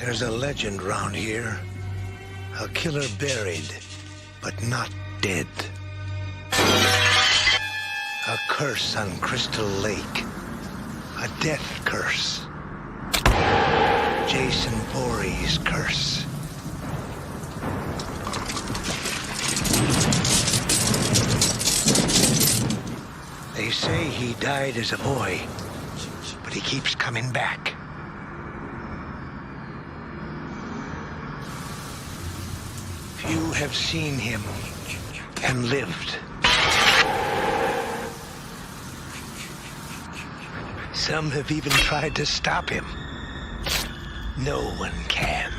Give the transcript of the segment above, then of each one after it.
There's a legend round here. A killer buried, but not dead. A curse on Crystal Lake. A death curse. Jason Voorhees' curse. They say he died as a boy, but he keeps coming back. Few have seen him and lived. Some have even tried to stop him. No one can.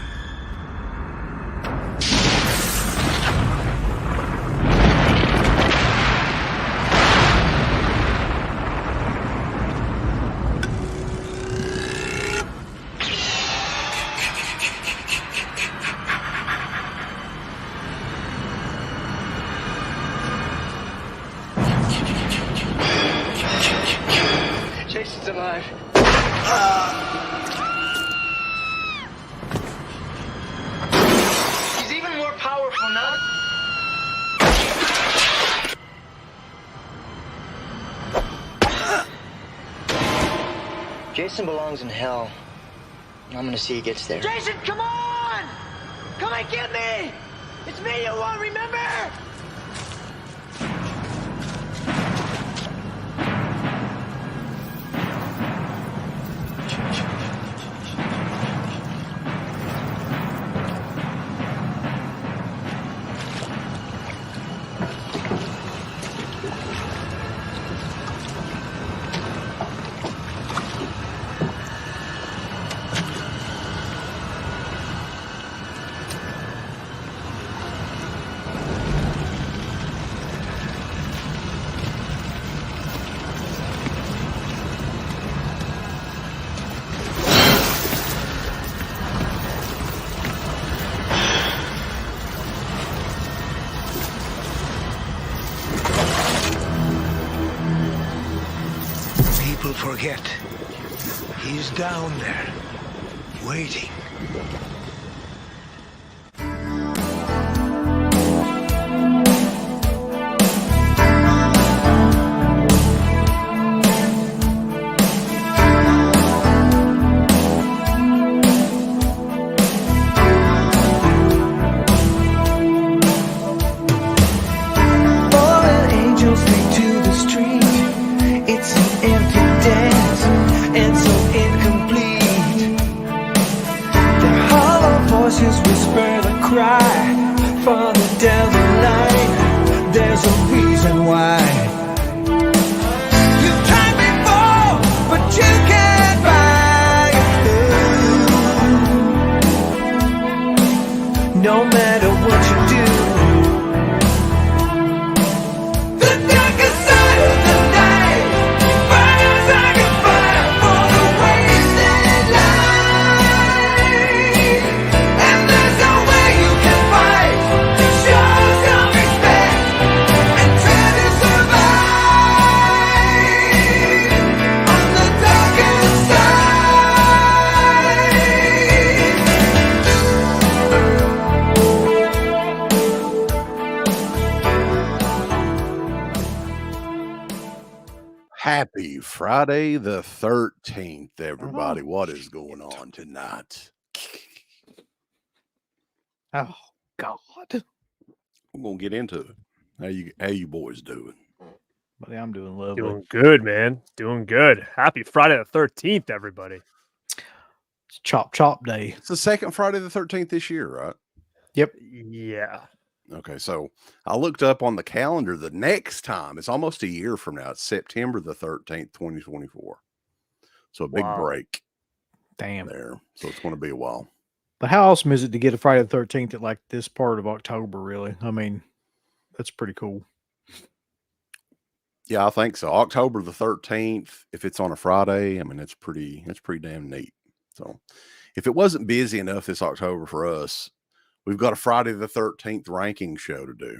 Jason's alive. He's even more powerful now. Jason belongs in hell. I'm gonna see he gets there. Jason, come on! Come and get me! It's me you want, remember? People forget. He's down there, waiting. Fallen angels lead to the street. It's an empty dance and so incomplete. Their hollow voices whisper the cry. Farther down the line, there's a reason why. You've tried before, but you can't buy it through. No matter what you do. The darker side of the night burns like a fire for the wasted light. And there's no way you can fight to show some respect and try to survive on the darker Happy Friday the 13th, everybody. What is going on tonight? Oh God, We're gonna get into it. How you boys doing? buddy, I'm doing lovely. Doing good, man. Doing good. Happy Friday the 13th, everybody. It's chop day. It's the second Friday the 13th this year, right? Yeah. Okay, so I looked up on the calendar. The next time, it's almost a year from now. It's September the 13th, 2024. So a big Wow. break Damn. there. So it's going to be a while. But how awesome is it to get a Friday the 13th at like this part of October? Really, I mean, that's pretty cool. Yeah, I think so. October the 13th, if it's on a Friday, I mean, it's pretty damn neat. So if it wasn't busy enough this October for us, we've got a Friday the 13th ranking show to do.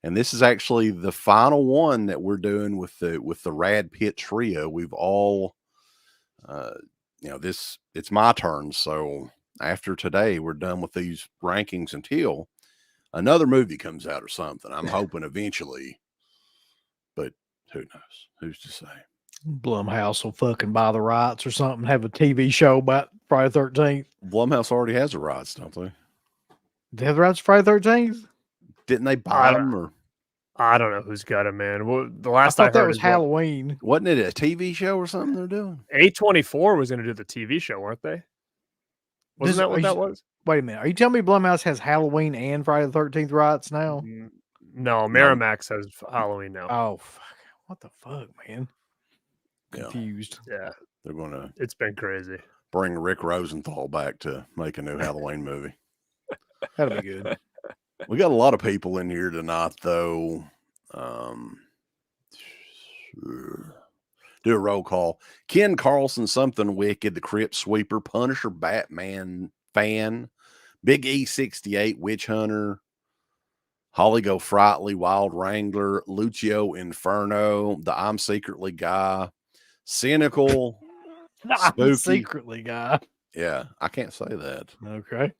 And this is actually the final one that we're doing with the Rad Pit Trio. We've all, it's my turn. So after today, we're done with these rankings until another movie comes out or something. I'm hoping eventually, but who knows? Who's to say? Blumhouse will fucking buy the rights or something, have a TV show about Friday the 13th. Blumhouse already has the rights, don't they? They have the rights to Friday the 13th? Didn't they buy them? Or I don't know who's got it, man. Well, the I last thought that heard was is what, Halloween. wasn't it a TV show or something they're doing? A24 was going to do the TV show, weren't they? Wasn't that what that was? Wait a minute. Are you telling me Blumhouse has Halloween and Friday the 13th rights now? No, Miramax has Halloween now. Oh, fuck. What the fuck, man? Yeah. Confused. Yeah, They're going to it's been crazy. bring Rick Rosenthal back to make a new Halloween movie. That'll be good. We got a lot of people in here tonight, though. Do a roll call. Ken Carlson, Something Wicked, The Crypt Sweeper, Punisher, Batman fan, Big E68, Witch Hunter, Holly Go Frightley, Wild Wrangler, Lucio Inferno, The I'm Secretly Guy, Cynical, I'm Spooky. secretly guy. Yeah, I can't say that. Okay.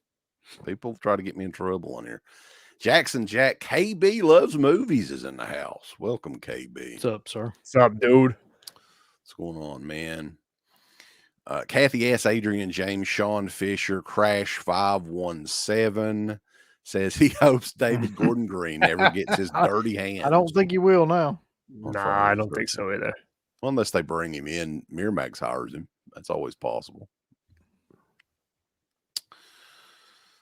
People try to get me in trouble on here. Jackson Jack, KB Loves Movies is in the house. Welcome, KB. What's up, sir? What's up, dude? What's going on, man? Kathy S. Adrian James, Sean Fisher, Crash 517 says he hopes David Gordon Green never gets his dirty hands. I don't think you will now. Nah, I don't think so either. Unless they bring him in. Miramax hires him. That's always possible.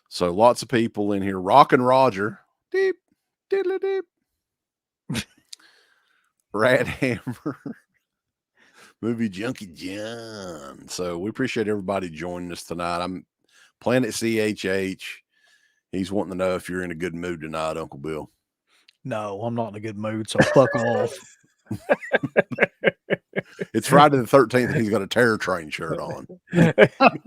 So lots of people in here. Rockin' Roger. Deep, diddly deep. Rat Hammer. Movie Junkie John. So we appreciate everybody joining us tonight. I'm Planet CHH. He's wanting to know if you're in a good mood tonight, Uncle Bill. No, I'm not in a good mood, so fuck off. It's Friday the 13th and he's got a Terror Train shirt on.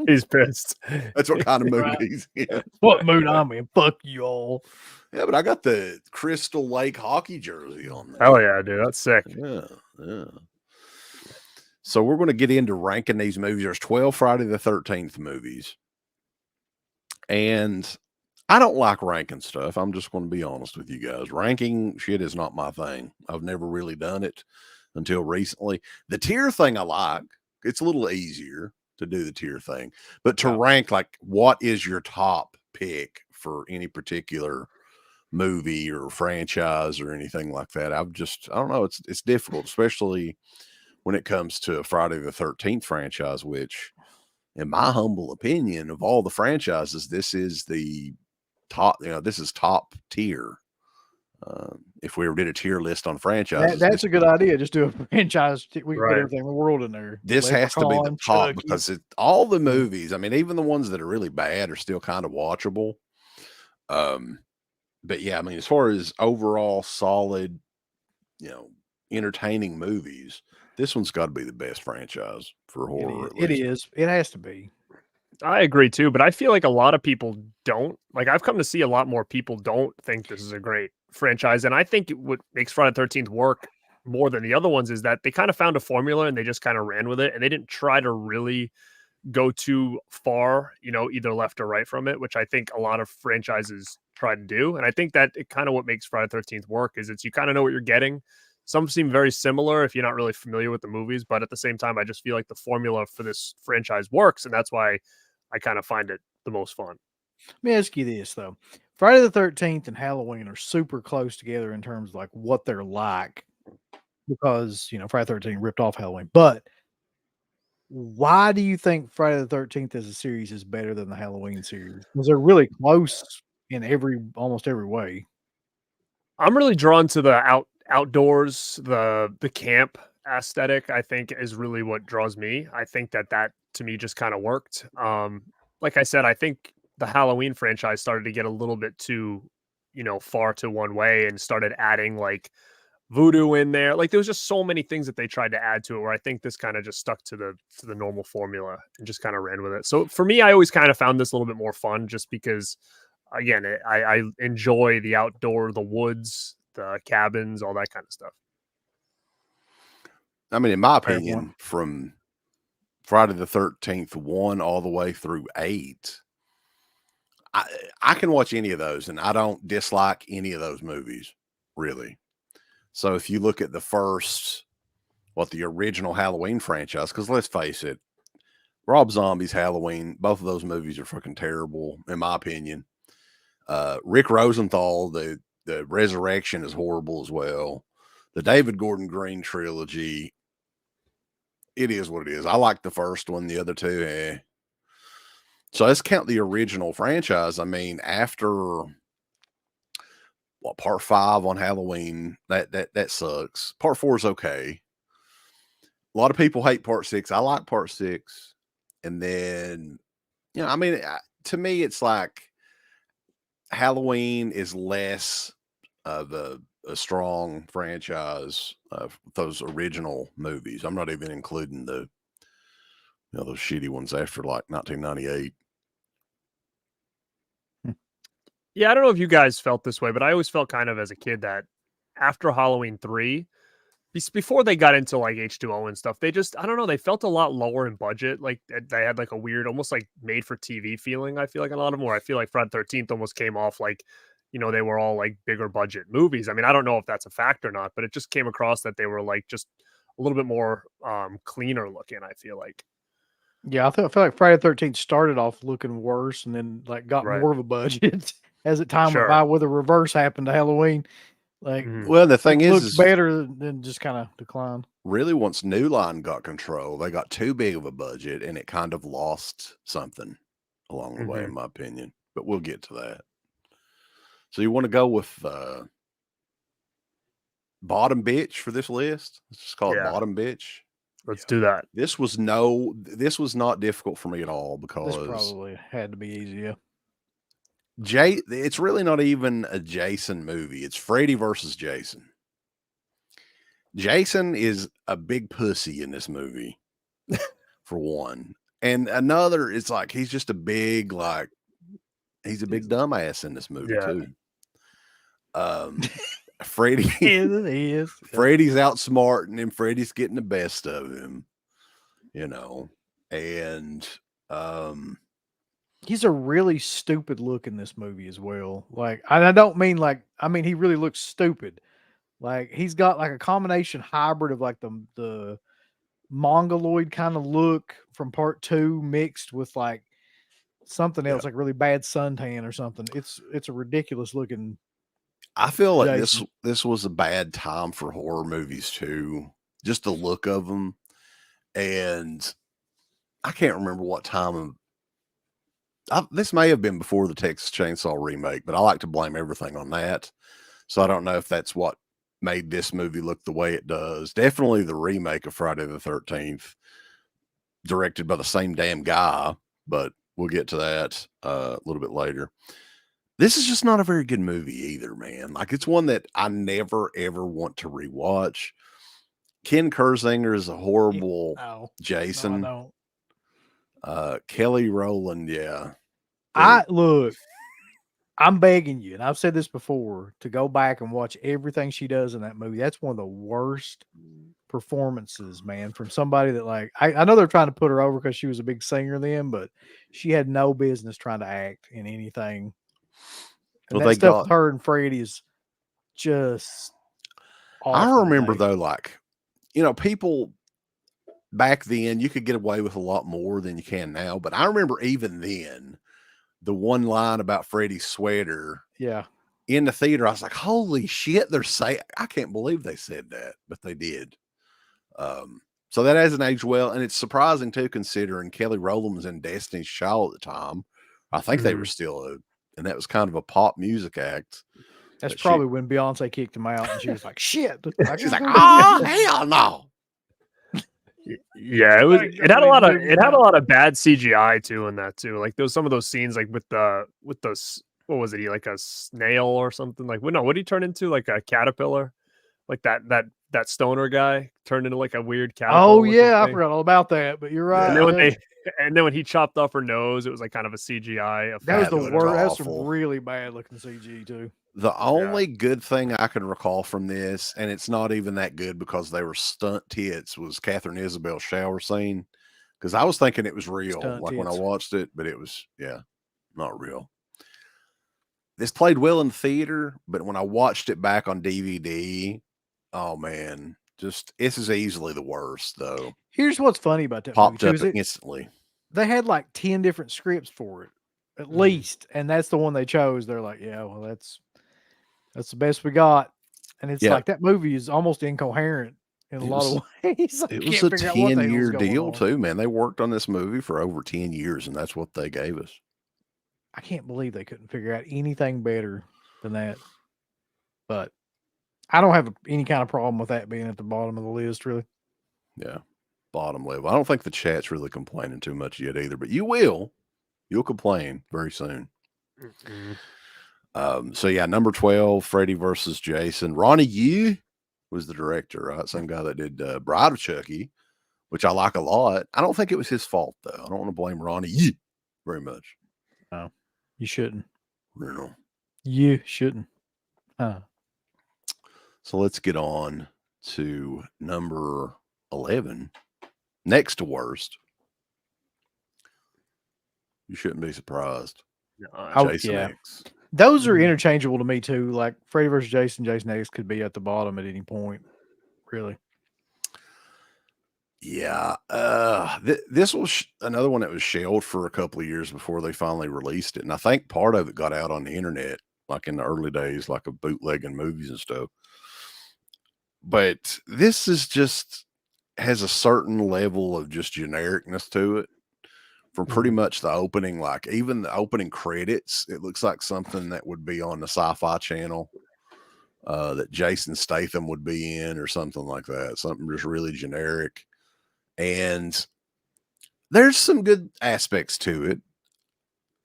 He's pissed. That's what kind of mood Right. he's in. What mood I'm in? Fuck you all. Yeah, but I got the Crystal Lake hockey jersey on there. Hell yeah, dude. That's sick. Yeah, yeah. So we're going to get into ranking these movies. There's 12 Friday the 13th movies. And I don't like ranking stuff. I'm just going to be honest with you guys. Ranking shit is not my thing. I've never really done it until recently. The tier thing I like. It's a little easier to do the tier thing. But to rank, like, what is your top pick for any particular movie or franchise or anything like that? I don't know. It's difficult, especially when it comes to a Friday the 13th franchise, which, in my humble opinion, of all the franchises, this is the top. This is top tier. If we ever did a tier list on franchises, That's a good idea. Just do a franchise. We can Right. put everything in the world in there. this has to be the Leprechaun, top Chucky. because all the movies, I mean, even the ones that are really bad are still kind of watchable. But yeah, I mean, as far as overall solid, entertaining movies, this one's got to be the best franchise for horror. at It least. is. It has to be. I agree too, but I feel like a lot of people don't. Like, I've come to see a lot more people don't think this is a great franchise. And I think what makes Friday the 13th work more than the other ones is that they kind of found a formula and they just kind of ran with it. And they didn't try to really go too far, either left or right from it, which I think a lot of franchises try to do. And I think that it kind of what makes Friday the 13th work is you kind of know what you're getting. Some seem very similar if you're not really familiar with the movies, but at the same time, I just feel like the formula for this franchise works. And that's why I kind of find it the most fun. Let me ask you this though: Friday the 13th and Halloween are super close together in terms of like what they're like, because Friday the 13th ripped off Halloween. But why do you think Friday the 13th as a series is better than the Halloween series? Because they're really close in almost every way. I'm really drawn to the outdoors, the camp aesthetic. I think is really what draws me. I think that to me just kind of worked. Like I said, I think the Halloween franchise started to get a little bit too, far to one way and started adding like voodoo in there. Like there was just so many things that they tried to add to it where I think this kind of just stuck to the normal formula and just kind of ran with it. So for me, I always kind of found this a little bit more fun just because, again, I enjoy the outdoor, the woods, the cabins, all that kind of stuff. I mean, in my opinion, from Friday the 13th 1 all the way through 8, I can watch any of those, and I don't dislike any of those movies, really. So if you look at the original Halloween franchise, because let's face it, Rob Zombie's Halloween, both of those movies are fucking terrible, in my opinion. Rick Rosenthal, the Resurrection is horrible as well. The David Gordon Green trilogy, it is what it is. I like the first one, the other two, eh. So let's count the original franchise. I mean, after part 5 on Halloween, that sucks. Part 4 is okay. A lot of people hate part 6. I like part 6. And then, I mean, to me, it's like Halloween is less of a strong franchise of those original movies. I'm not even including those shitty ones after like 1998. Yeah, I don't know if you guys felt this way, but I always felt kind of as a kid that after Halloween 3, before they got into like H2O and stuff, they just, I don't know, they felt a lot lower in budget. Like they had like a weird, almost like made for TV feeling. I feel like a lot of them where I feel like Friday the 13th almost came off like, they were all like bigger budget movies. I mean, I don't know if that's a fact or not, but it just came across that they were like just a little bit more cleaner looking, I feel like. Yeah, I feel like Friday the 13th started off looking worse and then like got Right. more of a budget as the time Sure. went by, with the reverse happened to Halloween. Like, Well, the thing it is looks better than just kind of declined. really once New Line got control, they got too big of a budget and it kind of lost something along the way, in my opinion. But we'll get to that. So you want to go with bottom bitch for this list? Let's just call it bottom bitch. Let's do that. This was not difficult for me at all because This probably had to be easier. It's really not even a Jason movie. It's Freddy versus Jason. Jason is a big pussy in this movie, for one. And another, it's like he's just a big, he's a big dumbass in this movie too. Freddy Is. Freddy's outsmarting him. Freddy's getting the best of him, and he's a really stupid look in this movie as well. Like, I don't mean he really looks stupid. Like, he's got like a combination hybrid of like the mongoloid kind of look from part 2 mixed with like something else, like really bad suntan or something. It's a ridiculous looking. I feel like Jason. this was a bad time for horror movies too. Just the look of them, and I can't remember what time. This may have been before the Texas Chainsaw remake, but I like to blame everything on that. So I don't know if that's what made this movie look the way it does. Definitely the remake of Friday the 13th, directed by the same damn guy, but we'll get to that a little bit later. This is just not a very good movie either, man. Like, it's one that I never, ever want to rewatch. Ken Kersinger is a horrible Jason. No, I don't. Kelly Rowland, yeah. I'm begging you, and I've said this before, to go back and watch everything she does in that movie. That's one of the worst performances, man, from somebody that, like, I know they're trying to put her over because she was a big singer then, but she had no business trying to act in anything. And well, that stuff with her and Freddy is just awful. I remember though, like, people back then, you could get away with a lot more than you can now. But I remember even then, the one line about Freddy's sweater. Yeah. In the theater, I was like, holy shit, they're saying, I can't believe they said that, but they did. So that hasn't aged well. And it's surprising too, considering Kelly Rowland was in Destiny's Child at the time. I think they were still and that was kind of a pop music act. That's probably when Beyonce kicked him out and she was like, shit. She's like, oh, hell no. Yeah, it had a lot of bad CGI too in that too. Like some of those scenes, like with those, what was it? Like a snail or something? Like, what did he turn into? Like a caterpillar? Like that stoner guy turned into like a weird caterpillar. Oh yeah, I forgot all about that. But you're right. And then when he chopped off her nose, it was like kind of a CGI effect. That was the worst. That was some really bad looking CG too. The only good thing I can recall from this, and it's not even that good because they were stunt tits, was Catherine Isabel's shower scene. Because I was thinking it was real, when I watched it, but it was, not real. this played well in the theater, but when I watched it back on DVD, oh man, just this is easily the worst though. Here's what's funny about that movie Popped too, up is it instantly. they had like 10 different scripts for it, at least, and that's the one they chose. They're like, yeah, well, that's the best we got. And it's Yeah. like that movie is almost incoherent in a It lot of ways. I It can't was a figure out what the hell's 10-year going deal on. too, man. They worked on this movie for over 10 years, and that's what they gave us. I can't believe they couldn't figure out anything better than that. But I don't have any kind of problem with that being at the bottom of the list, really. Yeah. Bottom level. I don't think the chat's really complaining too much yet either, but you will. You'll complain very soon. So yeah, number 12, Freddy versus Jason. Ronnie Yu was the director, right? Same guy that did Bride of Chucky, which I like a lot. I don't think it was his fault though. I don't want to blame Ronnie Yu very much. No, you shouldn't. You know. You shouldn't. So let's get on to number 11. Next to worst. You shouldn't be surprised. Oh, Jason yeah. X. Those are interchangeable to me too. Like Freddy versus Jason, Jason X could be at the bottom at any point. Really. Yeah. This was another one that was shelved for a couple of years before they finally released it. And I think part of it got out on the internet, like in the early days, like a bootlegging movies and stuff. But this is just has a certain level of just genericness to it. From pretty much the opening, like even the opening credits, it looks like something that would be on the Sci-Fi Channel that Jason Statham would be in or something like that. Something just really generic. And there's some good aspects to it.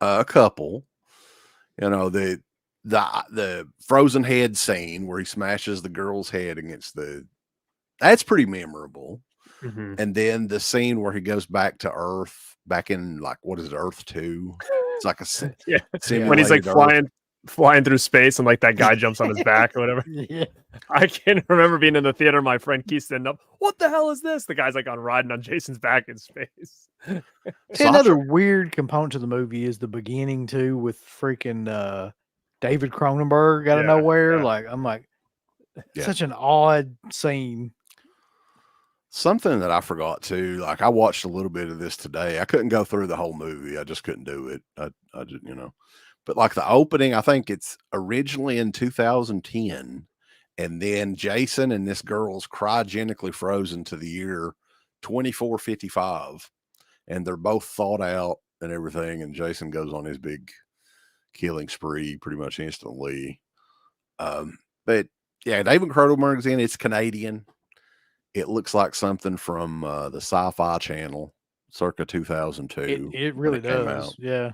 A couple, you know, the frozen head scene where he smashes the girl's head against that's pretty memorable. And then the scene where he goes back to Earth, back in like, what is it, Earth 2? It's like a when he's like simulated flying through space and like that guy jumps on his back or whatever. Yeah. I can remember being in the theater. My friend Keith standing up. What the hell is this? The guy's like riding on Jason's back in space. See, another weird component to the movie is the beginning too, with freaking David Cronenberg out of nowhere. Yeah. Like I'm like, such an odd scene. Something that I forgot to, like I watched a little bit of this today. I couldn't go through the whole movie. I just couldn't do it. I just, but like the opening, I think it's originally in 2010. And then Jason and this girl's cryogenically frozen to the year 2455. And they're both thawed out and everything. And Jason goes on his big killing spree pretty much instantly. But yeah, David Cronenberg's in. It's Canadian. It looks like something from the Sci-Fi Channel, circa 2002. It really does. Yeah.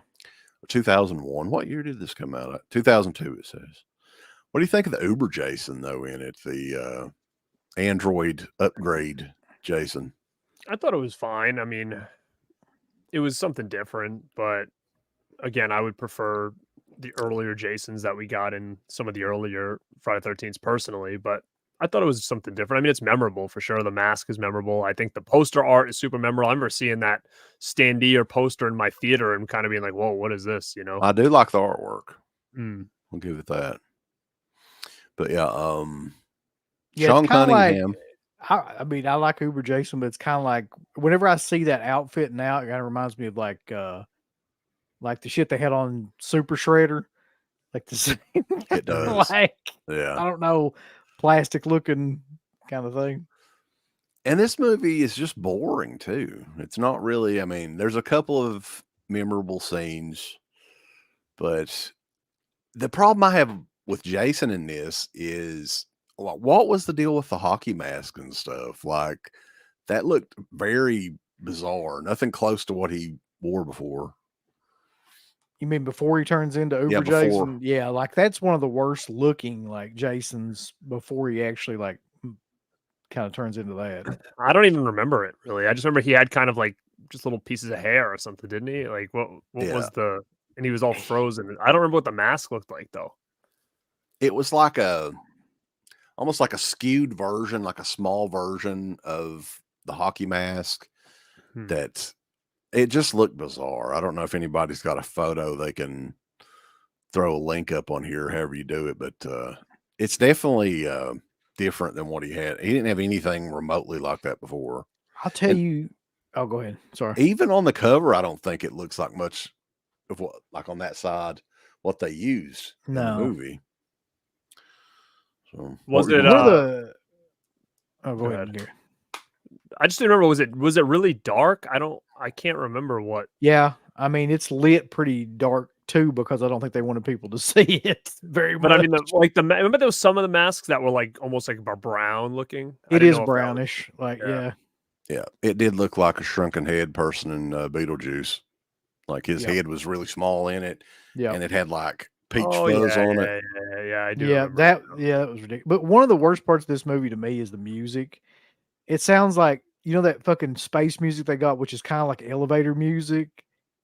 2001. What year did this come out? 2002, it says. What do you think of the Uber Jason, though, in it? The Android upgrade Jason. I thought it was fine. I mean, it was something different, but again, I would prefer the earlier Jasons that we got in some of the earlier Friday 13th personally, but I thought it was something different. I mean, it's memorable for sure. The mask is memorable. I think the poster art is super memorable. I remember seeing that standee or poster in my theater and kind of being like, whoa, what is this? I do like the artwork. I'll give it that. But yeah, Sean Cunningham. I mean, I like Uber Jason, but it's kind of like whenever I see that outfit now, it kind of reminds me of like the shit they had on Super Shredder. Like the same. It does. Like, yeah. I don't know, plastic looking kind of thing. And this movie is just boring too. It's not really, I mean, there's a couple of memorable scenes, but the problem I have with Jason in this is what was the deal with the hockey mask and stuff? Like that looked very bizarre. Nothing close to what he wore before. You mean before he turns into Uber Jason? Yeah, like that's one of the worst looking like Jasons before he actually like kind of turns into that. I don't even remember it really. I just remember he had kind of like just little pieces of hair or something, didn't he? Like what was and he was all frozen. I don't remember what the mask looked like though. It was like almost like a skewed version, like a small version of the hockey mask that it just looked bizarre. I don't know if anybody's got a photo they can throw a link up on here, however you do it, but it's definitely different than what he had. He didn't have anything remotely like that before. I'll tell And you. Oh, go ahead. Sorry. even on the cover, I don't think it looks like much of what, like on that side, what they used in the No. movie. So, Was what were it? you One gonna- of the. Oh, go Go ahead. ahead. Gary. I just didn't remember. Was it really dark? I can't remember what. Yeah, I mean it's lit pretty dark too because I don't think they wanted people to see it very much. But I mean, remember there was some of the masks that were like almost like brown looking. I it didn't is know if that was- brownish. Like yeah. Yeah, it did look like a shrunken head person in Beetlejuice. Like his Yeah. head was really small in it, yeah, and it had like peach Oh, fuzz yeah, on yeah, it. yeah, I do. yeah. remember That now. yeah, that was ridiculous. But one of the worst parts of this movie to me is the music. It sounds like that fucking space music they got, which is kind of like elevator music.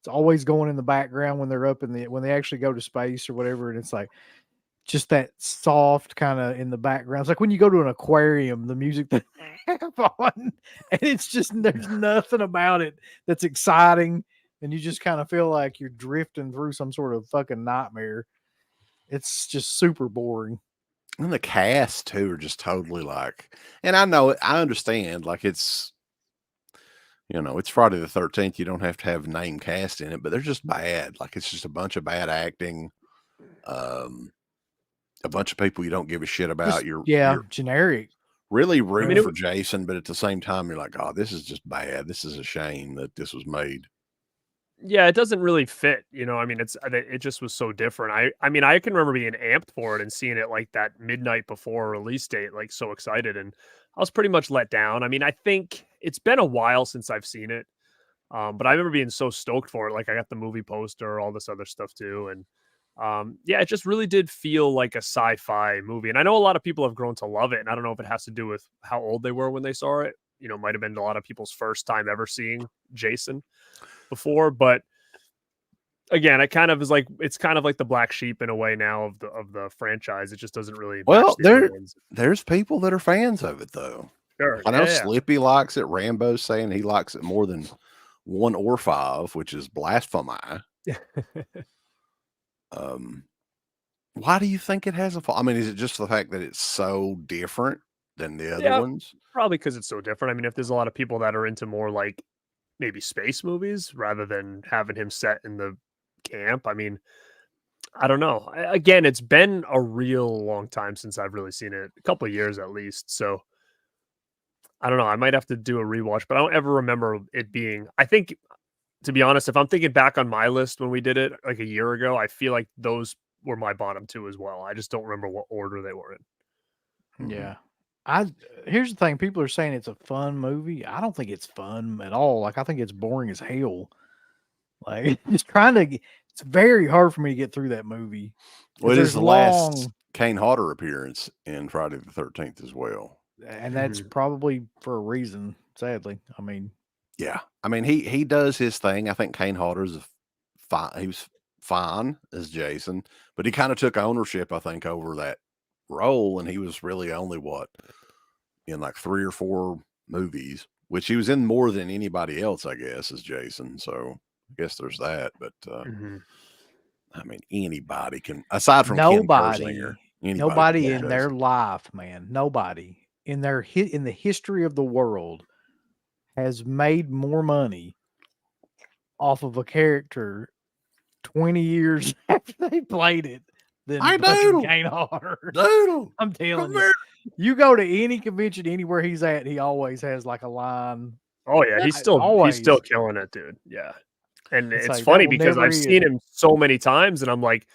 It's always going in the background when they're up when they actually go to space or whatever, and it's like just that soft kind of in the background. It's like when you go to an aquarium, the music that they have on, and it's just there's nothing about it that's exciting, and you just kind of feel like you're drifting through some sort of fucking nightmare. It's just super boring. And the cast too are just totally like, and I know it, I understand, like it's it's Friday the 13th. You don't have to have name cast in it, but they're just bad. Like it's just a bunch of bad acting. A bunch of people you don't give a shit about. Just- You're generic. really rooting mean, it for Jason, but at the same time, you're like, oh, this is just bad. This is a shame that this was made. Yeah, it doesn't really fit. I mean, it just was so different. I mean, I can remember being amped for it and seeing it like that midnight before release date, like so excited, and I was pretty much let down. I mean, I think it's been a while since I've seen it, but I remember being so stoked for it. Like I got the movie poster, all this other stuff too, and yeah, it just really did feel like a sci-fi movie. And I know a lot of people have grown to love it, and I don't know if it has to do with how old they were when they saw it. Might have been a lot of people's first time ever seeing Jason before, but again, it's kind of like the black sheep in a way now of the franchise. It just doesn't really. Well, match the other ones. there's people that are fans of it though. Sure, I know yeah. Slippy likes it. Rambo's saying he likes it more than 1 or 5, which is blasphemy. Why do you think it has a fall? I mean, is it just the fact that it's so different than the other Yeah. ones? Probably because it's so different. I mean, if there's a lot of people that are into more like maybe space movies rather than having him set in the camp, I mean, I don't know. Again, it's been a real long time since I've really seen it, a couple of years at least. So I don't know. I might have to do a rewatch, but I don't ever remember it being. I think, to be honest, if I'm thinking back on my list when we did it like a year ago, I feel like those were my bottom 2 as well. I just don't remember what order they were in. Yeah. Here's the thing, people are saying it's a fun movie. I don't think it's fun at all. Like I think it's boring as hell. Like it's it's very hard for me to get through that movie. 'Cause Well, it is there's the last long- Kane Hodder appearance in Friday the 13th as well. and that's probably for a reason, sadly. I mean, Yeah. I mean, he does his thing. I think Kane Hodder's fine. He was fine as Jason, but he kind of took ownership, I think, over that role. And he was really only in like 3 or 4 movies, which he was in more than anybody else, I guess, as Jason. So I guess there's that. But I mean, anybody can, aside from Kim Persinger, nobody can in do their Jason. life, man, nobody in in the history of the world has made more money off of a character 20 years after they played it than I fucking Doodle. Kane Hodder. Doodle, I'm telling come you, here. you go to any convention anywhere he's at, he always has like a line. Oh yeah, he's still always. killing it, dude. Yeah. And It's it's like, that funny will because never I've seen end. him so many times and I'm like,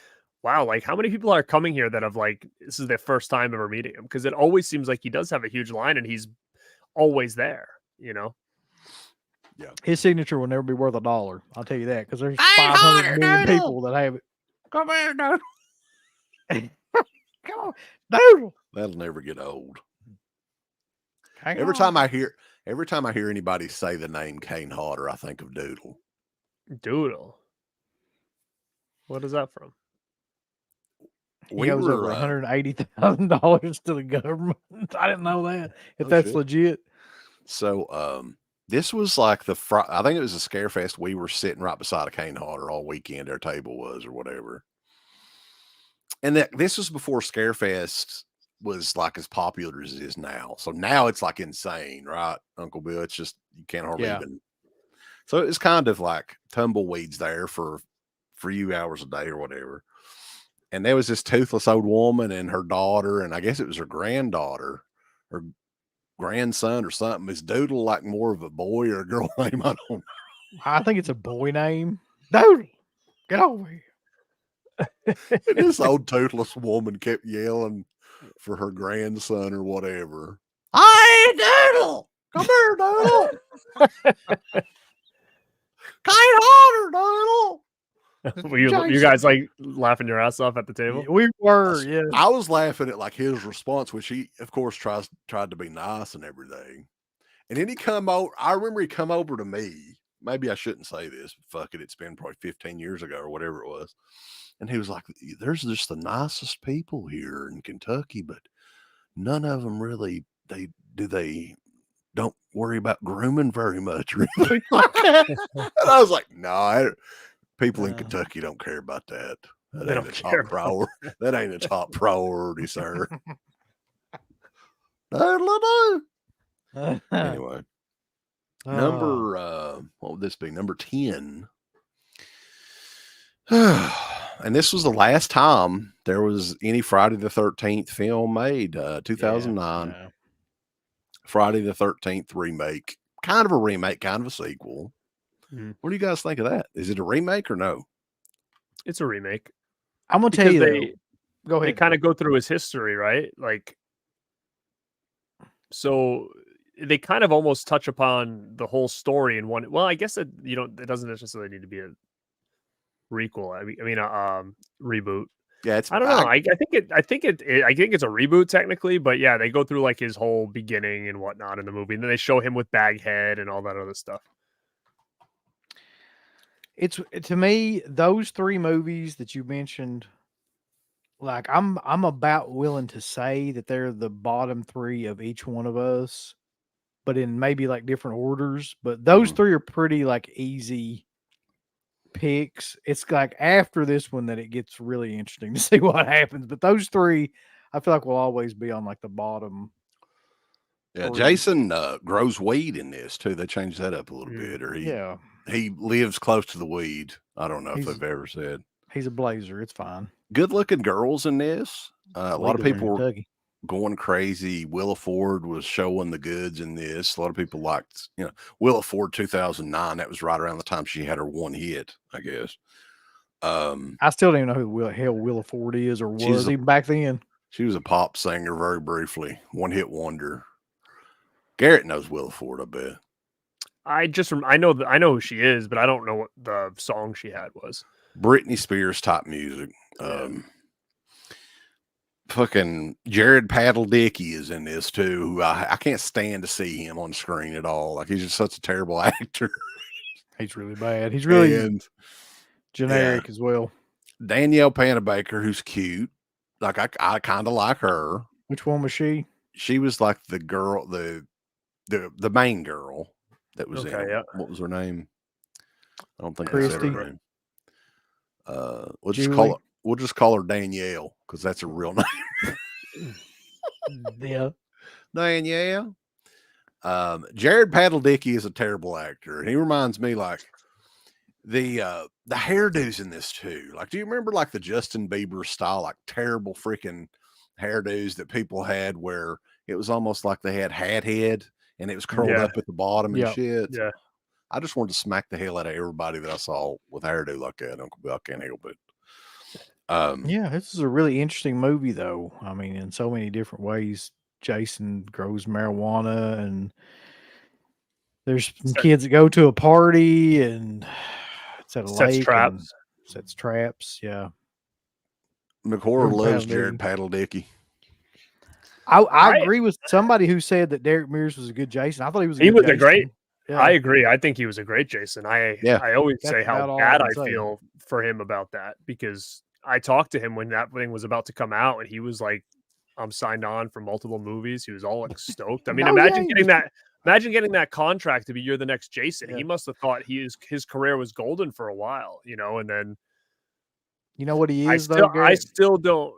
wow, like how many people are coming here that have like this is their first time ever meeting him? Because it always seems like he does have a huge line and he's always there, His signature will never be worth $1. I'll tell you that because there's Hey, 500 million Doodle. people that have it. Come here, Doodle. Come on, Doodle. That'll never get old. Hang Every on. time I hear anybody say the name Kane Hodder, I think of Doodle. Doodle. What is that from? He owes over $180,000 to the government. I didn't know that. If Oh, that's shit. legit. So this was like I think it was a Scarefest. We were sitting right beside a Kane Hodder all weekend. Our table was or whatever. and that this was before Scarefest was like as popular as it is now. So now it's like insane, right, Uncle Bill? It's just you can't hardly Yeah. even. So it's kind of like tumbleweeds there for a few hours a day or whatever. And there was this toothless old woman and her daughter, and I guess it was her granddaughter or grandson or something. Is Doodle like more of a boy or a girl name? I don't know. I think it's a boy name. Doodle, get over here. And this old toothless woman kept yelling for her grandson or whatever. Hey, Doodle! Come here, Doodle! Kite harder, Doodle! Were you guys like laughing your ass off at the table? We were, yeah. I was laughing at like his response, which he, of course, tried to be nice and everything. And then he come over. I remember he come over to me. Maybe I shouldn't say this. Fuck it. It's been probably 15 years ago or whatever it was. And he was like, "There's just the nicest people here in Kentucky, but none of them really they don't worry about grooming very much." Or anything like that. And I was like, "No, people in Kentucky don't care about that. That They ain't don't a care top about priority. That ain't a top priority, sir." Anyway, number what would this be? Number 10. And this was the last time there was any Friday the 13th film made. 2009 Yeah. Friday the 13th remake, kind of a remake, kind of a sequel. Mhm. What do you guys think of that? Is it a remake or no? It's a remake. I'm gonna tell Because you. they Go ahead. they kind of go through his history, right? Like, so they kind of almost touch upon the whole story in one. Well, I guess it doesn't necessarily need to be a requel. I mean, reboot. Yeah, it's. I don't know. I think it's a reboot technically, but yeah, they go through like his whole beginning and whatnot in the movie, and then they show him with Baghead and all that other stuff. It's to me, those three movies that you mentioned, like I'm about willing to say that they're the bottom three of each one of us, but in maybe like different orders. But those Mhm. three are pretty like easy picks. It's like after this one that it gets really interesting to see what happens. But those three, I feel like will always be on like the bottom. Yeah, three. Jason grows weed in this too. They changed that up a little bit, or Yeah, he lives close to the weed. I don't know if He's- they've ever said. he's a blazer. It's fine. Good looking girls in this. A lot of Legal in people were Kentucky. going crazy. Willa Ford was showing the goods in this. A lot of people liked, Willa Ford 2009. That was right around the time she had her one hit, I guess. I still don't even know who the hell Willa Ford is or She's was a- even back then. She was a pop singer very briefly, one hit wonder. Garrett knows Willa Ford, I bet. I know who she is, but I don't know what the song she had was. Britney Spears type music. Fucking Jared Padalecki is in this too. Who I can't stand to see him on screen at all. Like he's just such a terrible actor. He's really bad. He's really And generic as well. Danielle Panabaker, who's cute. Like I kind of like her. Which one was she? She was like the girl, the main girl that was in Okay, it. yeah. What was her name? I don't think I said her Christy. name. We'll just call her Danielle because that's her real name. Yeah. Danielle. Jared Padalecki is a terrible actor, and he reminds me like the hairdos in this too. Like, do you remember like the Justin Bieber style, like terrible freaking hairdos that people had where it was almost like they had hat head and it was curled Yeah. up at the bottom and Yeah. shit. Yeah. I just wanted to smack the hell out of everybody that I saw with hairdo like that. Uncle Bill, I can't help it. Yeah, this is a really interesting movie, though. I mean, in so many different ways. Jason grows marijuana, and there's some kids that go to a party, and it's at a Sets lake. and traps. Sets traps. Yeah, McCord Jared loves Padalecki. Jared Padalecki. I agree with somebody who said that Derek Mears was a good Jason. I thought he was. He good was a Jason. great- Yeah. I agree. I think he was a great Jason. I always That's say about how all bad I I can say. feel for him about that because I talked to him when that thing was about to come out, and he was like, "I'm signed on for multiple movies." He was all like stoked. I mean, Oh, imagine yeah, getting that. Imagine getting that contract to be you're the next Jason. Yeah. He must have thought his career was golden for a while, and then You know what he I is though, Garrett? still don't.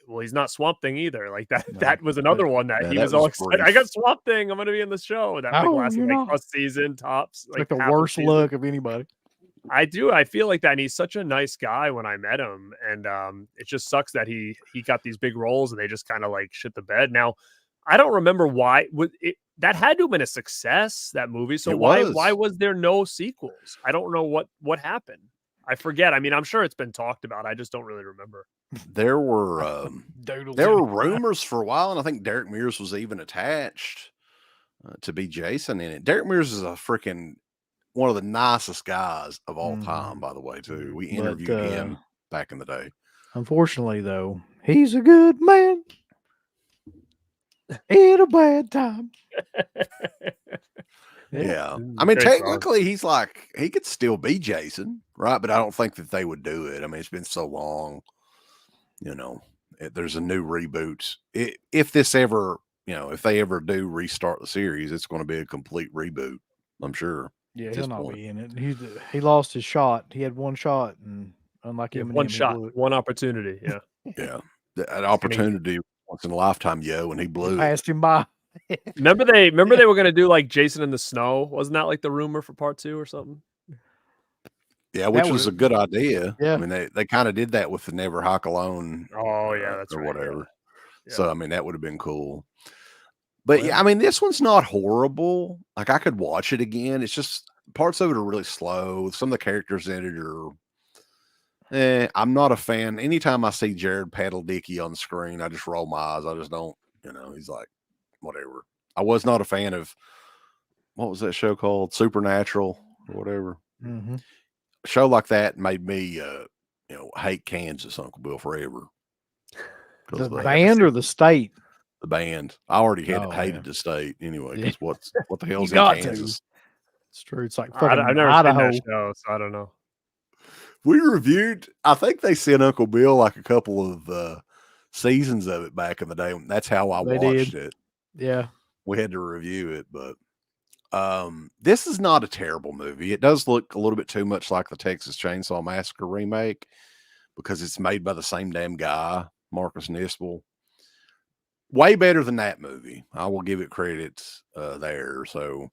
Well, he's not Swamp Thing either. Like that. No, That was another one that Yeah, he that was all was excited. I brief. got Swamp Thing. I'm gonna be in the show. That like Oh, lasted you're like not. a season tops. Like the half a worst season. look of anybody. I do. I feel like that. And he's such a nice guy when I met him. And it just sucks that he got these big roles and they just kind of like shit the bed. Now, I don't remember why that had to have been a success, that movie. So It why was. was there no sequels? I don't know what happened. I forget. I mean, I'm sure it's been talked about. I just don't really remember. There were Doodles there were anyway. rumors for a while, and I think Derek Mears was even attached to be Jason in it. Derek Mears is a freaking one of the nicest guys of all time, by the way, too. We But, interviewed him back in the day. Unfortunately, though, he's a good man in a bad time. Yeah. Mm, I mean, great song. technically, he's like, he could still be Jason, right? But I don't think that they would do it. I mean, it's been so long, you know, there's a new reboot. If this ever, you know, if they ever do restart the series, it's going to be a complete reboot, I'm sure. Yeah, at he'll this not point. be in it. He lost his shot. He had one shot, and unlike him, One he shot, blew it. one opportunity. Yeah. Yeah. An opportunity once in a lifetime, yo, and he blew it. Passed him by. Remember they were gonna do like Jason in the Snow? Wasn't that like the rumor for part 2 or something? Yeah, which That was a was- good idea. Yeah. I mean, they kind of did that with the Never Hike Alone. Oh yeah, that's or right. whatever. Yeah. So I mean, that would have been cool. But yeah, I mean, this one's not horrible. Like I could watch it again. It's just parts of it are really slow. Some of the characters in it are. I'm not a fan. Anytime I see Jared Padalecki on screen, I just roll my eyes. I just don't. You know, he's like, whatever. I was not a fan of what was that show called? Supernatural or whatever. Mhm. A show like that made me, you know, hate Kansas, Uncle Bill, forever. 'Cause The of that. band or the state? The band. I already had Oh, hated yeah. the state anyway. Yeah. Because what the hell's in got to. Kansas? It's true. It's like I've fucking never Idaho. seen that show, so I don't know. We reviewed. I think they sent Uncle Bill like a couple of seasons of it back in the day. That's how I They watched did. it. Yeah. We had to review it, but this is not a terrible movie. It does look a little bit too much like the Texas Chainsaw Massacre remake because it's made by the same damn guy, Marcus Nispel. Way better than that movie. I will give it credit there. So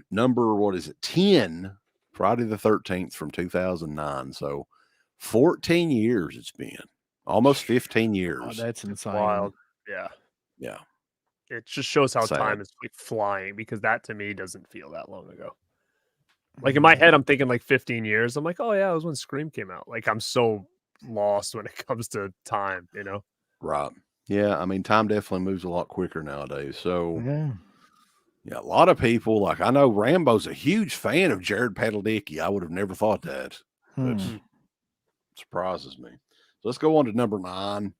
number, what is it? 10, Friday the 13th from 2009. So 14 years it's been. Almost 15 years. Oh, that's insane. Wild. Yeah. Yeah. It just shows how Sad. time is like flying because that to me doesn't feel that long ago. Like in my head, I'm thinking like 15 years. I'm like, oh yeah, it was when Scream came out. Like I'm so lost when it comes to time, you know? Right. Yeah. I mean, time definitely moves a lot quicker nowadays. So Yeah. yeah, a lot of people, like I know Rambo's a huge fan of Jared Padalecki. I would have never thought that. Hmm. That surprises me. So let's go on to number 9.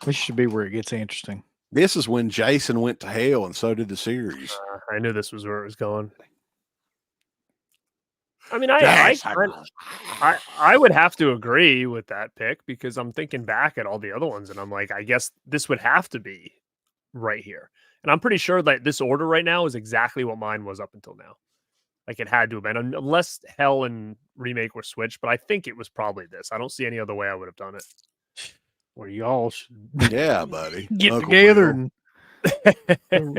This should be where it gets interesting. This is when Jason went to hell, and so did the series. I knew this was where it was going. I mean, I would have to agree with that pick because I'm thinking back at all the other ones and I'm like, I guess this would have to be right here. And I'm pretty sure that this order right now is exactly what mine was up until now. Like it had to have been, unless Hell and Remake were switched, but I think it was probably this. I don't see any other way I would have done it. Where y'all should Yeah, buddy. get Uncle together Bill.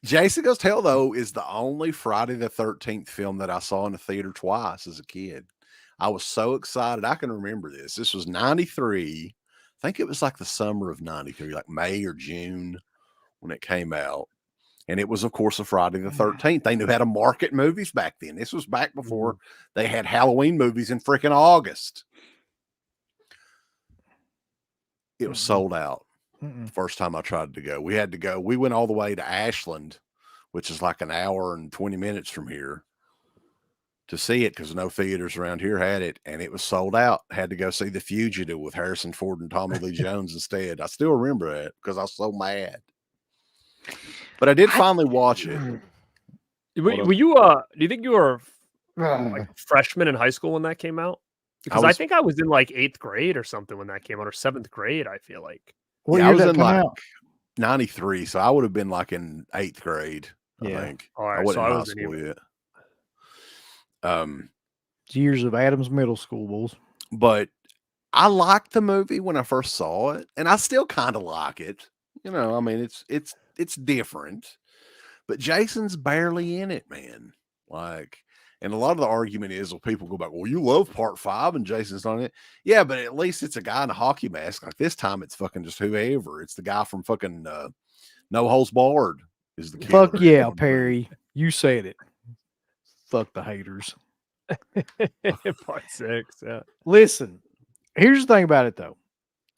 Jason Goes to Hell, though, is the only Friday the 13th film that I saw in the theater twice as a kid. I was so excited. I can remember this. This was 93. I think it was like the summer of 93, like May or June when it came out. And it was, of course, a Friday the 13th. They knew how to market movies back then. This was back before they had Halloween movies in freaking August. It was sold out. Mm-mm. First time I tried to go. We had to go. We went all the way to Ashland, which is like an hour and 20 minutes from here, to see it because no theaters around here had it, and it was sold out. Had to go see The Fugitive with Harrison Ford and Tommy Lee Jones instead. I still remember that because I was so mad. But I did finally watch it. Were you do you think you were like a freshman in high school when that came out? Because I think I was in like 8th grade or something when that came out, or 7th grade, I feel like. What Yeah, I year was did that in come like out? 93, so I would have been like in 8th grade, I Yeah. think. All right, I wasn't so I in high wasn't school even- yet. Years of Adams Middle School, bulls. But I liked the movie when I first saw it, and I still kind of like it. You know, I mean, it's different, but Jason's barely in it, man. Like, and a lot of the argument is, well, people go back, well, you love part 5 and Jason's not in it. Yeah, but at least it's a guy in a hockey mask. Like this time, it's fucking just whoever. It's the guy from fucking No Holds Barred is the killer. Fuck yeah, Perry. You said it. Fuck the haters. Part 6. Yeah. Listen, here's the thing about it though.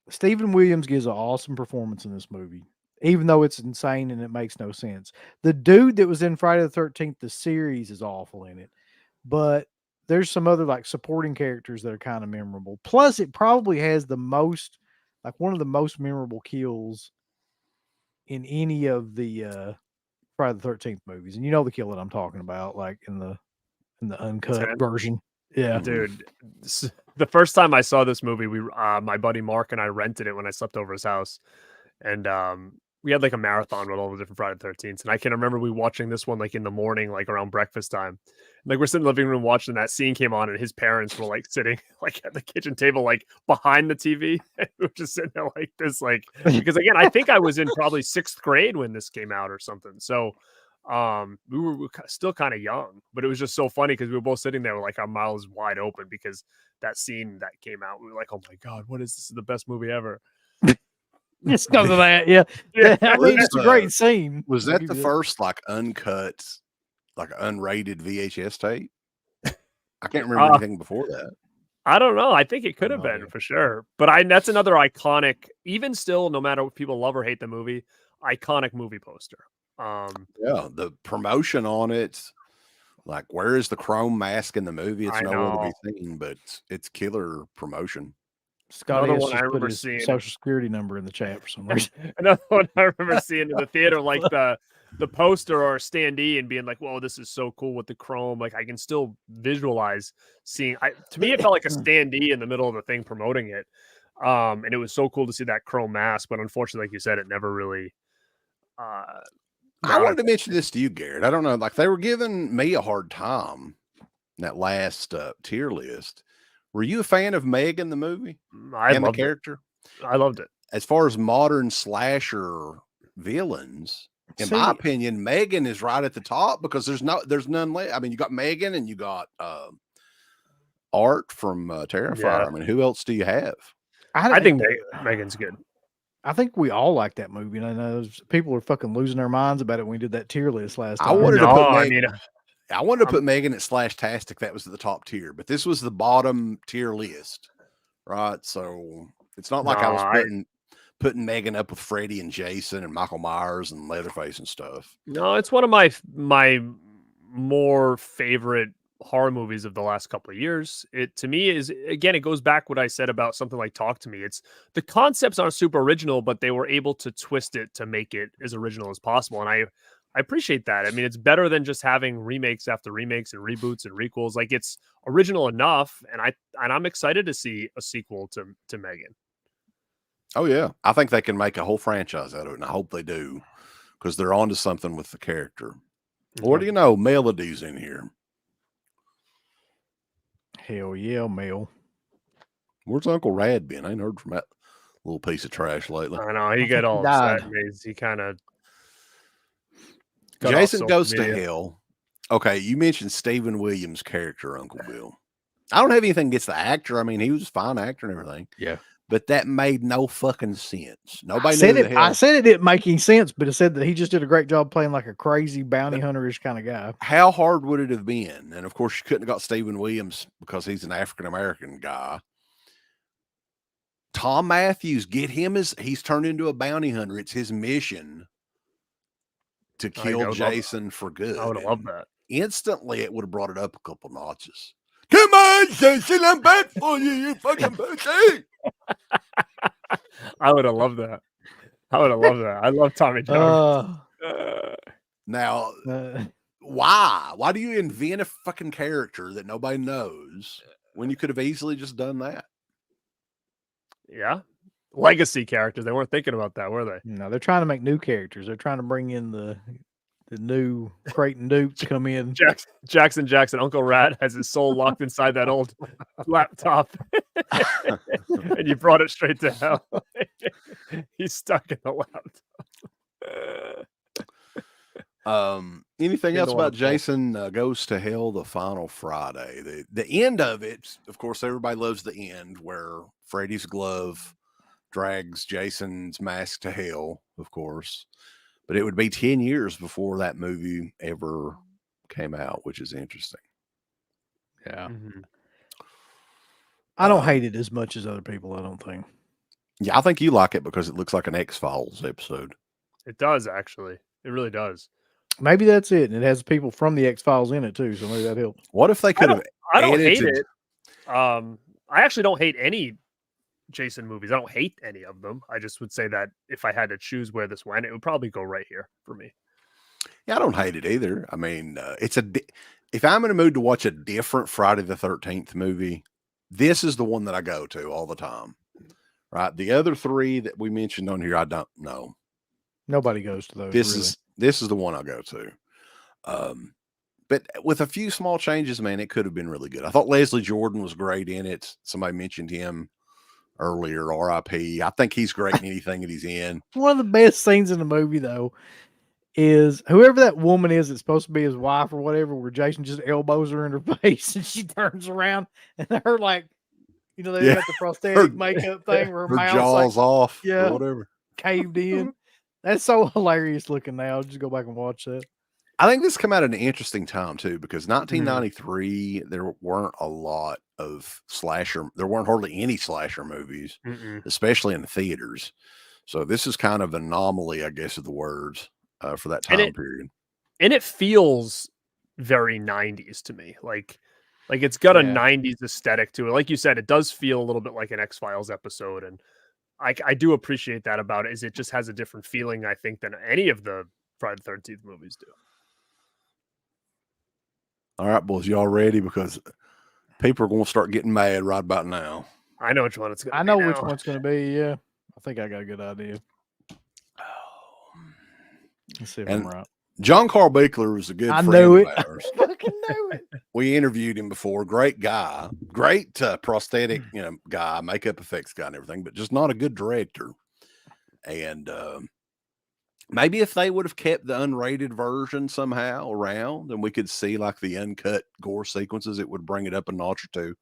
Stephen Williams gives an awesome performance in this movie, even though it's insane and it makes no sense. The dude that was in Friday the 13th, the series, is awful in it, but there's some other like supporting characters that are kind of memorable. Plus, it probably has the most, like one of the most memorable kills in any of the Friday the 13th movies. And you know the kill that I'm talking about, like in the uncut version. Yeah, dude. The first time I saw this movie, we my buddy Mark and I rented it when I slept over his house, and we had like a marathon with all the different Friday the 13th. And I can remember we watching this one like in the morning, like around breakfast time. Like we're sitting in the living room watching, that scene came on, and his parents were like sitting like at the kitchen table, like behind the TV. And we were just sitting there like this, like because again, I think I was in probably 6th grade when this came out or something. So we were still kind of young, but it was just so funny because we were both sitting there with like our mouths wide open because that scene that came out, we were like, oh my god, what is this? This is the best movie ever. It's because of that. Yeah, I mean, it's a great scene. Was that the first like uncut, like unrated VHS tape? I can't remember anything before that. I don't know. I think it could have been for sure. But that's another iconic, even still, no matter if people love or hate the movie, iconic movie poster. Yeah, the promotion on it, like where is the chrome mask in the movie? It's nowhere to be seen, but it's killer promotion. Scott has just put his social security number in the chat for some reason. Another one I remember seeing in the theater, like the poster or standee, and being like, "Whoa, this is so cool with the chrome!" Like I can still visualize seeing. To me, it felt like a standee in the middle of the thing promoting it, and it was so cool to see that chrome mask. But unfortunately, like you said, it never really. I wanted to mention this to you, Garrett. I don't know, like they were giving me a hard time in that last tier list. Were you a fan of Megan the movie and the character? I loved it. As far as modern slasher villains, in my opinion, Megan is right at the top because there's none left. I mean, you got Megan and you got Art from Terrifier. Yeah. I mean, who else do you have? I think Megan's good. I think we all like that movie. And I know people were fucking losing their minds about it when we did that tier list last time. I wanted to put Megan at Slashtastic. That was at the top tier, but this was the bottom tier list, right? So it's not like I was putting Megan up with Freddy and Jason and Michael Myers and Leatherface and stuff. No, it's one of my more favorite horror movies of the last couple of years. It to me is, again, it goes back what I said about something like Talk to Me. It's the concepts aren't super original, but they were able to twist it to make it as original as possible. And I appreciate that. I mean, it's better than just having remakes after remakes and reboots and requels. Like it's original enough, and I'm excited to see a sequel to Megan. Oh yeah, I think they can make a whole franchise out of it, and I hope they do because they're onto something with the character. Mm-hmm. What do you know? Melody's in here. Hell yeah, Mel. Where's Uncle Rad been? I ain't heard from that little piece of trash lately. I know he got all upset. He kind of. Jason Goes to Hell. Okay, you mentioned Stephen Williams' character, Uncle Bill. I don't have anything against the actor. I mean, he was a fine actor and everything. Yeah. But that made no fucking sense. Nobody I said it didn't make any sense, but it said that he just did a great job playing like a crazy bounty hunter-ish kind of guy. How hard would it have been? And of course, you couldn't have got Stephen Williams because he's an African-American guy. Tom Matthews, get him he's turned into a bounty hunter. It's his mission to kill Jason for good. I would have loved that. Instantly, it would have brought it up a couple notches. Come on, Jason, I'm bad for you, you fucking pussy. I would have loved that. I love Tommy John. Now, why? Why do you invent a fucking character that nobody knows when you could have easily just done that? Yeah. Legacy characters. They weren't thinking about that, were they? No, they're trying to make new characters. They're trying to bring in the the new Creighton Dukes come in. Jackson, Uncle Rat has his soul locked inside that old laptop, and you brought it straight to hell. He's stuck in the laptop. Anything Been else a lot about of fun. Jason Goes to Hell, the final Friday? The end of it, of course, everybody loves the end where Freddy's glove drags Jason's mask to hell, of course. But it would be 10 years before that movie ever came out, which is interesting. Yeah. Mhm. I don't hate it as much as other people, I don't think. Yeah, I think you like it because it looks like an X-Files episode. It does, actually. It really does. Maybe that's it. And it has people from the X-Files in it too, so maybe that helps. What if they could have I don't hate edited- it. I actually don't hate any Jason movies. I don't hate any of them. I just would say that if I had to choose where this went, it would probably go right here for me. Yeah, I don't hate it either. I mean, if I'm in a mood to watch a different Friday the 13th movie, this is the one that I go to all the time. Right? The other three that we mentioned on here, I don't know. Nobody goes to those. This is the one I go to. But with a few small changes, man, it could have been really good. I thought Leslie Jordan was great in it. Somebody mentioned him earlier, R.I.P. I think he's great in anything that he's in. One of the best scenes in the movie, though, is whoever that woman is that's supposed to be his wife or whatever, where Jason just elbows her in her face and she turns around and her, like, you know, they Yeah. got the prosthetic Her- makeup thing where her, Her mouth's jaws like off, yeah. or whatever. caved in. That's so hilarious looking now. Just go back and watch that. I think this came out at an interesting time too, because 1993 there weren't a lot of slasher. There weren't hardly any slasher movies, Mm-mm. especially in the theaters. So this is kind of an anomaly, I guess, of the words for that time period. And it feels very 90s to me. Like it's got a Yeah. 90s aesthetic to it. Like you said, it does feel a little bit like an X-Files episode. And I do appreciate that about it, is it just has a different feeling, I think, than any of the Friday the 13th movies do. All right, boys, y'all ready? Because people are going to start getting mad right about now. I know which one it's going to be. I know which now. one's going to be. Yeah. I think I got a good idea. Let's see if I'm And- right. John Carl Bickler was a good I friend knew it. of ours. Fucking knew it. We interviewed him before. Great guy, great prosthetic, guy, makeup effects guy, and everything, but just not a good director. And maybe if they would have kept the unrated version somehow around, and we could see like the uncut gore sequences, it would bring it up a notch or two.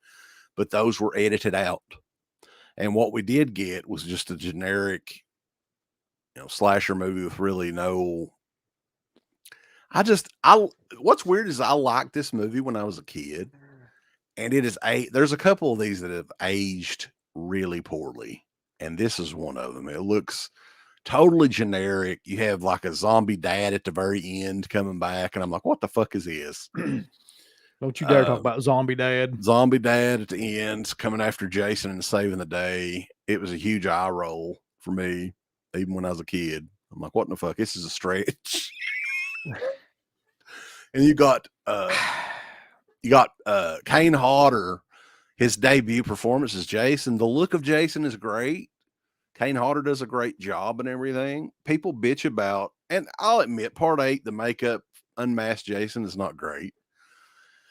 But those were edited out, and what we did get was just a generic, slasher movie with really no. What's weird is I liked this movie when I was a kid, and there's a couple of these that have aged really poorly, and this is one of them. It looks totally generic. You have like a zombie dad at the very end coming back, and I'm like, what the fuck is this? Don't you dare talk about Zombie Dad. Zombie dad at the end coming after Jason and saving the day. It was a huge eye roll for me, even when I was a kid. I'm like, what in the fuck? This is a stretch. And you got Kane Hodder, his debut performance as Jason. The look of Jason is great. Kane Hodder does a great job and everything. People bitch about, and I'll admit, part 8, the makeup, unmasked Jason is not great.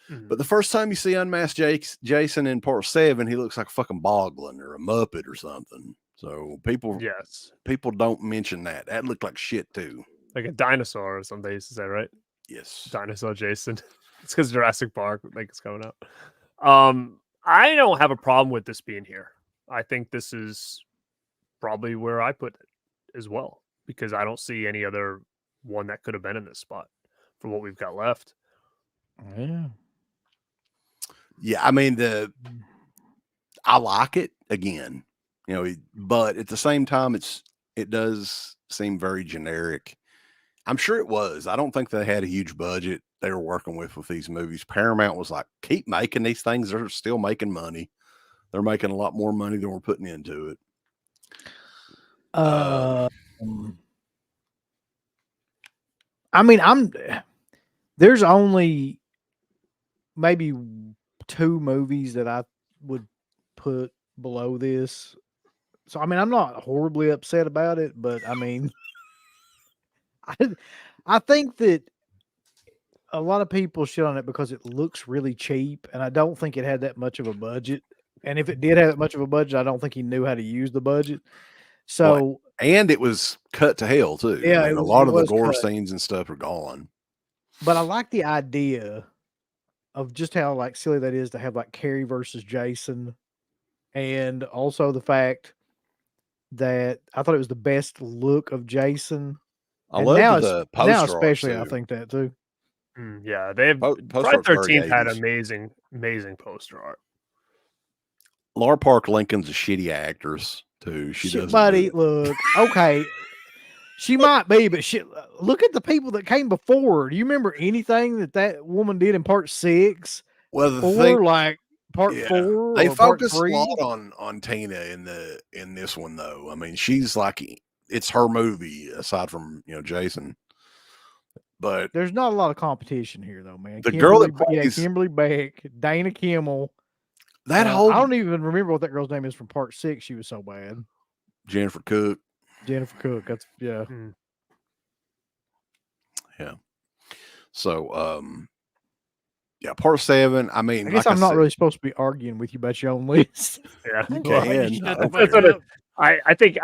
Mhm. But the first time you see unmasked Jason in part 7, he looks like a fucking Boglin or a Muppet or something. So people don't mention that. That looked like shit too. Like a dinosaur or something they used to say, right? Yes. Dinosaur Jason. It's because Jurassic Park is coming out. I don't have a problem with this being here. I think this is probably where I put it as well, because I don't see any other one that could have been in this spot for what we've got left. Yeah. Yeah, I mean I like it again, but at the same time it does seem very generic. I'm sure it was. I don't think they had a huge budget they were working with these movies. Paramount was like, keep making these things. They're still making money. They're making a lot more money than we're putting into it. I mean, there's only maybe 2 movies that I would put below this. So, I mean, I'm not horribly upset about it, but I mean, I think that a lot of people shit on it because it looks really cheap, and I don't think it had that much of a budget. And if it did have that much of a budget, I don't think he knew how to use the budget. So And it was cut to hell too. Yeah, I mean, it a was- lot it of the was gore cut. scenes and stuff are gone. But I like the idea of just how like silly that is to have like Carrie versus Jason, and also the fact that I thought it was the best look of Jason. I And love now, the poster now art, especially, I too. think that too. Yeah, they have Poster Friday art's very 13th had 80s. amazing poster art. Laura Park Lincoln's a shitty actress too. She Shit, doesn't. buddy, do it. look, okay, she might be, but shit, look at the people that came before her. Do you remember anything that woman did in part 6? Well, the Or thing, like part yeah, 4? they or part focus a 3? lot on Tina in this one though. I mean, she's like it's her movie aside from Jason. But There's not a lot of competition here, though, man. The girl that yeah, plays- Kimberly Beck, Dana Kimmel. that I whole don't even remember what that girl's name is from part 6. She was so bad. Jennifer Cook, Jennifer Cook. That's yeah. so yeah, part 7. I mean, I guess like I'm not said, really supposed to be arguing with you about your own list. Yeah. You Well, can. shut I the don't fuck care. up.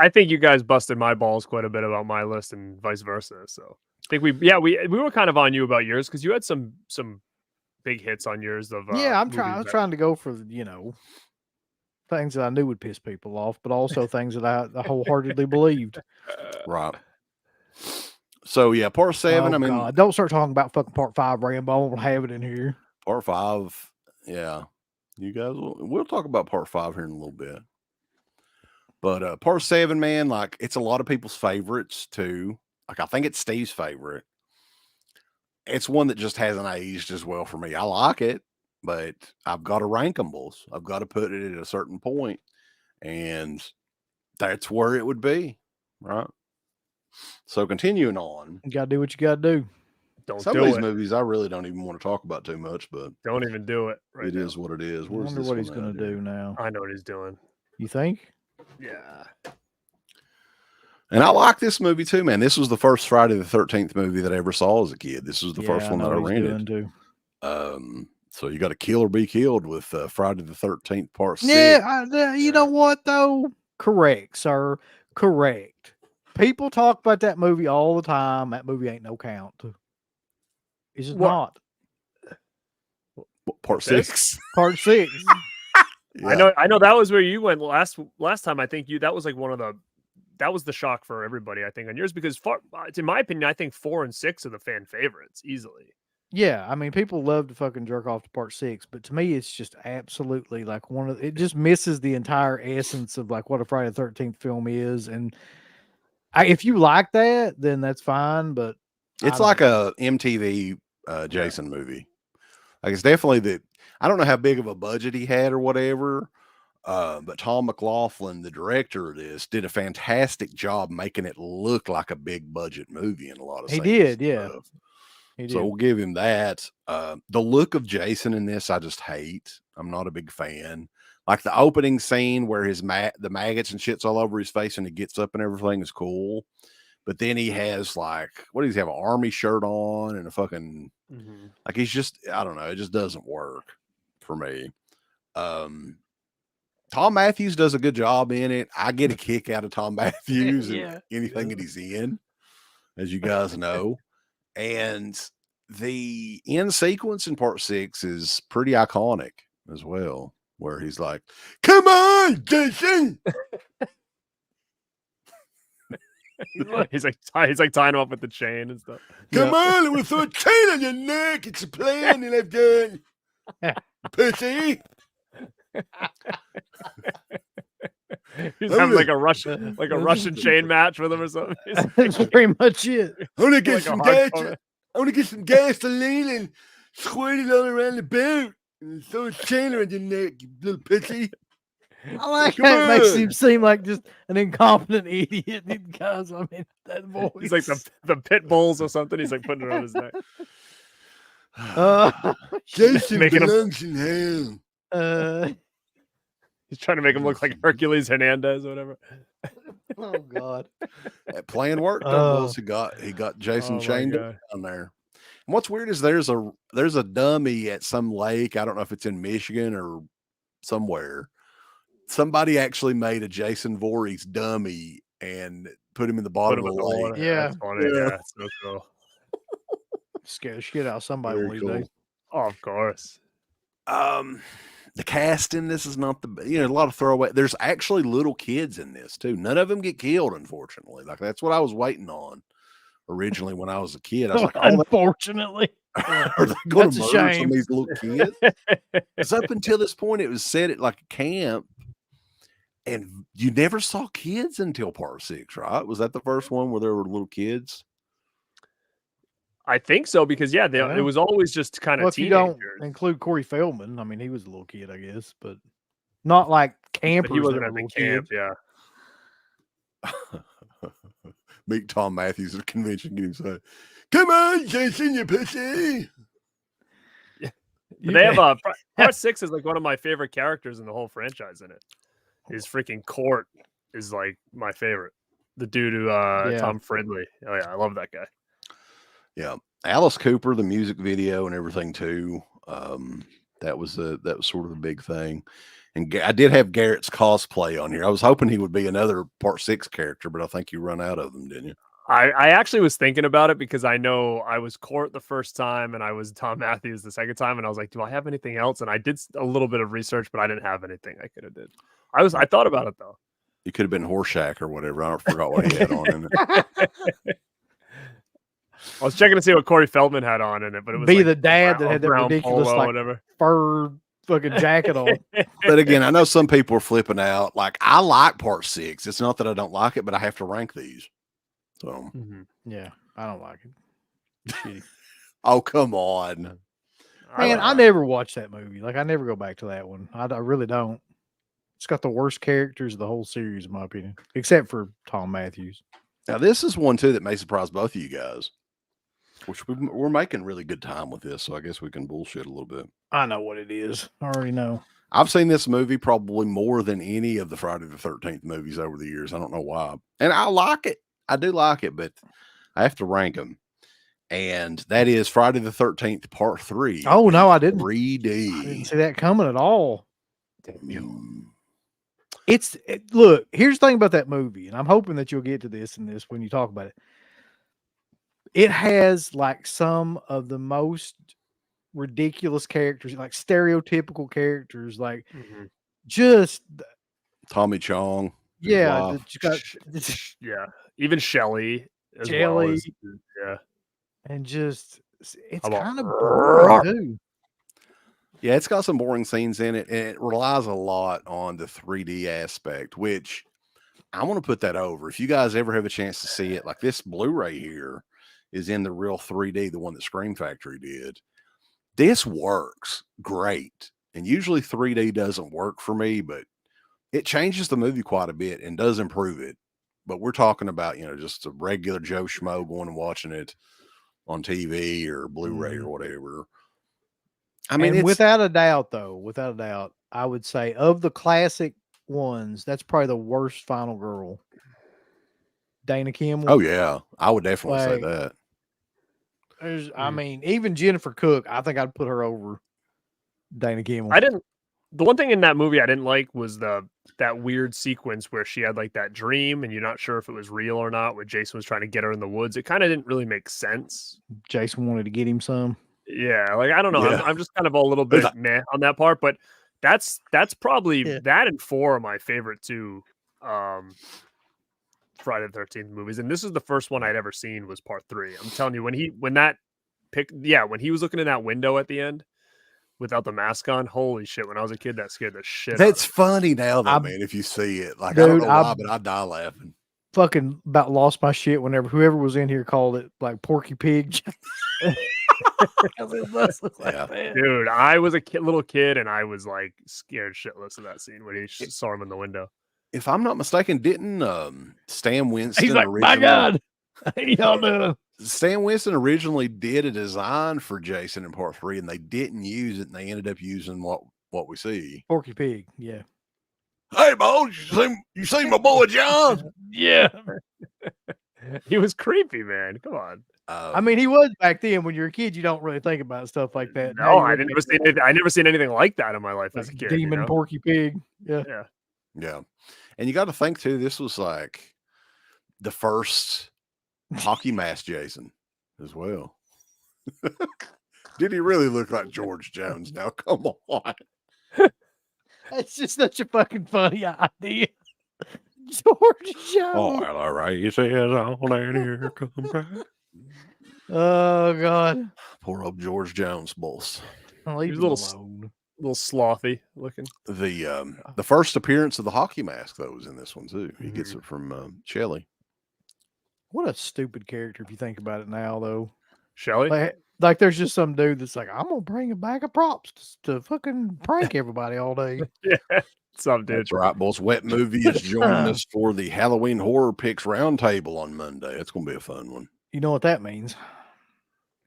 I think you guys busted my balls quite a bit about my list and vice versa. So I think we were kind of on you about yours because you had some big hits on yours of Yeah, I was movies that- trying to go for things that I knew would piss people off, but also things that I wholeheartedly believed. right. So yeah, part 7. Oh, I mean, God. Don't start talking about fucking part 5, Rambo. I won't have it in here. part 5. Yeah, you guys we'll talk about part 5 here in a little bit. But part 7, man, like it's a lot of people's favorites too. Like I think it's Steve's favorite. It's one that just hasn't aged as well for me. I like it, but I've got to rank them both. I've got to put it at a certain point, and that's where it would be, right? So continuing on, You gotta do what you gotta do. Don't some of do these it. movies I really don't even want to talk about too much, but Don't even do it. Right it now. is what it is. I Where's wonder this what one he's gonna at here? do now. I know what he's doing. You think? Yeah. And I like this movie too, man. This was the first Friday the 13th movie that I ever saw as a kid. This was the first Yeah, one that I know what he's rented. doing, too. So you got to kill or be killed with Friday the 13th part 6. Yeah, you know what though? Correct, sir. Correct. People talk about that movie all the time. That movie ain't no count. It's just What? not. Part This? 6. Part 6. Yeah. I know that was where you went last time. I think that was like that was the shock for everybody, I think, on yours because in my opinion, I think 4 and 6 are the fan favorites easily. Yeah, I mean, people love to fucking jerk off to part 6, but to me, it's just absolutely like it just misses the entire essence of like what a Friday the 13th film is. And if you like that, then that's fine. But It's I like don't- a MTV Jason movie. Like it's definitely I don't know how big of a budget he had or whatever. But Tom McLaughlin, the director of this, did a fantastic job making it look like a big budget movie in a lot of He scenes did, and yeah. stuff. he So did. we'll give him that. The look of Jason in this, I just hate. I'm not a big fan. Like the opening scene where the maggots and shit's all over his face and he gets up and everything is cool. But then he has like, what does he have? An army shirt on and a fucking like he's just, I don't know, it just doesn't work for me. Tom Matthews does a good job in it. I get a kick out of Tom Matthews Yeah. in anything that he's in, as you guys know. And the end sequence in part 6 is pretty iconic as well, where he's like, "Come on, Jason!" he's like tying him up with the chain and stuff. Come on, I'm gonna throw a chain on your neck. It's a plan that I've done. Pussy. He's I'm having like gonna- a Russian chain match with him or something. He's That's pretty much it. I wanna get like a some hardcore- I wanna get some gasoline and squirt it all around the boat. And throw a chain around your neck, you little pussy. I like Come how it makes on. him seem like just an incompetent idiot because I mean that voice. He's like the pit bulls or something. He's like putting it on his neck. uh, Jason Making him- belongs in hell. He's trying to make him look like Hercules Hernandez or whatever. Oh God. That plan worked though, Oh. Willis. He got Jason Oh, my chained God. down there. And what's weird is there's a dummy at some lake. I don't know if it's in Michigan or somewhere. Somebody actually made a Jason Voorhees dummy and put him in the Put bottom him of in the the lake. water. Yeah. That's funny. Yeah. Yeah, it's so cool. Scare the shit out of somebody one Very of these cool. days. Oh, of course. The cast in this is not a lot of throwaway. There's actually little kids in this too. None of them get killed, unfortunately. Like that's what I was waiting on originally when I was a kid. I was like, oh, Unfortunately. are they going That's to a murder some shame. of these little kids? Because up until this point, it was set at like a camp, and you never saw kids until part 6, right? Was that the first one where there were little kids? I think so because Yeah. it was always just kind of Well, if you don't teenagers. include Corey Feldman, I mean, he was a little kid, I guess, but not like But campers. he wasn't that at were the little camp. kids. Yeah. Meet Tom Matthews at a convention, get him say, "Come on, Jason, you pussy." But they have part 6 is like one of my favorite characters in the whole franchise in it. His freaking Court is like my favorite. The dude who Tom Fridley. Oh yeah, I love that guy. Yeah, Alice Cooper, the music video and everything too. That was sort of the big thing. And I did have Garrett's cosplay on here. I was hoping he would be another part 6 character, but I think you run out of them, didn't you? I actually was thinking about it because I know I was Court the first time and I was Tom Matthews the second time, and I was like, do I have anything else? And I did a little bit of research, but I didn't have anything I could have did. I thought about it though. You could have been Horseshack or whatever. I forgot what he had on in it. I was checking to see what Corey Feldman had on in it, but it was Be like the dad that a had that brown ridiculous polo, like whatever. fur fucking jacket on. But again, I know some people are flipping out. Like, I like part 6. It's not that I don't like it, but I have to rank these. So, Mhm. Yeah, I don't like it. Shitty. oh, come on. Man, I like never watched that movie. Like, I never go back to that one. I really don't. It's got the worst characters of the whole series, in my opinion, except for Tom Matthews. Now, this is one too that may surprise both of you guys, which we're making really good time with this. So I guess we can bullshit a little bit. I know what it is. I already know. I've seen this movie probably more than any of the Friday the 13th movies over the years. I don't know why. And I like it. I do like it, but I have to rank them. And that is Friday the 13th, part 3. Oh, no, I didn't. 3D. I didn't see that coming at all. Mm. Look, here's the thing about that movie, and I'm hoping that you'll get to this when you talk about it. It has like some of the most ridiculous characters, like stereotypical characters, like Mhm. just Tommy Chong. his yeah, wife. that you got Yeah, even Shelley as Shelley. well as, yeah. and just it's How about- kind of boring too. Yeah, it's got some boring scenes in it, and it relies a lot on the 3D aspect, which I want to put that over. If you guys ever have a chance to see it, like this Blu-ray here is in the real 3D, the one that Scream Factory did. This works great. And usually 3D doesn't work for me, but it changes the movie quite a bit and does improve it. But we're talking about, just a regular Joe Schmo going and watching it on TV or Blu-ray or whatever. I mean, And without a doubt, I would say of the classic ones, that's probably the worst final girl. Dana Kimmel. oh yeah, I would definitely say Like, that. I mean, even Jennifer Cook, I think I'd put her over Dana Kimmel. The one thing in that movie I didn't like was that weird sequence where she had like that dream and you're not sure if it was real or not, where Jason was trying to get her in the woods. It kind of didn't really make sense. Jason wanted to get him some. Yeah, like I don't know. Yeah. I'm just kind of a little bit like- meh on that part, but that's probably Yeah. that and 4 are my favorite two Friday the 13th movies. And this is the first one I'd ever seen was part 3. I'm telling you, when he was looking in that window at the end without the mask on, holy shit, when I was a kid that scared the shit out of That's me. funny now, though, I'm- man. If you see it, like I don't Dude, know why, I'm- but I die laughing. Fucking about lost my shit whenever whoever was in here called it like Porky Pig. It does look like Yeah. that. Dude, I was a little kid and I was like scared shitless of that scene when he saw him in the window. If I'm not mistaken, didn't Stan Winston He's like, my God, y'all doing? Stan Winston originally did a design for Jason in part 3, and they didn't use it, and they ended up using what we see. Porky Pig, yeah. Hey, boys, you seen my boy John? Yeah. He was creepy, man. Come on. I mean, he was back then. When you're a kid, you don't really think about stuff like that. Now No, you I look didn't at ever it see anything. I never seen anything like that in my life as a like kid. Demon Porky Pig. Yeah. Yeah. Yeah. And you got to think too, this was like the first hockey mask Jason as well. Did he really look like George Jones? Now, come on. That's just such a fucking funny idea. George Oh, Jones. all right. He says on and here come back. Oh God. Poor old George Jones, boss. Leave He's him a little alone. little slothy looking. The first appearance of the hockey mask though was in this one too. He gets it from Shelley. What a stupid character if you think about it now, though. Shelly? Like there's just some dude that's like, I'm gonna bring a bag of props to fucking prank everybody all day. Yeah. Some dude. That's right, boss. Wet Movie is joining us for the Halloween Horror Picks Roundtable on Monday. It's going to be a fun one. You know what that means?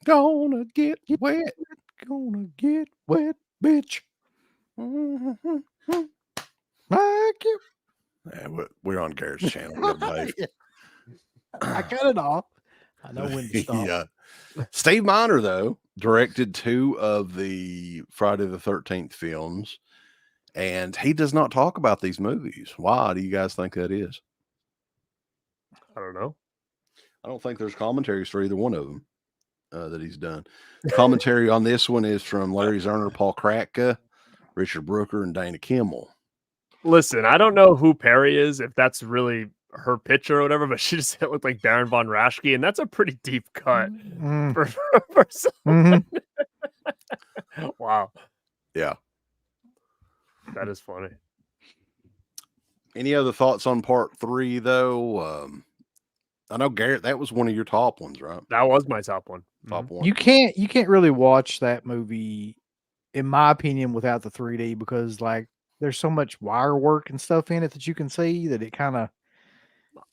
Gonna get wet, bitch. Like you. Yeah, we're on Garrett's channel. Good Dave. I cut it off. I know when to stop. Yeah. Steve Miner, though, directed 2 of the Friday the 13th films, and he does not talk about these movies. Why do you guys think that is? I don't know. I don't think there's commentaries for either one of them that he's done. The commentary on this one is from Larry Zerner, Paul Kratka, Richard Brooker, and Dana Kimmel. Listen, I don't know who Perry is, if that's really her picture or whatever, but she just looked like Baron von Raschke, and that's a pretty deep cut for someone. Wow. Yeah. That is funny. Any other thoughts on part 3, though? I know, Garrett, that was one of your top ones, right? That was my top one. Top one. You can't really watch that movie, in my opinion, without the 3D because like there's so much wire work and stuff in it that you can see that it kind of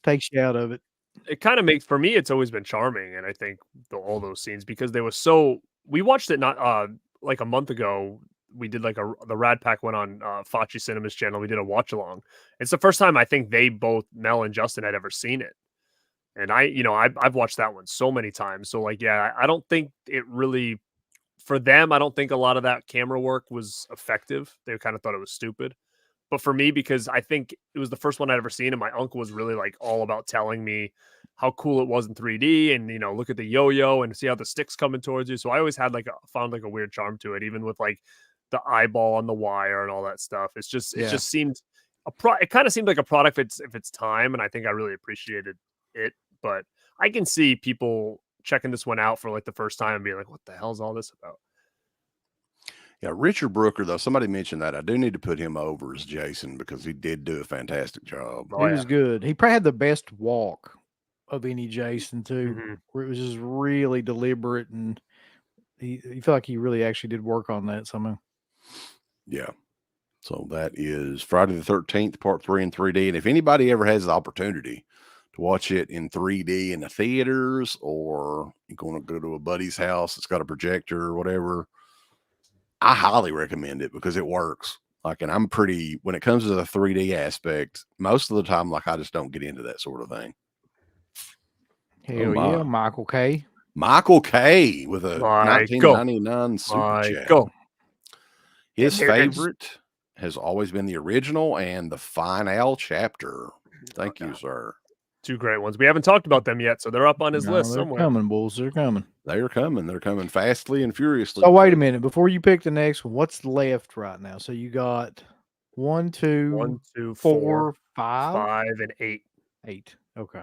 takes you out of it. It kind of makes, for me, it's always been charming, and I think all those scenes, because they were so, we watched it not like a month ago. We did like the Rad Pack went on Facci Cinema's channel. We did a watch along. It's the first time I think they both, Mel and Justin, had ever seen it. And I've watched that one so many times. So like, yeah, I don't think it really, for them, I don't think a lot of that camera work was effective. They kind of thought it was stupid. But for me, because I think it was the first one I'd ever seen, and my uncle was really like all about telling me how cool it was in 3D, and look at the yo-yo and see how the stick's coming towards you. So I always had found a weird charm to it, even with like the eyeball on the wire and all that stuff. It just seemed it kind of seemed like a product if it's time, and I think I really appreciated it. But I can see people checking this one out for like the first time and being like, what the hell is all this about? Yeah, Richard Brooker, though, somebody mentioned that. I do need to put him over as Jason because he did do a fantastic job. He was good. He probably had the best walk of any Jason too, where it was just really deliberate, and he felt like he really actually did work on that somehow. Yeah. So that is Friday the 13th, part 3 in 3D. And if anybody ever has the opportunity to watch it in 3D in the theaters, or you're going to go to a buddy's house that's got a projector or whatever, I highly recommend it because it works. Like, and I'm pretty, when it comes to the 3D aspect, most of the time, like, I just don't get into that sort of thing. Hell yeah, Michael K. Michael K with a 1999 super chat. His favorite has always been the original and the final chapter. Thank you, sir. 2 great ones. We haven't talked about them yet, so they're up on his list they're somewhere. Coming, bulls. They're coming. They're coming. They're coming fastly and furiously. So wait a minute. Before you pick the next one, what's left right now? So you got 1, 2, 4, 5, and 8. 8. Okay.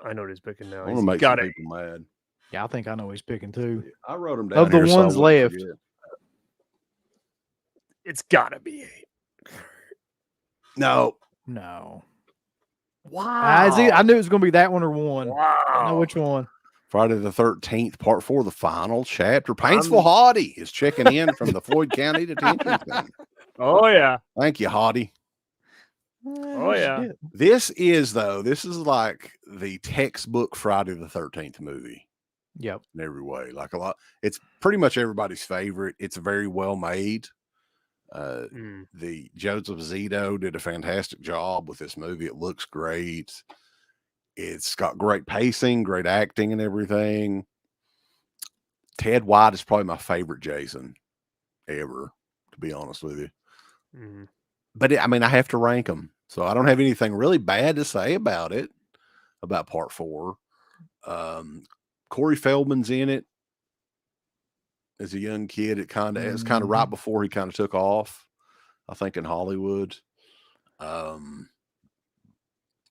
I know what he's picking now. I want to make some people mad. Yeah, I think I know what he's picking too. I wrote them down. Of the ones left, it's gotta be 8. No. Wow. I knew it was going to be that one or 1. Wow. I know which one. Friday the 13th, part 4, the final chapter. Paintsville Hottie is checking in from the Floyd County Detention Center. Oh, yeah. Thank you, Hottie. Oh, yeah. This is like the textbook Friday the 13th movie. Yep. In every way. Like it's pretty much everybody's favorite. It's very well made. Mm. The Joseph Zito did a fantastic job with this movie. It looks great. It's got great pacing, great acting, and everything. Ted White is probably my favorite Jason ever, to be honest with you. Mm. But I mean, I have to rank them, so I don't have anything really bad to say about it. About part 4, Corey Feldman's in it as a young kid. It's kind of right before he kind of took off, I think, in Hollywood.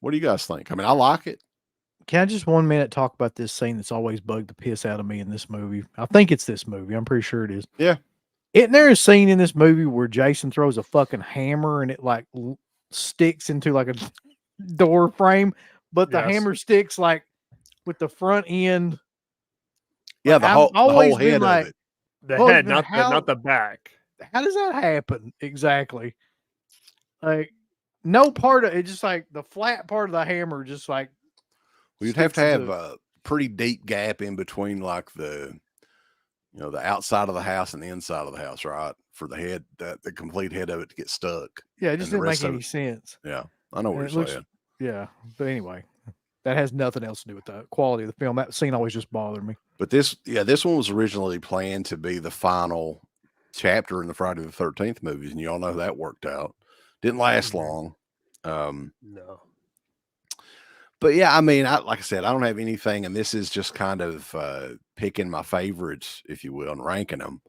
What do you guys think? I mean, I like it. Can I just 1 minute talk about this scene that's always bugged the piss out of me in this movie? I think it's this movie. I'm pretty sure it is. Yeah. Isn't there a scene in this movie where Jason throws a fucking hammer and it like sticks into like a door frame, but the Yes. hammer sticks like with the front end? Yeah, Like, the I've whole always head been of like, it. The Husband, head, not how- the back. how does that happen exactly? Like, no part of it, just like the flat part of the hammer, just like Well, you'd have to sticks have into- a pretty deep gap in between, like the outside of the house and the inside of the house, right? For the head, the complete head of it to get stuck. yeah, it just and the didn't make rest of any it- sense. Yeah, I know what And you're it looks- saying. Yeah, but anyway, that has nothing else to do with the quality of the film. That scene always just bothered me. But this one was originally planned to be the final chapter in the Friday the 13th movies, and you all know that worked out. Didn't last long. No. But yeah, I mean, like I said, I don't have anything, and this is just kind of picking my favorites, if you will, and ranking them.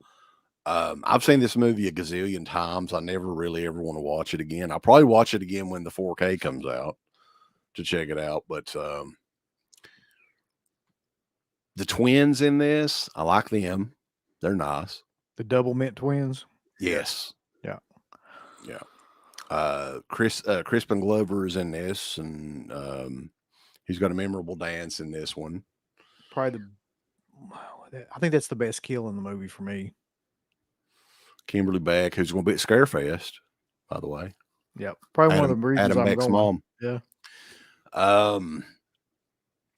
I've seen this movie a gazillion times. I never really ever want to watch it again. I'll probably watch it again when the 4K comes out to check it out. But the twins in this, I like them. They're nice. The double mint twins. Yes. Yeah. Crispin Glover is in this, and he's got a memorable dance in this one. Probably I think that's the best kill in the movie for me. Kimberly Beck, who's going to be at Scarefest, by the way. Yep. Probably one of the reasons Adam I'm Beck's going. mom. Yeah.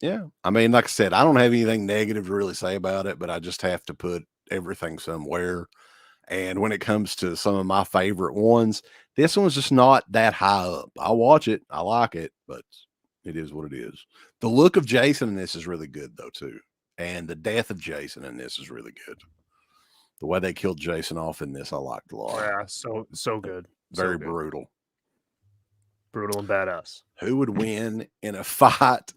Yeah. I mean, like I said, I don't have anything negative to really say about it, but I just have to put everything somewhere. And when it comes to some of my favorite ones, this one's just not that high up. I'll watch it. I like it, but it is what it is. The look of Jason in this is really good, though, too. And the death of Jason in this is really good. The way they killed Jason off in this, I liked a lot. Oh, yeah, so good. Very So good. brutal. Brutal and badass. Who would win in a fight,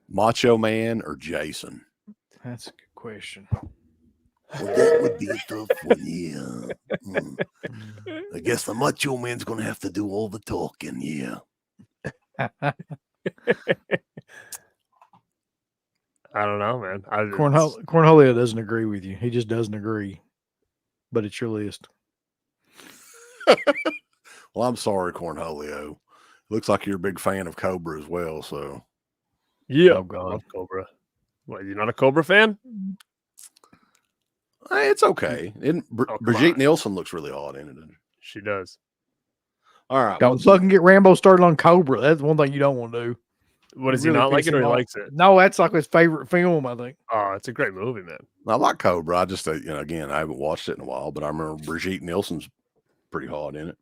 Macho Man or Jason? That's a good question. Well, that would be a tough one, yeah. I guess the Macho Man's going to have to do all the talking, yeah. I don't know, man. Cornholio doesn't agree with you. He just doesn't agree. But it's your list. Well, I'm sorry, Cornholio. Looks like you're a big fan of Cobra as well, so. Yeah. Oh, God. Love Cobra. What, you're not a Cobra fan? It's okay. come Brigitte on. Nielsen looks really hot in it. doesn't she? She does. All right. Don't fucking get Rambo started on Cobra. That's one thing you don't want to do. What does Really he not like piss it or him he off. likes it? No, that's like his favorite film, I think. Oh, it's a great movie, man. I like Cobra. I just, again, I haven't watched it in a while, but I remember Brigitte Nielsen's pretty hot in it.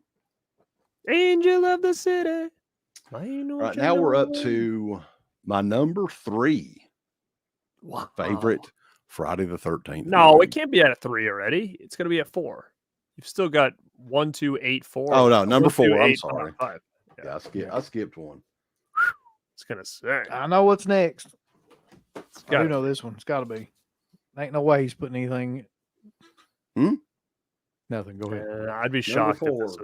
Angel of the City. All right, now we're up to my number 3 favorite Friday the 13th. No, movie. it can't be at a 3 already. It's going to be at 4. You've still got 1, 2, 8, 4. Oh, no, number 1, 2, 4. I'm 8, sorry. 5. Yeah, I skipped one. It's going to say. I know what's next. I gotta do know this one. It's got to be. Ain't no way he's putting anything. Hmm? Nothing. Go ahead. I'd be shocked if this 4. was,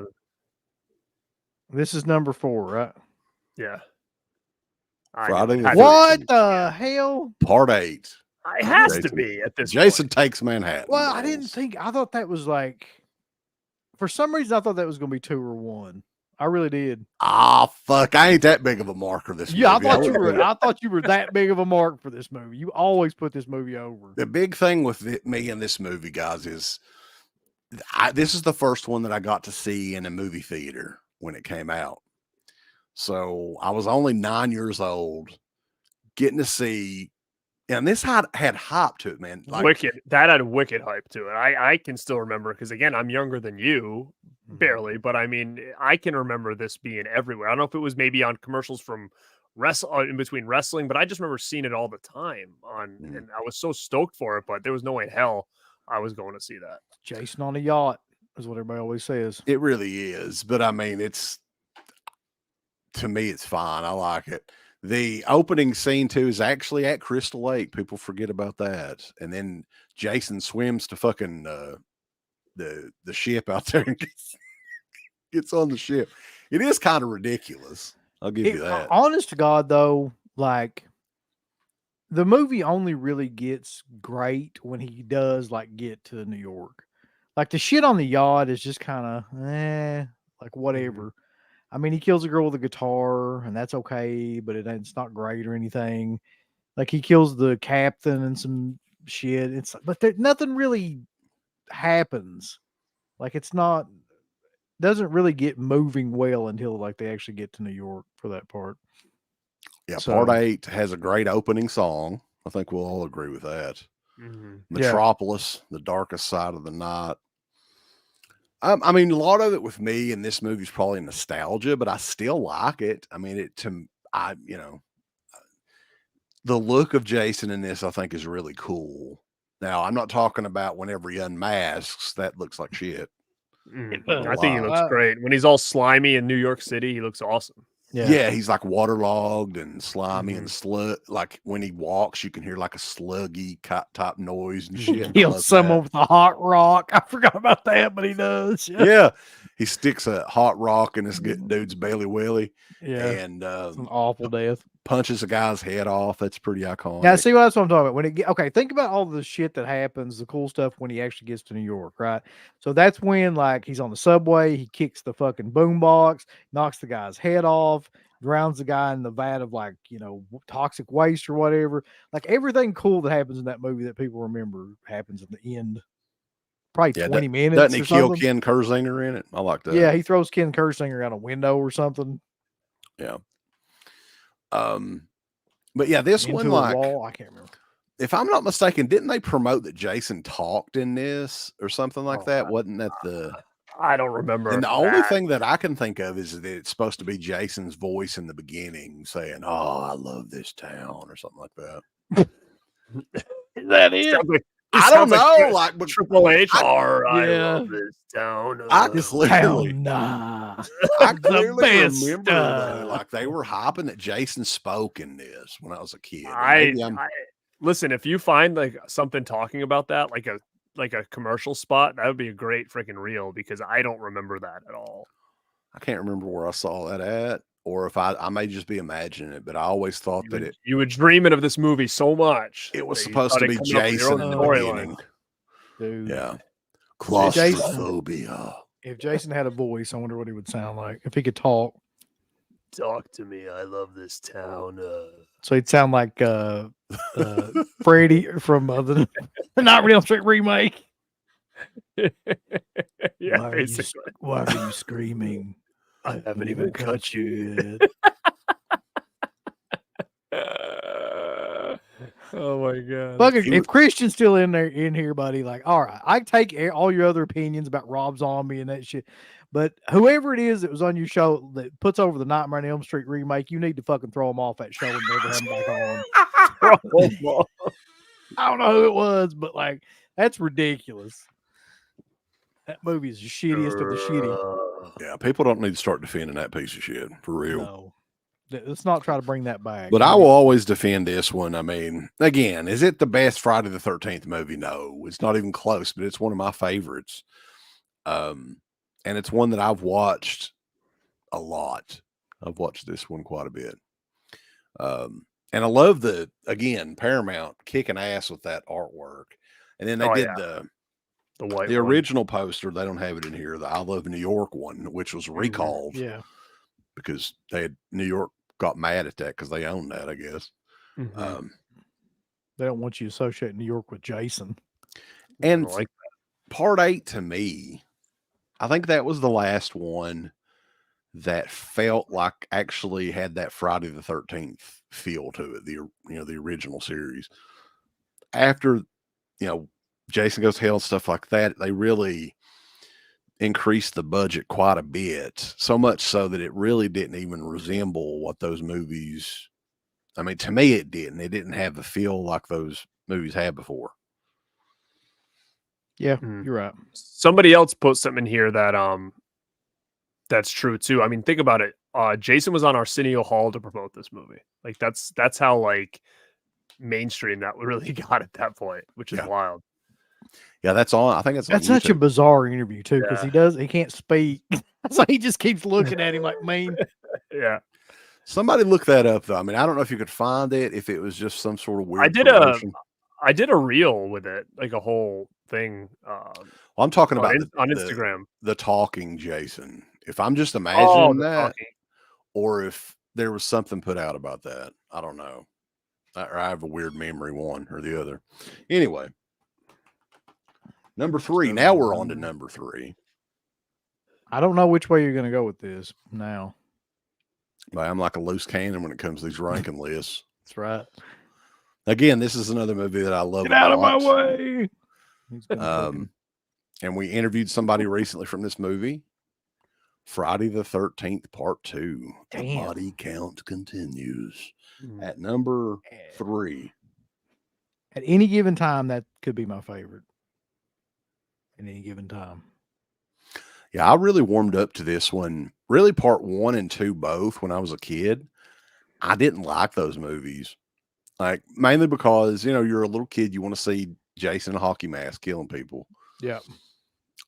This is number 4, right? yeah. Friday the I- 13th. What the hell? Part 8. It has to Jason. be at this Jason point. Takes Manhattan. Well, I didn't boys. think. I thought that was like. For some reason, I thought that was going to be 2 or 1. I really did. Ah, fuck. I ain't that big of a marker this Yeah, movie. I thought you wouldn't were. put it- I thought you were that big of a mark for this movie. You always put this movie over. The big thing with me and this movie, guys, is this is the first one that I got to see in a movie theater when it came out. So I was only 9 years old, getting to see And this had hype to it, man. Like, Wicked. That had wicked hype to it. I can still remember because again, I'm younger than you, barely, but I mean, I can remember this being everywhere. I don't know if it was maybe on commercials from in between wrestling, but I just remember seeing it all the time and I was so stoked for it, but there was no way in hell I was going to see that. Jason on a yacht is what everybody always says. it really is. But I mean, to me, it's fine. I like it. The opening scene too is actually at Crystal Lake. People forget about that. And then Jason swims to fucking the ship out there and gets on the ship. It is kind of ridiculous. I'll give you that. Honest to God, though, like the movie only really gets great when he does like get to New York. Like the shit on the yacht is just kind of like whatever. I mean, he kills a girl with a guitar, and that's okay, but it's not great or anything. Like he kills the captain and some shit. But nothing really happens. Like it's not doesn't really get moving well until like they actually get to New York for that part. Yeah, So- part 8 has a great opening song. I think we'll all agree with that. Mm-hmm. Metropolis, The Darkest Side of the Night. I mean, a lot of it with me in this movie is probably nostalgia, but I still like it. I mean, the look of Jason in this, I think, is really cool. Now, I'm not talking about whenever he unmasks, that looks like shit. I think he looks great. When he's all slimy in New York City, he looks awesome. Yeah, he's like waterlogged and slimy and slug. Like when he walks, you can hear like a sluggy type noise and shit. I Kills love someone that. with a hot rock. I forgot about that, but he does. Yeah, he sticks a hot rock in this dude's belly willy Yeah. and It's an awful death. punches a guy's head off. That's pretty iconic. Now, see, that's what I'm talking about. Okay, think about all the shit that happens, the cool stuff when he actually gets to New York, right? So that's when, like, he's on the subway, he kicks the fucking boombox, knocks the guy's head off, drowns the guy in the vat of, like, toxic waste or whatever. Like, everything cool that happens in that movie that people remember happens in the end. Probably 20 minutes. Doesn't he or kill something. Ken Kersinger in it? I like that. Yeah, he throws Ken Kersinger out a window or something. Yeah. But yeah, this Into one, a like, wall. I can't remember. if I'm not mistaken, didn't they promote that Jason talked in this or something like that? Wasn't that the? I don't remember. And the only thing that I can think of is that it's supposed to be Jason's voice in the beginning saying, "Oh, I love this town" or something like that. Is that it? I don't know, like, but Triple H or Yeah. I love this town. I clearly, Nah. I clearly best remember though, stuff. like they were hyping that Jason spoke in this when I was a kid. And I maybe I'm- listen, if you find like something talking about that, like a commercial spot, that would be a great freaking reel because I don't remember that at all. I can't remember where I saw that at, or if I may just be imagining it, but I always thought that You would dream it of this movie so much. it was that you supposed thought to it be coming up with your Jason own in the storyline. beginning. Dude. Yeah. Jason- Claustrophobia. If Jason had a voice, I wonder what he would sound like. If he could talk. Talk to me. I love this town. So he'd sound like Freddy from the Not Real Street remake. Yeah, Why are, you, basically. why are you screaming? I haven't even cut you. yet. Oh my god. Fucking, if Christian's still in here, buddy, like, all right, I take all your other opinions about Rob Zombie and that shit, but whoever it is that was on your show that puts over the Nightmare on Elm Street remake, you need to fucking throw him off that show and never have him back on. I don't know who it was, but like, that's ridiculous. That movie is the shittiest of the shitty. Yeah, people don't need to start defending that piece of shit for real. No, let's not try to bring that back. But I will always defend this one. I mean, again, is it the best Friday the 13th movie? No, it's not even close, but it's one of my favorites. And it's one that I've watched a lot. I've watched this one quite a bit. And I love again, Paramount kicking ass with that artwork. And then they did the original poster. They don't have it in here. The I Love New York one, which was recalled. Yeah. Because New York got mad at that because they own that, I guess. Mm-hmm. They don't want you to associate New York with Jason. And part 8 to me, I think that was the last one that felt like actually had that Friday the 13th feel to it. The original series. after, Jason Goes to Hell and stuff like that, they really increased the budget quite a bit. So much so that it really didn't even resemble what those movies. I mean, to me, it didn't. It didn't have the feel like those movies had before. Yeah, Mm. you're right. Somebody else put something in here that that's true too. I mean, think about it. Jason was on Arsenio Hall to promote this movie. Like that's how like mainstream that really got at that point, which is Yeah. wild. Yeah, that's on. I think it's on That's such a YouTube. bizarre interview too, because Yeah. he can't speak, so he just keeps looking at him like mean. Yeah. Somebody look that up though. I mean, I don't know if you could find it, if it was just some sort of weird. I did a reel with it, like a whole thing Well, I'm talking about on Instagram. the talking Jason. If I'm just Oh, imagining the that, talking. or if there was something put out about that, I don't know. Or I have a weird memory, one or the other. Anyway, number 3. Now we're on to number 3. I don't know which way you're going to go with this now. I'm like a loose cannon when it comes to these ranking lists. That's right. Again, this is another movie that I love. Get out of my way. And we interviewed somebody recently from this movie. Friday the 13th, Part 2. The Damn. body count continues Mm. at number 3. At any given time, that could be my favorite. At any given time. Yeah, I really warmed up to this one. Really, Part 1 and 2 both when I was a kid. I didn't like those movies. Like, mainly because, you're a little kid, you want to see Jason in a hockey mask killing people. Yeah.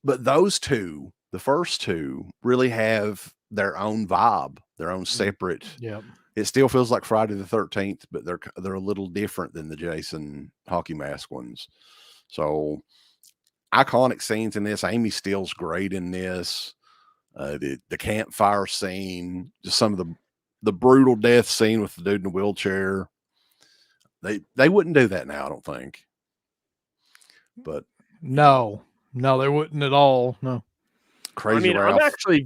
But those two, the first two, really have their own vibe, their own separate. Yeah. It still feels like Friday the 13th, but they're a little different than the Jason hockey mask ones. So iconic scenes in this. Amy Steele's great in this. The campfire scene, just some of the brutal death scene with the dude in the wheelchair. They wouldn't do that now, I don't think. But No, they wouldn't at all. No. Crazy I'm Ralph. actually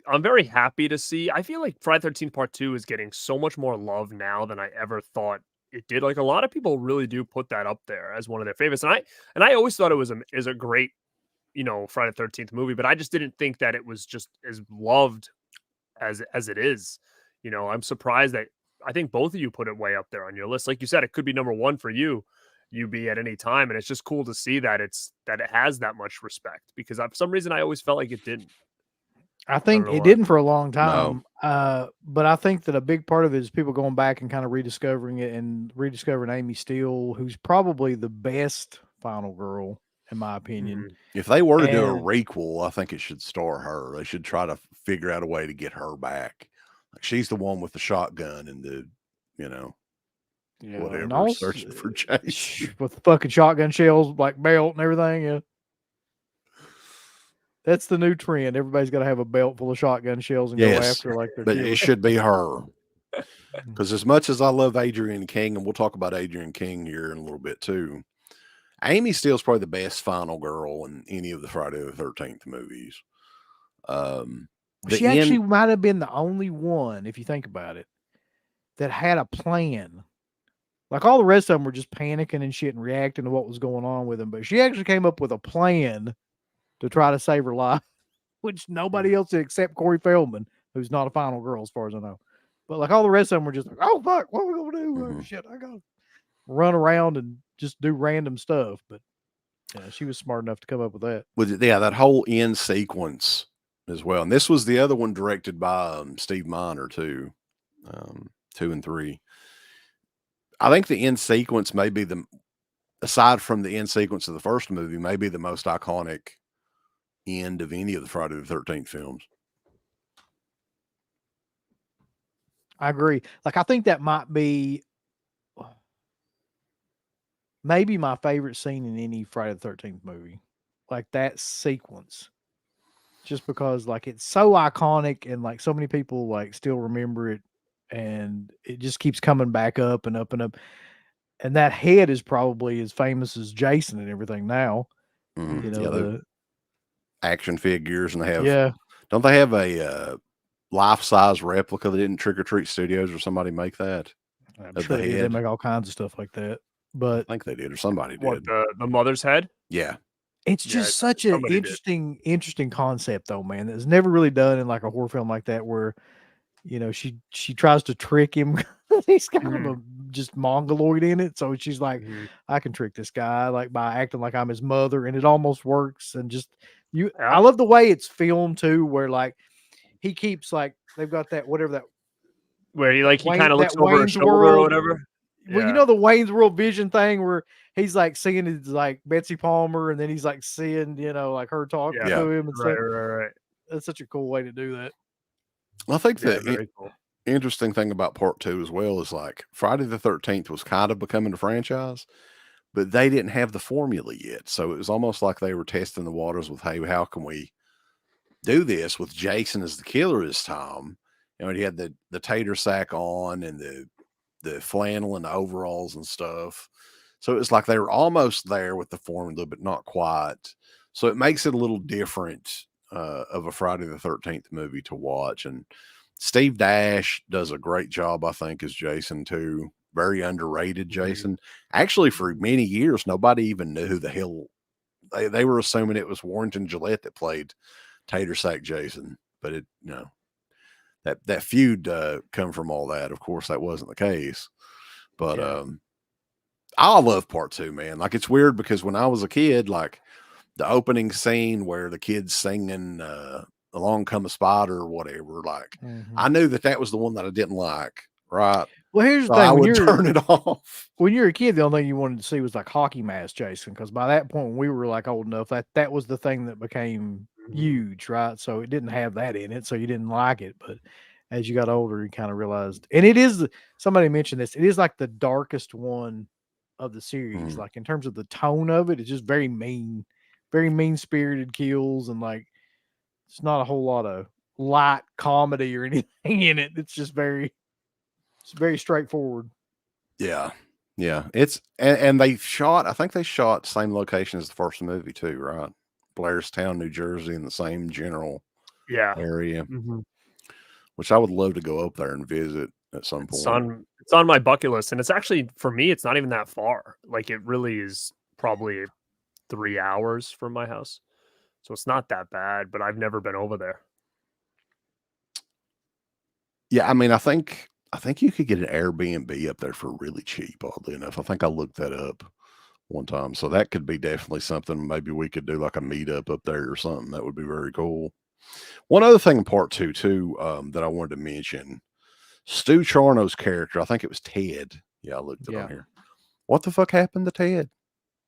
I'm very happy to see. I feel like Friday 13th Part 2 is getting so much more love now than I ever thought it did. Like a lot of people really do put that up there as one of their favorites. And I always thought it was a great, Friday 13th movie, but I just didn't think that it was just as loved as it is. I'm surprised that I think both of you put it way up there on your list. Like you said, it could be number 1 for you, UB, at any time. And it's just cool to see that it has that much respect, because for some reason I always felt like it didn't. I think don't know it why. didn't for a long time. But I think that a big part of it is people going back and kind of rediscovering it and rediscovering Amy Steele, who's probably the best final girl, in my opinion. If they were to do a And- requel, I think it should star her. They should try to figure out a way to get her back. Like, she's the one with the shotgun and the, Yeah, whatever, and also- searching for Jason. with fucking shotgun shells, like belt and everything. Yeah. That's the new trend. Everybody's got to have a belt full of shotgun shells and go Yes, after like their But killer. it should be her. Because as much as I love Adrienne King, and we'll talk about Adrienne King here in a little bit too, Amy Steele's probably the best final girl in any of the Friday the 13th movies. She actually might have been the only one, if you think about it, that had a plan. Like all the rest of them were just panicking and shit and reacting to what was going on with them. But she actually came up with a plan to try to save her life, which nobody else did except Corey Feldman, who's not a final girl as far as I know. But like all the rest of them were just like, oh, fuck, what are we going to do? Oh, shit, I got to run around and just do random stuff. But yeah, she was smart enough to come up with that. That whole end sequence as well. And this was the other one directed by Steve Miner too, 2 and 3. I think the end sequence may be aside from the end sequence of the first movie, may be the most iconic end of any of the Friday the 13th films. I agree. Like, I think that might be maybe my favorite scene in any Friday the 13th movie. Like that sequence. Just because like it's so iconic and like so many people like still remember it, and it just keeps coming back up and up and up. And that head is probably as famous as Jason and everything now. Mhm. You know, Yeah, the, action figures, and they have, yeah. don't they have a life-size replica that didn't Trick or Treat Studios or somebody make that? I'm of sure the they head. make all kinds of stuff like that. But I think they did, or somebody What, did. the mother's head? Yeah. it's Yeah, just such an somebody did. interesting concept, though, man. That's never really done in like a horror film like that, where she tries to trick him. He's kind of a just mongoloid in it, so she's like, Mhm. I can trick this guy like by acting like I'm his mother, and it almost works. And just I Yeah. love the way it's filmed too, where like he keeps like they've got that whatever that Where he Wayne, kind of looks that over his Wayne's shoulder or World. whatever. Well, Yeah. the Wayne's World vision thing where he's like seeing his like Betsy Palmer, and then he's like seeing like her talking Yeah. to him and Right, stuff. right. That's such a cool way to do that. I think Yeah, the very cool. interesting thing about part 2 as well is like Friday the 13th was kind of becoming a franchise, but they didn't have the formula yet. So it was almost like they were testing the waters with, hey, how can we do this with Jason as the killer this time? He had the tater sack on and the flannel and the overalls and stuff. So it was like they were almost there with the formula, but not quite. So it makes it a little different of a Friday the 13th movie to watch. And Steve Dash does a great job, I think, as Jason too. Very underrated Jason. Actually, for many years, nobody even knew who the hell they were assuming it was Warrington Gillette that played Tater Sack Jason, but it that feud come from all that. Of course, that wasn't the case. But I love part 2, man. Like, it's weird because when I was a kid, like the opening scene where the kids singing Along Come a Spider or whatever, like I knew that was the one that I didn't like, right? Well, here's the So I thing: would turn it off. when you're a kid, the only thing you wanted to see was like hockey mask Jason, because by that point when we were like old enough, that was the thing that became huge, right? So it didn't have that in it, so you didn't like it. But as you got older, you kind of realized, and it is somebody mentioned this, it is like the darkest one of the series, like in terms of the tone of it. It's just very mean spirited kills, and like it's not a whole lot of light comedy or anything in it. It's just very straightforward. Yeah. Yeah. It's and they shot, I think they shot same location as the first movie too, right? Blairstown, New Jersey, in the same general area. Which I would love to go up there and visit at some point. It's on my bucket list, and it's actually, for me, it's not even that far. Like, it really is probably 3 hours from my house, so it's not that bad. But I've never been over there. Yeah, I mean, I think you could get an Airbnb up there for really cheap, oddly enough. I think I looked that up one time. So that could be definitely something. Maybe we could do like a meetup up there or something. That would be very cool. One other thing in part 2 too, that I wanted to mention, Stu Charno's character, I think it was Ted. Yeah, I looked it on here. What the fuck happened to Ted?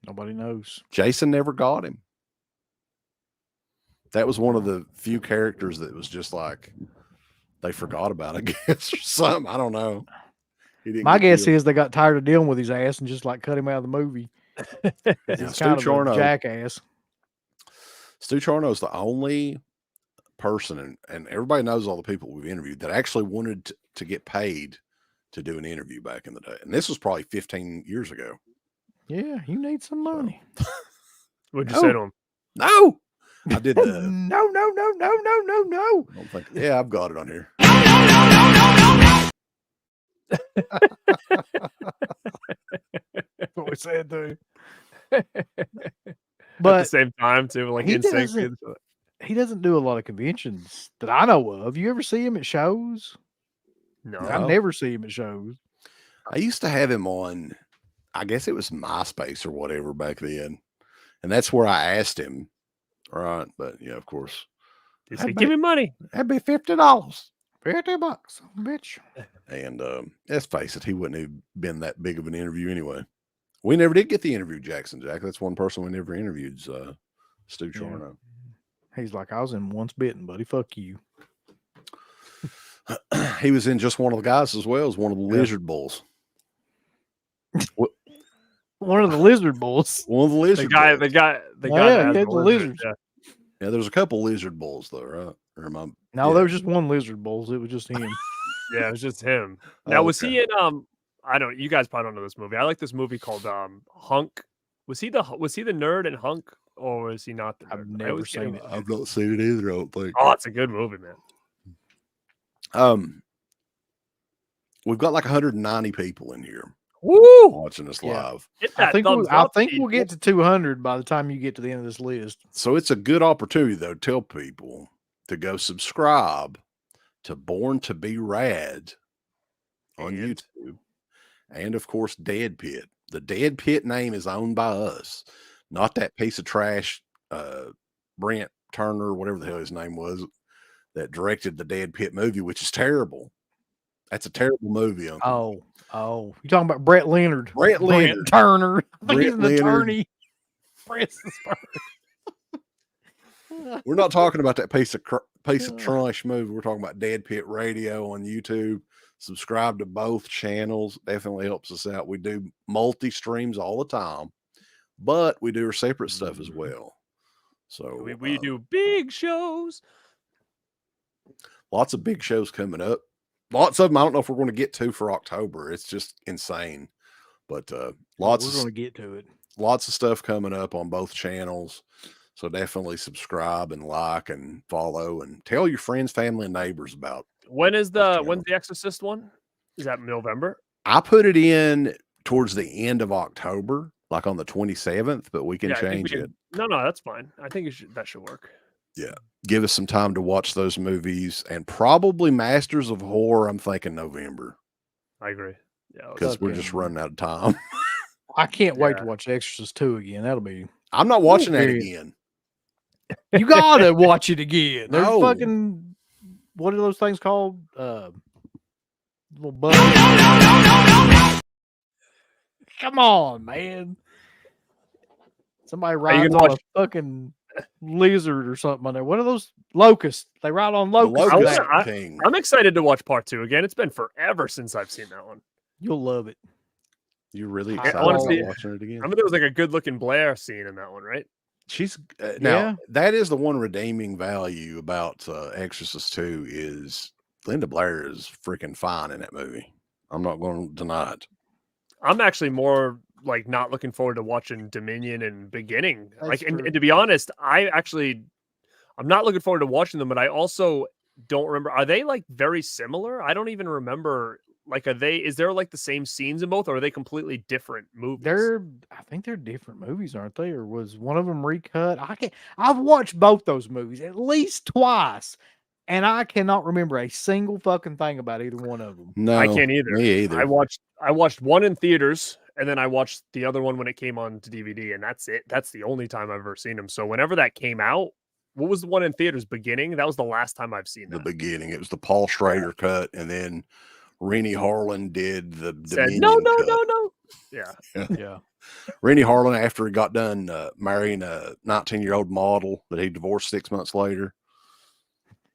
Nobody knows. Jason never got him. That was one of the few characters that was just like they forgot about, I guess, or something. I don't know. My guess is they got tired of dealing with his ass and just like cut him out of the movie. He's kind of a jackass. Stu Charno's the only person, and everybody knows all the people we've interviewed, that actually wanted to get paid to do an interview back in the day. And this was probably 15 years ago. Yeah, you need some money. What'd you say to him? No, I did the no. I don't think, yeah, I've got it on here. That's what we said, dude. But But at the same time, too, like he insane. he doesn't do a lot of conventions that I know of. You ever see him at shows? No, I never see him at shows. I used to have him on, I guess it was MySpace or whatever back then. And that's where I asked him. Right. But yeah, of course. he said, "Give me money." That'd be $50. $50, bitch. And let's face it, he wouldn't have been that big of an interview anyway. We never did get the interview, Jackson Jack. That's one person we never interviewed, Stu Charno. He's like, I was in Once Bitten, buddy. Fuck you. He was in Just One of the Guys as well as one of the Lizard Bulls. One of the lizard bulls. One of the lizard The guy bulls. that Yeah, has he the had the lizards. Yeah. Yeah, there's a couple lizard bulls though, right? Or am I, No, yeah. there was just one lizard bulls. It was just him. Yeah, it was just him. Now, was okay. he in I don't, you guys probably don't know this movie. I like this movie called Hunk. Was he the nerd in Hunk, or was he not the nerd? I've never seen it. I've not seen it either, I don't think. Oh, it's a good movie, man. We've got like 190 people in here. Woo! watching us Yeah. live. Hit I that think thumbs I up, think we'll people. get to 200 by the time you get to the end of this list. So it's a good opportunity, though, to tell people to go subscribe to Born to Be Rad on And? YouTube. And, of course, Dead Pit. The Dead Pit name is owned by us, not that piece of trash, Brent Turner, whatever the hell his name was, that directed the Dead Pit movie, which is terrible. That's a terrible movie, Uncle. Oh, you talking about Brett Leonard? Brett Leonard. Turner. I think Brett he's an Leonard. attorney. Francis We're not talking about that piece of trash movie. We're talking about Dead Pit Radio on YouTube. Subscribe to both channels. Definitely helps us out. We do multi streams all the time, but we do our separate stuff as well. So We do big shows. lots of big shows coming up. Lots of them. I don't know if we're going to get to for October. It's just insane. But we're lots going of to get to it. lots of stuff coming up on both channels. So definitely subscribe and like and follow and tell your friends, family, and neighbors about. When's channels. the Exorcist one? Is that November? I put it in towards the end of October, like on the 27th, but we can Yeah, I think change we it. can- No, that's fine. I think that should work. Give us some time to watch those movies and probably Masters of Horror. I'm thinking November I agree. Yeah, because we're Okay. just running out of time. I can't wait Yeah. to watch Exorcist 2 again. That'll be. I'm not watching that period. again. You gotta watch it again. There's No. fucking. What are those things called? Little bugs. Come on, man. Somebody you rides gonna on watch- a fucking lizard or something on there. What are those locusts? They ride on The locusts. Locust I- King. I'm excited to watch part 2 again. It's been forever since I've seen that one. You'll love it. You're really I excited wanna about see- watching it again. I remember there was like a good looking Blair scene in that one, right? She's now Yeah. that is the one redeeming value about Exorcist 2 is Linda Blair is freaking fine in that movie. I'm not going to deny it. I'm actually more like not looking forward to watching Dominion and Beginning. That's Like, and true. to be honest, I'm not looking forward to watching them, but I also don't remember. Are they like very similar? I don't even remember. Like, is there like the same scenes in both, or are they completely different movies? I think they're different movies, aren't they? Or was one of them recut? I've watched both those movies at least twice, and I cannot remember a single fucking thing about either one of them. No, I can't either. Me either. I watched one in theaters, and then I watched the other one when it came on to DVD, and that's it. That's the only time I've ever seen them. So whenever that came out, what was the one in theaters? Beginning? That was the last time I've seen The that. beginning. It was the Paul Schrader cut, and then Rennie Harlan did the Said, Dominion no. Yeah. Yeah. Rennie Harlan, after he got done marrying a 19-year-old model that he divorced 6 months later.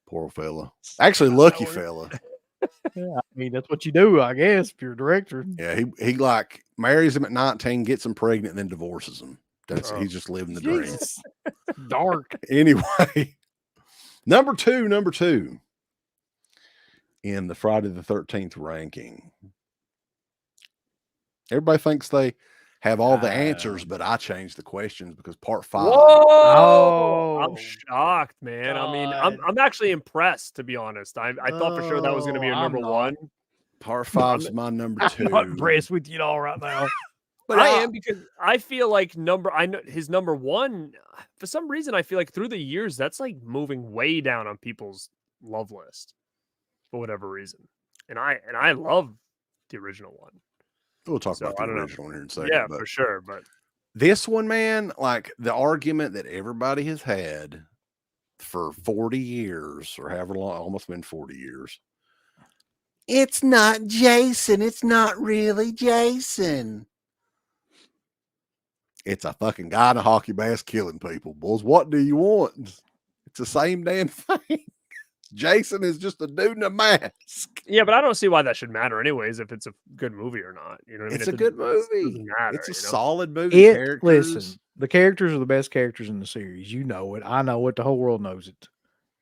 Poor fella. Actually, lucky fella. Yeah, I mean, that's what you do, I guess, if you're a director. Yeah, he like marries him at 19, gets him pregnant, and then divorces him. That's Oh. he's just living the dream. Jesus. Dark. Anyway, number two in the Friday the 13th ranking. Everybody thinks they have all the answers, but I changed the questions because part 5. Whoa! I'm Oh, shocked, man. I mean, God. I'm actually impressed, to be honest. I thought for sure that was going to be a Oh, number I'm not. one. Part 5's my number 2. I'm not impressed with you at all right now. But I am, because I feel like I know his number one. For some reason, I feel like through the years that's like moving way down on people's love list for whatever reason. And I love the original one. We'll talk So, about I the don't know. original here in a second. Yeah, but for sure. But this one, man, like the argument that everybody has had for 40 years or however long, almost been 40 years. It's not Jason. It's not really Jason. It's a fucking guy in a hockey mask killing people, boys. What do you want? It's the same damn thing. Jason is just a dude in a mask. yeah, but I don't see why that should matter, anyways. If it's a good movie or not, you know what I mean? It's If a it good doesn't movie. matter, It's a you know? solid movie. Characters. Listen, the characters are the best characters in the series. You know it. I know it. The whole world knows it.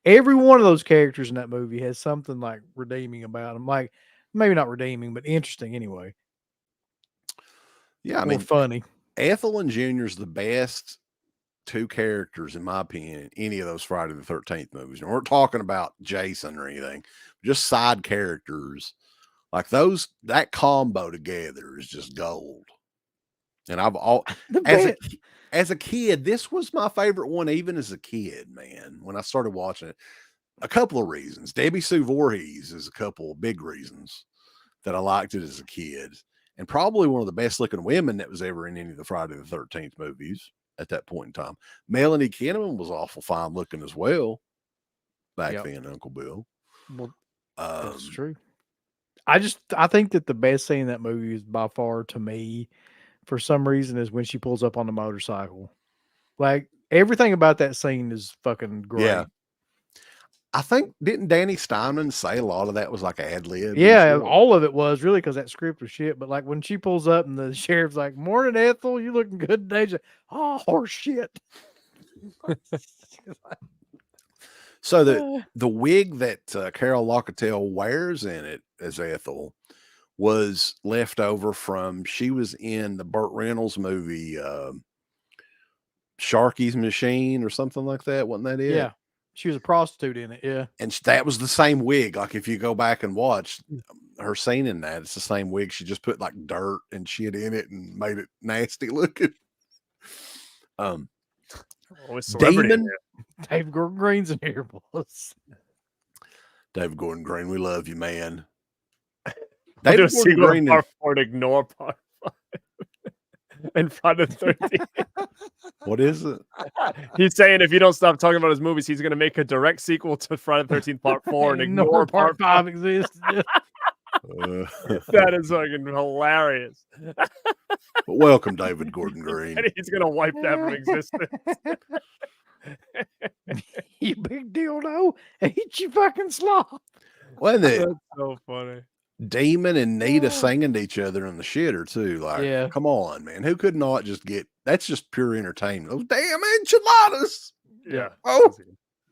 Every one of those characters in that movie has something like redeeming about them. Like maybe not redeeming, but interesting anyway. Yeah, I Or mean, funny. Ethel and Junior's the best two characters, in my opinion, in any of those Friday the 13th movies. And we're talking about Jason or anything, just side characters Like that combo together is just gold. And I've The as a best- as a kid, this was my favorite one, even as a kid, man. When I started watching it, a couple of reasons. Debbie Sue Voorhees is a couple of big reasons that I liked it as a kid, and probably one of the best looking women that was ever in any of the Friday the 13th movies at that point in time. Melanie Kinnaman was awful fine looking as well back Yep. then, Uncle Bill. Well, that's Um, true. I think that the best scene in that movie is by far to me, for some reason, is when she pulls up on the motorcycle. Like everything about that scene is fucking great. Yeah. I think didn't Danny Steinman say a lot of that was like ad lib? Yeah, all of it was really because that script was shit. But like when she pulls up and the sheriff's like, "Morning, Ethel, you looking good today?" She's like, "Oh, horse shit." So the wig that Carol Locatell wears in it as Ethel was left over from she was in the Burt Reynolds movie Sharky's Machine or something like that. Wasn't that it? Yeah, she was a prostitute in it. Yeah, And that was the same wig. Like if you go back and watch her scene in that, it's the same wig. She just put like dirt and shit in it and made it nasty looking. Always celebrity in Damon, there. Dave Gordon Green's in here, boss. David Gordon Green, we love you, man. I'll do David a Gordon sequel to Green, part 4 and ignore part 5. And Friday the 13th. what is it? He's saying if you don't stop talking about his movies, he's going to make a direct sequel to Friday the 13th Part 4 and ignore Part 5. 5 exists. Yeah. That is fucking hilarious. Welcome, David Gordon Green. And he's going to wipe that from existence. You big dildo, eat your fucking slop. Well, That's so funny. Damon and Nita singing to each other in the shitter too. Like, Yeah. come on, man. Who could not just get that's just pure entertainment. Those damn enchiladas. Yeah. Oh,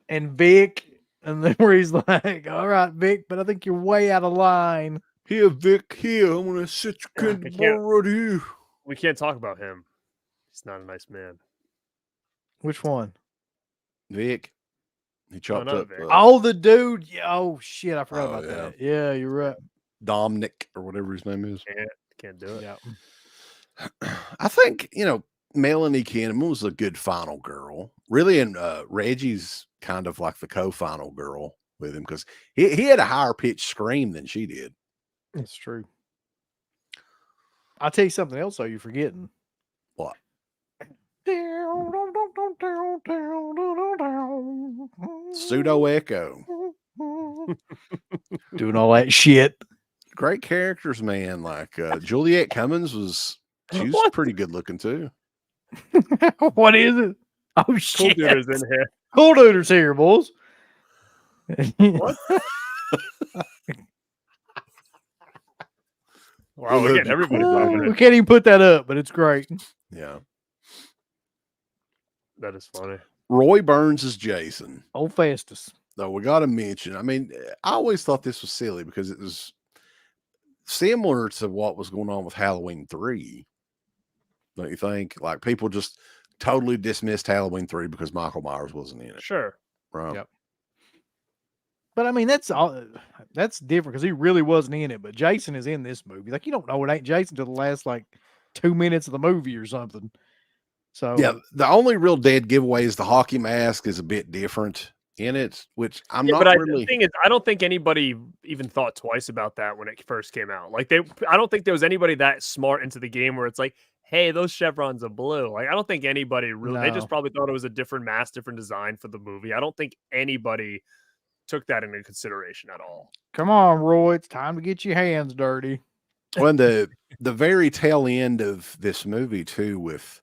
And Vic, and then where he's like, "All right, Vic, but I think you're way out of line." here, Vic, here. I'm gonna sit your Yeah, I candy can't- bar right here. We can't talk about him. He's not a nice man. Which one? Vic. He chopped not up Vic. Oh, the dude. Yeah. Oh shit, I forgot Oh, about yeah. that. Yeah, you're right. Dominic or whatever his name is. Can't do it. Yeah. I think, Melanie Kinnaman was a good final girl. Really, and Reggie's kind of like the co-final girl with him because he had a higher pitched scream than she did. It's true. I'll tell you something else though, you're forgetting. What? Pseudo echo. Doing all that shit. Great characters, man. Like Juliette Cummins was What? pretty good looking too. What is it? Oh Cool shit. dude is in here. Cool Duder's here, boys. What? Wow, we're getting everybody loving We it. can't even put that up, but it's great. Yeah. That is funny. Roy Burns is Jason. Old Festus. Though we got to mention, I mean, I always thought this was silly because it was similar to what was going on with Halloween 3. Don't you think? Like people just totally dismissed Halloween 3 because Michael Myers wasn't in it. Sure. Right. Yep. But I mean, that's different because he really wasn't in it. But Jason is in this movie. Like you don't know it ain't Jason till the last like 2 minutes of the movie or something. So Yeah. The only real dead giveaway is the hockey mask is a bit different in it, which I'm Yeah, not but really. the thing is, I don't think anybody even thought twice about that when it first came out. Like I don't think there was anybody that smart into the game where it's like, hey, those chevrons are blue. Like I don't think anybody really. They just No. probably thought it was a different mask, different design for the movie. I don't think anybody took that into consideration at all. come on, Roy, it's time to get your hands dirty. When the very tail end of this movie too, with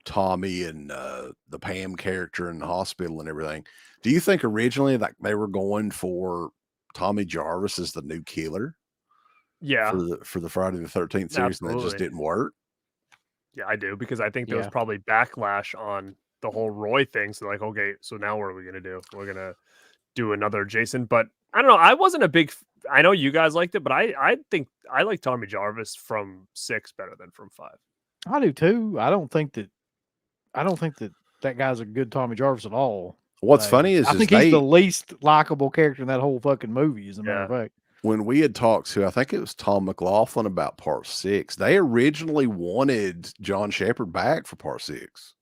Tommy and the Pam character in the hospital and everything, do you think originally like they were going for Tommy Jarvis as the new killer Yeah, for the Friday the 13th series, and that just Absolutely. didn't work? yeah, I do because I think there was Yeah. probably backlash on the whole Roy thing. So like, okay, so now what are we gonna do? We're gonna do another Jason, but I don't know. I wasn't a big. I know you guys liked it, but I think I like Tommy Jarvis from 6 better than from 5. I do too. I don't think that that guy's a good Tommy Jarvis at all. What's Like, funny is I think they he's the least likable character in that whole fucking movie, as a matter of fact. when we had talked to, I think it was Tom McLaughlin about part 6, they originally wanted John Shepherd back for part 6,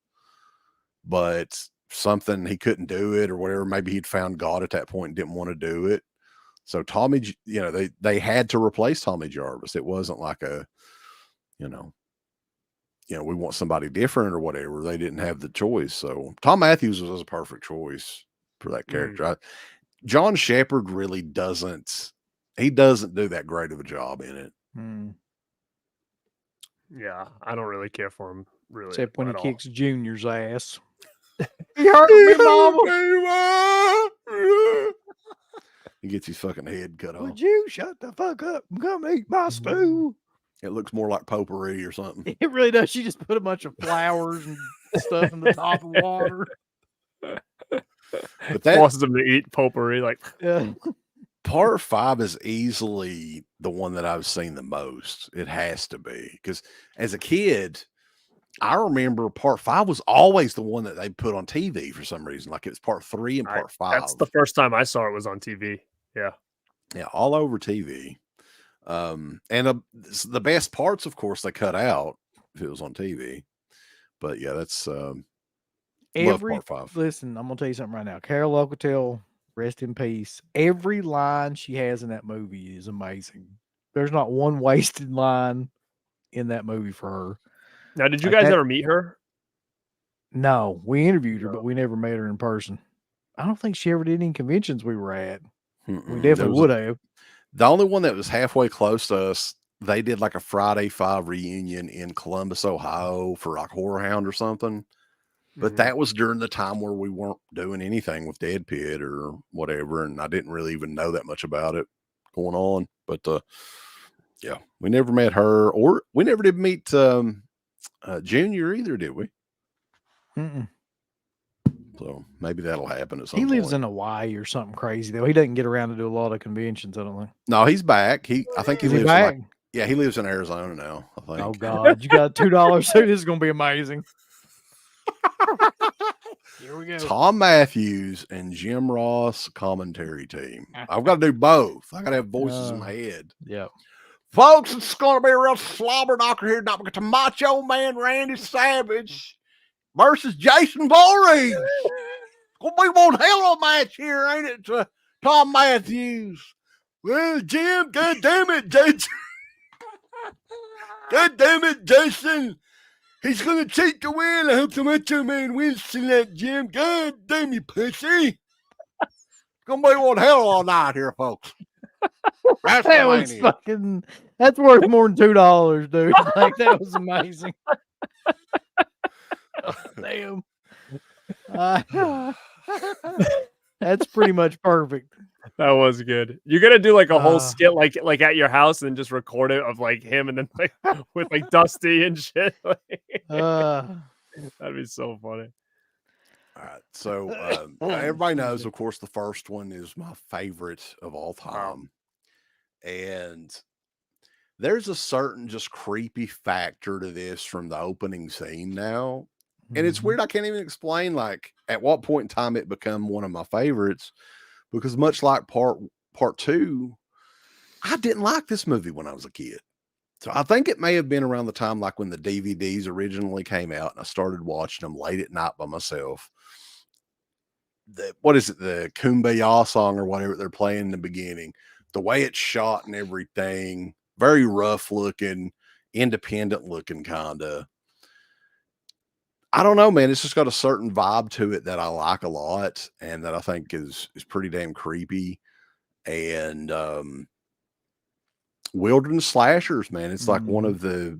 but something he couldn't do it or whatever. Maybe he'd found God at that point and didn't want to do it. So they had to replace Tommy Jarvis. It wasn't like we want somebody different or whatever. They didn't have the choice. So Tom Matthews was a perfect choice for that character. John Shepherd really doesn't do that great of a job in it. Yeah, I don't really care for him really. Except when he at all. kicks Junior's ass. He hurt me, mama. He gets his fucking head cut off. Would you shut the fuck up and come eat my stew? It looks more like potpourri or something. It really does. She just put a bunch of flowers and stuff in the top of water. But that Forces him to eat potpourri. Like, Yeah. part 5 is easily the one that I've seen the most. It has to be, because as a kid, I remember part 5 was always the one that they put on TV for some reason. Like it was part 3 and part 5. that's the first time I saw it was on TV. Yeah. Yeah, all over TV. And the best parts, of course, they cut out if it was on TV. But yeah, that's love part 5. Listen, I'm gonna tell you something right now. Carol Locatel, rest in peace. Every line she has in that movie is amazing. There's not one wasted line in that movie for her. Now, did you Like guys that- ever meet her? No, we interviewed her, but we never met her in person. I don't think she ever did any conventions we were at. We Mm-mm. definitely There was would have. The only one that was halfway close to us, they did like a Friday 5 reunion in Columbus, Ohio for like Horror Hound or something. But Mhm. that was during the time where we weren't doing anything with Dead Pit or whatever. And I didn't really even know that much about it going on. But yeah, we never met her, or we never did meet Junior either, did we? Mm-mm. So maybe that'll happen at some He point. lives in Hawaii or something crazy though. He doesn't get around to do a lot of conventions. I don't think. No, he's back. I think he Is he lives back? he lives in Arizona now, I think. Oh God, you got $2 suit. This is gonna be amazing. Here we go. Tom Matthews and Jim Ross commentary team. I've got to do both. I got to have voices in my head. Yeah. Folks, it's going to be a real slobber knocker here tonight because the Macho Man Randy Savage versus Jason Voorhees. It's going to be one hell of a match here, ain't it? Tom Matthews. Well, Jim, God damn it, Jason. God damn it, Jason. He's going to cheat to win. I hope the Macho Man wins tonight, Jim. God damn you, pussy. It's going to be one hell all night here, folks. That was fucking. That's worth more than $2, dude. Like that was amazing. Damn. That's pretty much perfect. That was good. You're gonna do like a whole skit like at your house and just record it of like him and then like with like Dusty and shit. That'd be so funny. All right. So everybody knows, of course, the first one is my favorite of all time. And there's a certain just creepy factor to this from the opening scene now. And it's weird. I can't even explain like at what point in time it became one of my favorites, because much like part 2, I didn't like this movie when I was a kid. So I think it may have been around the time like when the DVDs originally came out and I started watching them late at night by myself. What is it? The Kumbaya song or whatever they're playing in the beginning, the way it's shot and everything, very rough looking, independent looking kind of. I don't know, man. It's just got a certain vibe to it that I like a lot and that I think is pretty damn creepy. And wilderness slashers, man. It's like one of the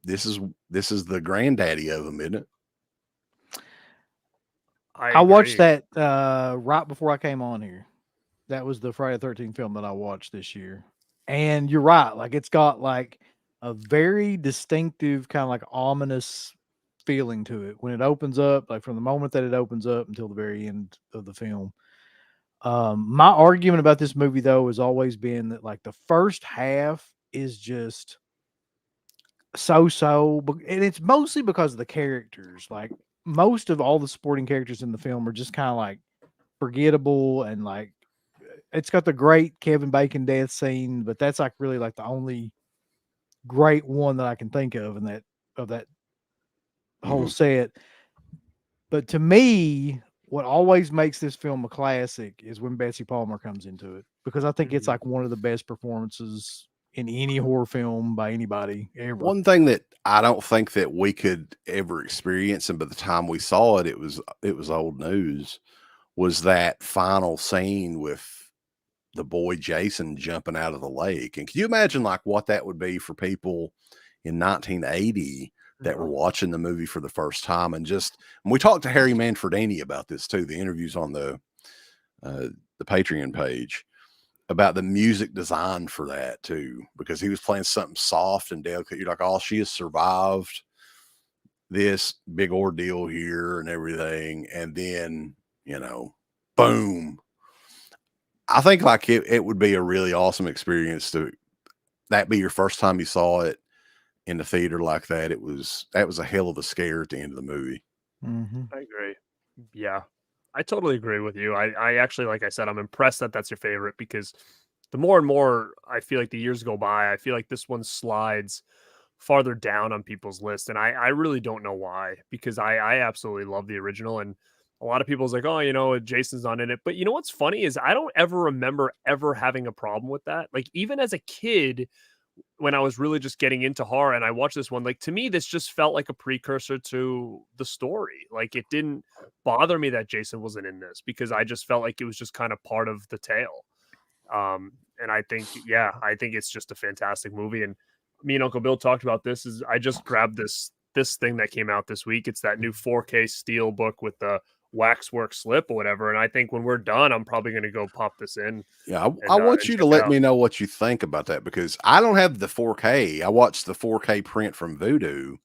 this is the granddaddy of them, isn't it? I watched that right before I came on here. That was the Friday the 13th film that I watched this year. And you're right. Like it's got like a very distinctive kind of like ominous feeling to it when it opens up, like from the moment that it opens up until the very end of the film. My argument about this movie though has always been that like the first half is just so, and it's mostly because of the characters. Like most of all the supporting characters in the film are just kind of like forgettable and like it's got the great Kevin Bacon death scene, but that's like really like the only great one that I can think of in that whole Mhm. set. But to me, what always makes this film a classic is when Betsy Palmer comes into it, because I think it's Mhm. like one of the best performances in any horror film by anybody ever. One thing that I don't think that we could ever experience, and by the time we saw it, it was old news, was that final scene with the boy Jason jumping out of the lake. And can you imagine like what that would be for people in 1980 that were No. watching the movie for the first time? And we talked to Harry Manfredini about this too. The interviews on the Patreon page about the music design for that too, because he was playing something soft and delicate. You're like, oh, she has survived this big ordeal here and everything. And then, boom. I think like it would be a really awesome experience to that be your first time you saw it in the theater like that. That was a hell of a scare at the end of the movie. Mm-hmm. I agree. Yeah, I totally agree with you. I actually, like I said, I'm impressed that that's your favorite because the more and more I feel like the years go by, I feel like this one slides farther down on people's list. And I really don't know why, because I absolutely love the original. And a lot of people's like, oh, Jason's not in it. But you know what's funny is I don't ever remember ever having a problem with that. Like, even as a kid, when I was really just getting into horror and I watched this one, like to me, this just felt like a precursor to the story. Like it didn't bother me that Jason wasn't in this because I just felt like it was just kind of part of the tale. And I think, yeah, I think it's just a fantastic movie. And me and Uncle Bill talked about this. Is I just grabbed this thing that came out this week. It's that new 4K steel book with the waxwork slip or whatever. And I think when we're done, I'm probably going to go pop this in. Yeah, I want you to let me know what you think about that because I don't have the 4K. I watched the 4K print from Vudu,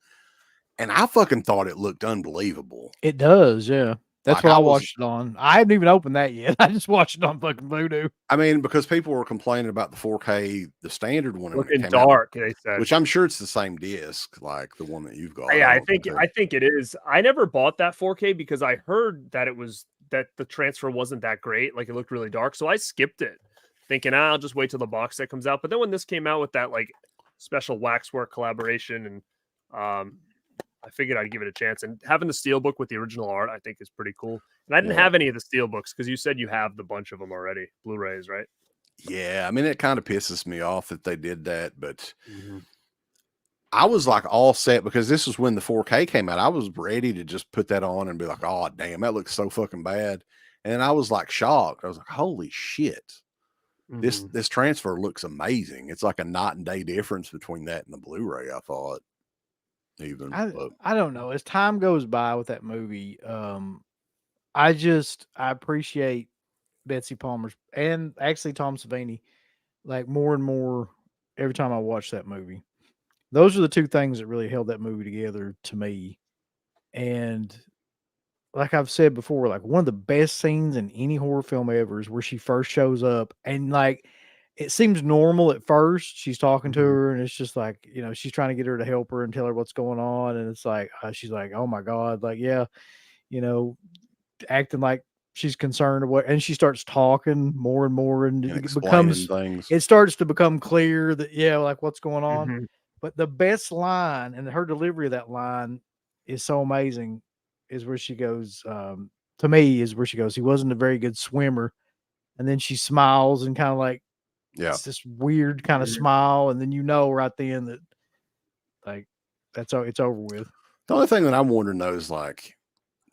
and I fucking thought it looked unbelievable. It does, yeah. That's Like, what I watched it on. I haven't even opened that yet. I just watched it on fucking Vudu. I mean, because people were complaining about the 4K, the standard one, looking dark, out, they said. which I'm sure it's the same disc, like the one that you've got. Yeah, I think it is. I never bought that 4K because I heard that that the transfer wasn't that great. Like it looked really dark, so I skipped it, thinking I'll just wait till the box set comes out. But then when this came out with that like special waxwork collaboration, and I figured I'd give it a chance. And having the steelbook with the original art, I think is pretty cool. And I didn't have any of the steelbooks because you said you have the bunch of them already, Blu-rays, right? Yeah, I mean, it kind of pisses me off that they did that, but I was like all set because this was when the 4K came out. I was ready to just put that on and be like, oh, damn, that looks so fucking bad. And I was like shocked. I was like, holy shit. This transfer looks amazing. It's like a night and day difference between that and the Blu-ray, I thought. I don't know. As time goes by with that movie, I appreciate Betsy Palmer's and actually Tom Savini like more and more every time I watch that movie. Those are the two things that really held that movie together to me. And like I've said before, like one of the best scenes in any horror film ever is where she first shows up and like it seems normal at first. She's talking to her and it's just like, she's trying to get her to help her and tell her what's going on. And it's like, she's like, oh my God, like, yeah, acting like she's concerned of and she starts talking more and more and it starts to become clear that, like what's going on. But the best line and her delivery of that line is so amazing is where she goes, to me is where she goes, he wasn't a very good swimmer. And then she smiles and kind of like, it's this weird kind of smile. And then right then that like, it's over with. The only thing that I'm wondering though is like,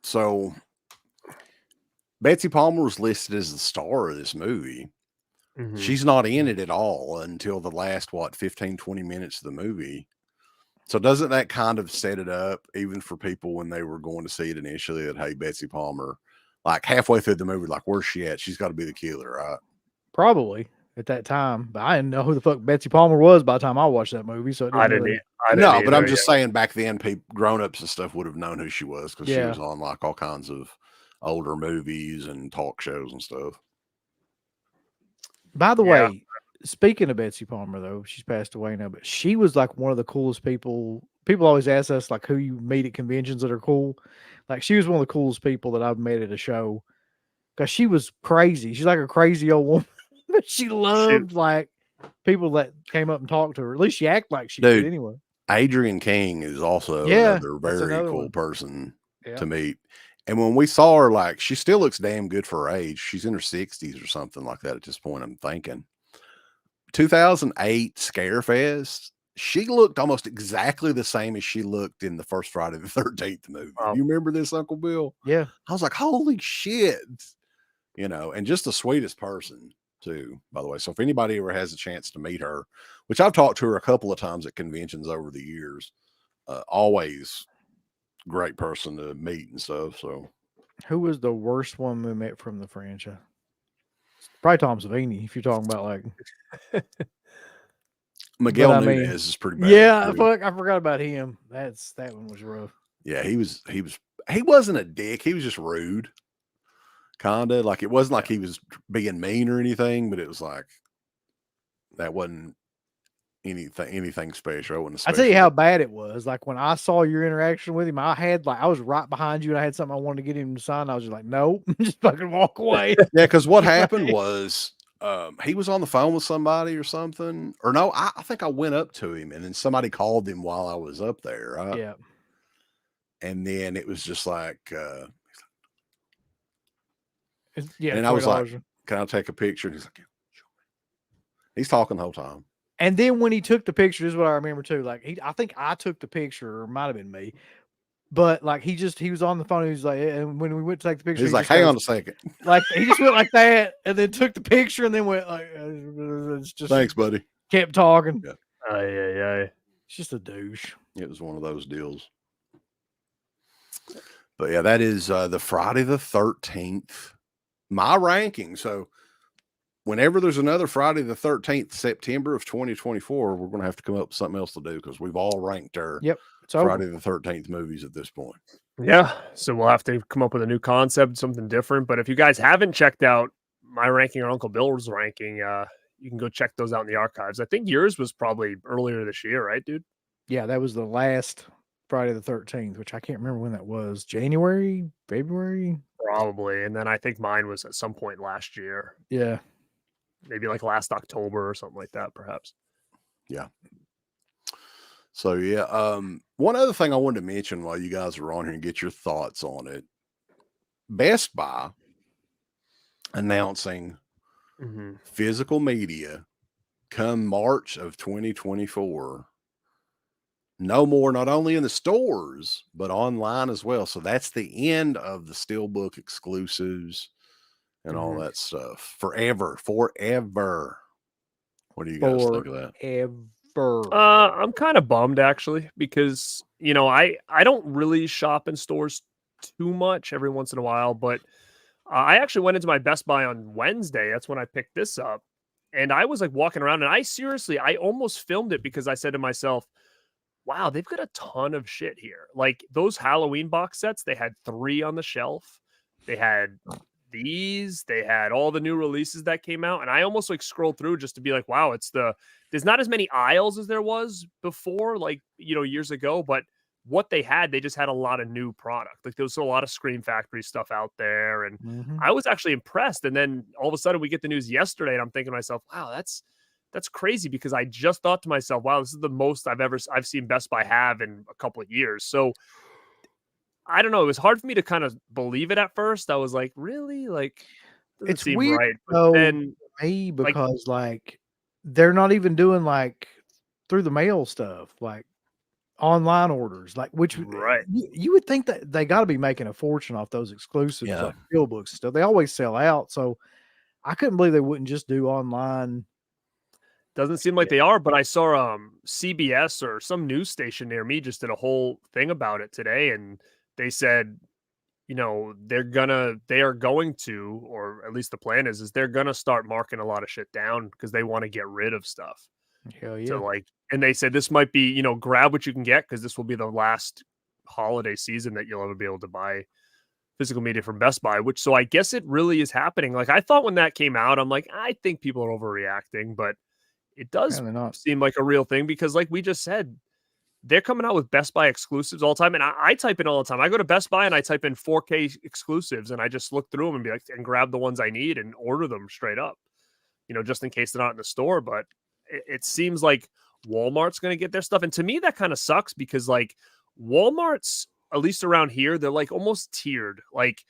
so Betsy Palmer was listed as the star of this movie. She's not in it at all until the last, 15, 20 minutes of the movie. So doesn't that kind of set it up even for people when they were going to see it initially that, hey, Betsy Palmer, like halfway through the movie, like, where's she at? She's got to be the killer, right? Probably at that time, but I didn't know who the fuck Betsy Palmer was by the time I watched that movie. So I didn't know, but I'm just saying back then, grown-ups and stuff would have known who she was because she was on like all kinds of older movies and talk shows and stuff. By the way, speaking of Betsy Palmer, though, she's passed away now, but she was like one of the coolest people. People always ask us like who you meet at conventions that are cool. Like she was one of the coolest people that I've met at a show because she was crazy. She's like a crazy old woman. But she loved like people that came up and talked to her. At least she acted like she Dude, did anyway. Adrian King is also Yeah, another that's very another cool one. person Yeah. to meet. And when we saw her, like, she still looks damn good for her age. She's in her 60s or something like that at this point, I'm thinking. 2008 Scarefest, she looked almost exactly the same as she looked in the first Friday the 13th movie. Wow. You remember this, Uncle Bill? Yeah. I was like, holy shit. You know, and just the sweetest person, too, by the way. So if anybody ever has a chance to meet her, which I've talked to her a couple of times at conventions over the years, always great person to meet and stuff. So Who was the worst one we met from the franchise? Probably Tom Savini, if you're talking about like Miguel I mean, Nunez is pretty bad. yeah, too. fuck, I forgot about him. That one was rough. Yeah, he wasn't a dick. He was just rude. Kinda. Like, it wasn't like he was being mean or anything, but it was like that wasn't anything special. It wasn't I tell you special. how bad it was. Like when I saw your interaction with him, I was right behind you and I had something I wanted to get him to sign. I was just like, no, just fucking walk away. Yeah, because what happened was he was on the phone with somebody or something. Or no, I think I went up to him and then somebody called him while I was up there. Right? Yeah. And then it was just like Yeah. and I was like, $20. can I take a picture? And he's like, yeah, sure. He's talking the whole time. And then when he took the picture, this is what I remember too. Like I think I took the picture, or it might have been me, but like he was on the phone. He was like, and when we went to take the picture, He's he like, just hang goes, on a second. like he just went like that, and then took the picture, and then went like, it's just Thanks, buddy. kept talking. Yeah. Aye. It's just a douche. It was one of those deals. But yeah, that is the Friday the 13th, my ranking. So whenever there's another Friday the 13th, September of 2024, we're going to have to come up with something else to do because we've all ranked our Yep. So Friday the 13th movies at this point. Yeah. So we'll have to come up with a new concept, something different. But if you guys haven't checked out my ranking or Uncle Bill's ranking, you can go check those out in the archives. I think yours was probably earlier this year, right, dude? yeah, that was the last Friday the 13th, which I can't remember when that was. January, February. Probably. And then I think mine was at some point last year, Yeah. maybe like last October or something like that, perhaps. Yeah. So yeah, one other thing I wanted to mention while you guys are on here and get your thoughts on it. Best Buy announcing physical media come March of 2024. No more, not only in the stores, but online as well. So that's the end of the Steelbook exclusives and all that stuff. Forever. What do you guys think of that? Ever. I'm kind of bummed actually, because I don't really shop in stores too much, every once in a while, but I actually went into my Best Buy on Wednesday. That's when I picked this up, and I was like walking around, and I almost filmed it because I said to myself, wow, they've got a ton of shit here. Like those Halloween box sets, they had 3 on the shelf. They had these, they had all the new releases that came out. And I almost like scrolled through just to be like, wow, there's not as many aisles as there was before, like, years ago, but what they just had a lot of new product. Like there was a lot of Scream Factory stuff out there. And I was actually impressed. And then all of a sudden we get the news yesterday and I'm thinking to myself, wow, that's crazy, because I just thought to myself, wow, this is the most I've seen Best Buy have in a couple of years. So I don't know. It was hard for me to kind of believe it at first. I was like, really? Like, doesn't It's seem weird right. But though, then me, because like they're not even doing like through the mail stuff, like online orders, like which Right. you would think that they got to be making a fortune off those exclusives, Yeah. like Steelbooks and stuff. They always sell out, so I couldn't believe they wouldn't just do online. Doesn't seem like they are, but I saw CBS or some news station near me just did a whole thing about it today, and they said, they are going to, or at least the plan is they're gonna start marking a lot of shit down because they want to get rid of stuff. Hell yeah. So and they said this might be, grab what you can get, because this will be the last holiday season that you'll ever be able to buy physical media from Best Buy, so I guess it really is happening. Like I thought when that came out, I'm like, I think people are overreacting, but it does seem like a real thing, because like we just said, they're coming out with Best Buy exclusives all the time. And I type in all the time. I go to Best Buy and I type in 4K exclusives and I just look through them and be like, and grab the ones I need and order them straight up. just in case they're not in the store. But it seems like Walmart's going to get their stuff. And to me, that kind of sucks because like Walmart's, at least around here, they're like almost tiered. Like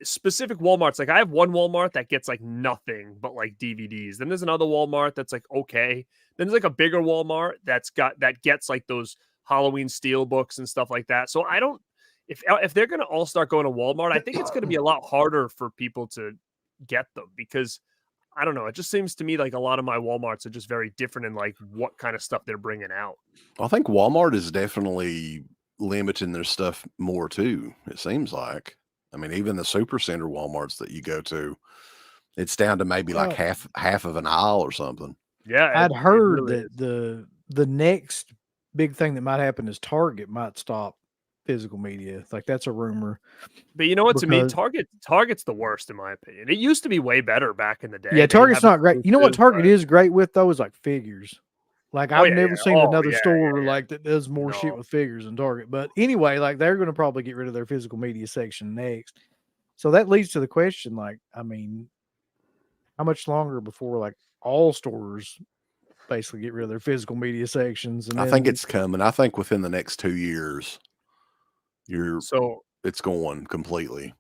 specific Walmarts, like I have one Walmart that gets like nothing but like DVDs. Then there's another Walmart that's like okay. Then there's like a bigger Walmart that gets like those Halloween steel books and stuff like that. So I don't, if they're going to all start going to Walmart, I think it's going to be a lot harder for people to get them because I don't know. It just seems to me like a lot of my Walmarts are just very different in like what kind of stuff they're bringing out. I think Walmart is definitely limiting their stuff more too. It seems like, I mean, even the Supercenter Walmarts that you go to, it's down to maybe like half of an aisle or something. Yeah, I'd heard that the next big thing that might happen is Target might stop physical media. Like that's a rumor. But you know what? To me, Target's the worst in my opinion. It used to be way better back in the day. Yeah, Target's not great. You know what Target is great with though is like figures. Like I've never seen another store like that does more shit with figures than Target. But anyway, like they're going to probably get rid of their physical media section next. So that leads to the question, like, I mean, how much longer before like all stores basically get rid of their physical media sections? And I think it's coming. I think within the next 2 years, it's going completely.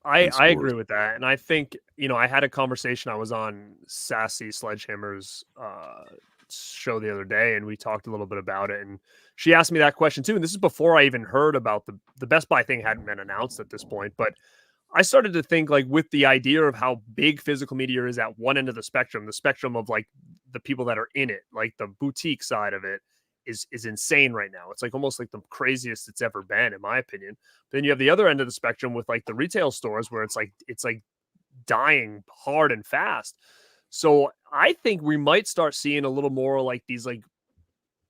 I agree with that. And I think, I had a conversation. I was on Sassy Sledgehammer's show the other day and we talked a little bit about it. And she asked me that question too. And this is before I even heard about the Best Buy thing hadn't been announced at this point. But I started to think like with the idea of how big physical media is at one end of the spectrum of like the people that are in it, like the boutique side of it is insane right now. It's like almost like the craziest it's ever been, in my opinion. Then you have the other end of the spectrum with like the retail stores where it's like dying hard and fast. So I think we might start seeing a little more like these like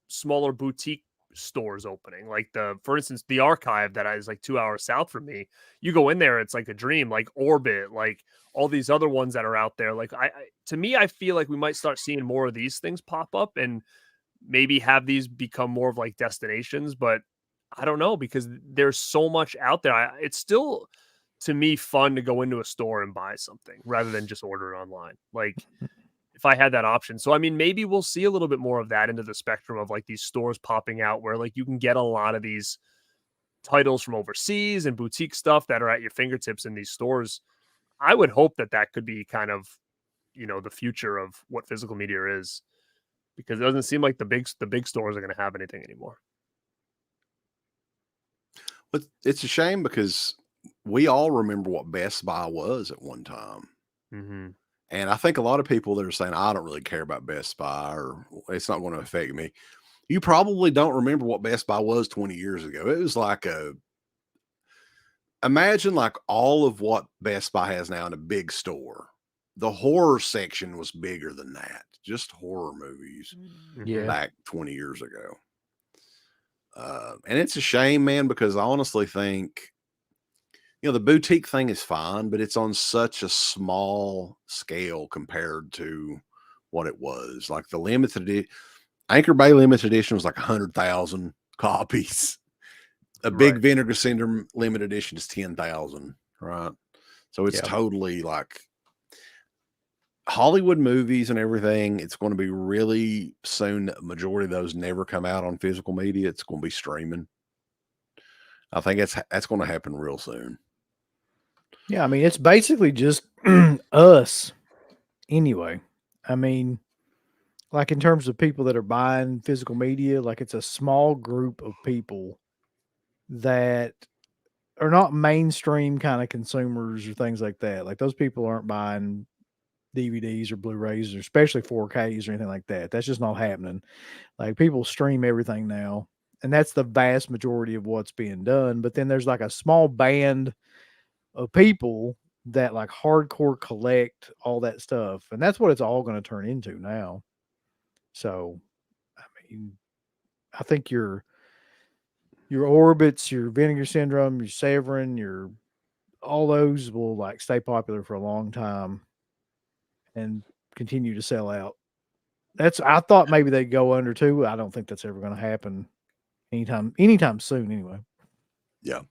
smaller boutique stores opening, like for instance, the Archive that is like 2 hours south from me. You go in there, it's like a dream, like Orbit, like all these other ones that are out there. Like to me, I feel like we might start seeing more of these things pop up and maybe have these become more of like destinations, but I don't know because there's so much out there. It's still, to me, fun to go into a store and buy something rather than just order it online. Like if I had that option. So, I mean, maybe we'll see a little bit more of that into the spectrum of like these stores popping out where like you can get a lot of these titles from overseas and boutique stuff that are at your fingertips in these stores. I would hope that could be kind of, the future of what physical media is, because it doesn't seem like the big stores are going to have anything anymore. But it's a shame because we all remember what Best Buy was at one time. Mm-hmm. And I think a lot of people that are saying, I don't really care about Best Buy or it's not going to affect me. You probably don't remember what Best Buy was 20 years ago. It was like imagine like all of what Best Buy has now in a big store. The horror section was bigger than that. Just horror movies back 20 years ago. And it's a shame, man, because I honestly think, the boutique thing is fine, but it's on such a small scale compared to what it was. Like the Anchor Bay limited edition was like 100,000 copies. A big Vinegar Syndrome limited edition is 10,000, right? So it's totally like Hollywood movies and everything. It's going to be really soon. The majority of those never come out on physical media. It's going to be streaming. I think that's going to happen real soon. Yeah, I mean, it's basically just us anyway. I mean, like in terms of people that are buying physical media, like it's a small group of people that are not mainstream kind of consumers or things like that. Like those people aren't buying DVDs or Blu-rays or especially 4Ks or anything like that. That's just not happening. Like people stream everything now, and that's the vast majority of what's being done. But then there's like a small band of people that like hardcore collect all that stuff, and that's what it's all going to turn into now. So, I mean, I think your Orbits, your Vinegar Syndrome, your Severin, all those will like stay popular for a long time and continue to sell out. I thought maybe they'd go under too. I don't think that's ever going to happen anytime soon anyway. Yeah.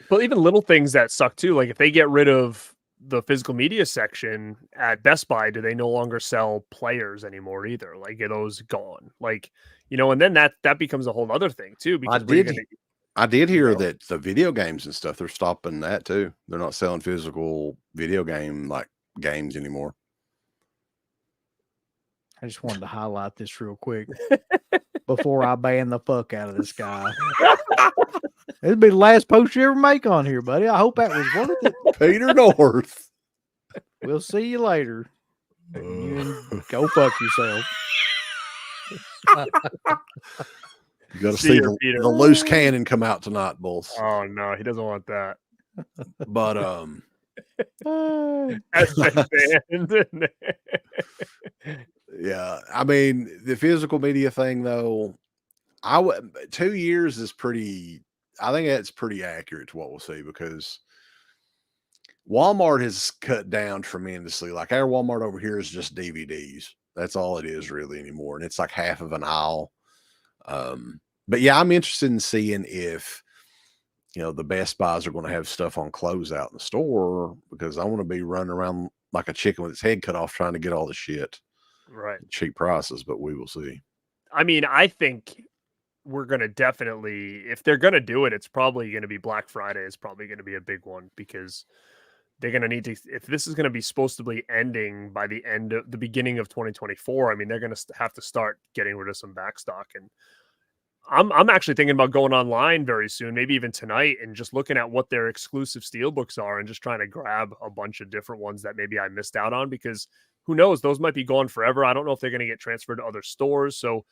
But even little things that suck too, like if they get rid of the physical media section at Best Buy, do they no longer sell players anymore either? Like, are those gone? Like, and then that becomes a whole other thing too, because I did hear know? that the video games and stuff, they're stopping that too. They're not selling physical video game games anymore. I just wanted to highlight this real quick before I ban the fuck out of this guy. It'll be the last post you ever make on here, buddy. I hope that was worth it. Peter North. We'll see you later. You go fuck yourself. You got to See see you, Peter. the loose cannon come out tonight, Bulls. Oh no, he doesn't want that. But That's been banned. yeah, I mean the physical media thing though, 2 years is pretty. I think that's pretty accurate to what we'll see, because Walmart has cut down tremendously. Like our Walmart over here is just DVDs. That's all it is really anymore, and it's like half of an aisle. But yeah, I'm interested in seeing if the Best Buys are going to have stuff on closeout in the store, because I want to be running around like a chicken with its head cut off trying to get all the shit. Right. Cheap prices, but we will see. I mean, I think we're going to definitely, if they're going to do it, it's probably going to be Black Friday is probably going to be a big one, because they're going to need to, if this is going to be supposed to be ending by the beginning of 2024, I mean, they're going to have to start getting rid of some backstock. And I'm actually thinking about going online very soon, maybe even tonight, and just looking at what their exclusive steelbooks are and just trying to grab a bunch of different ones that maybe I missed out on, because who knows, those might be gone forever. I don't know if they're going to get transferred to other stores. So,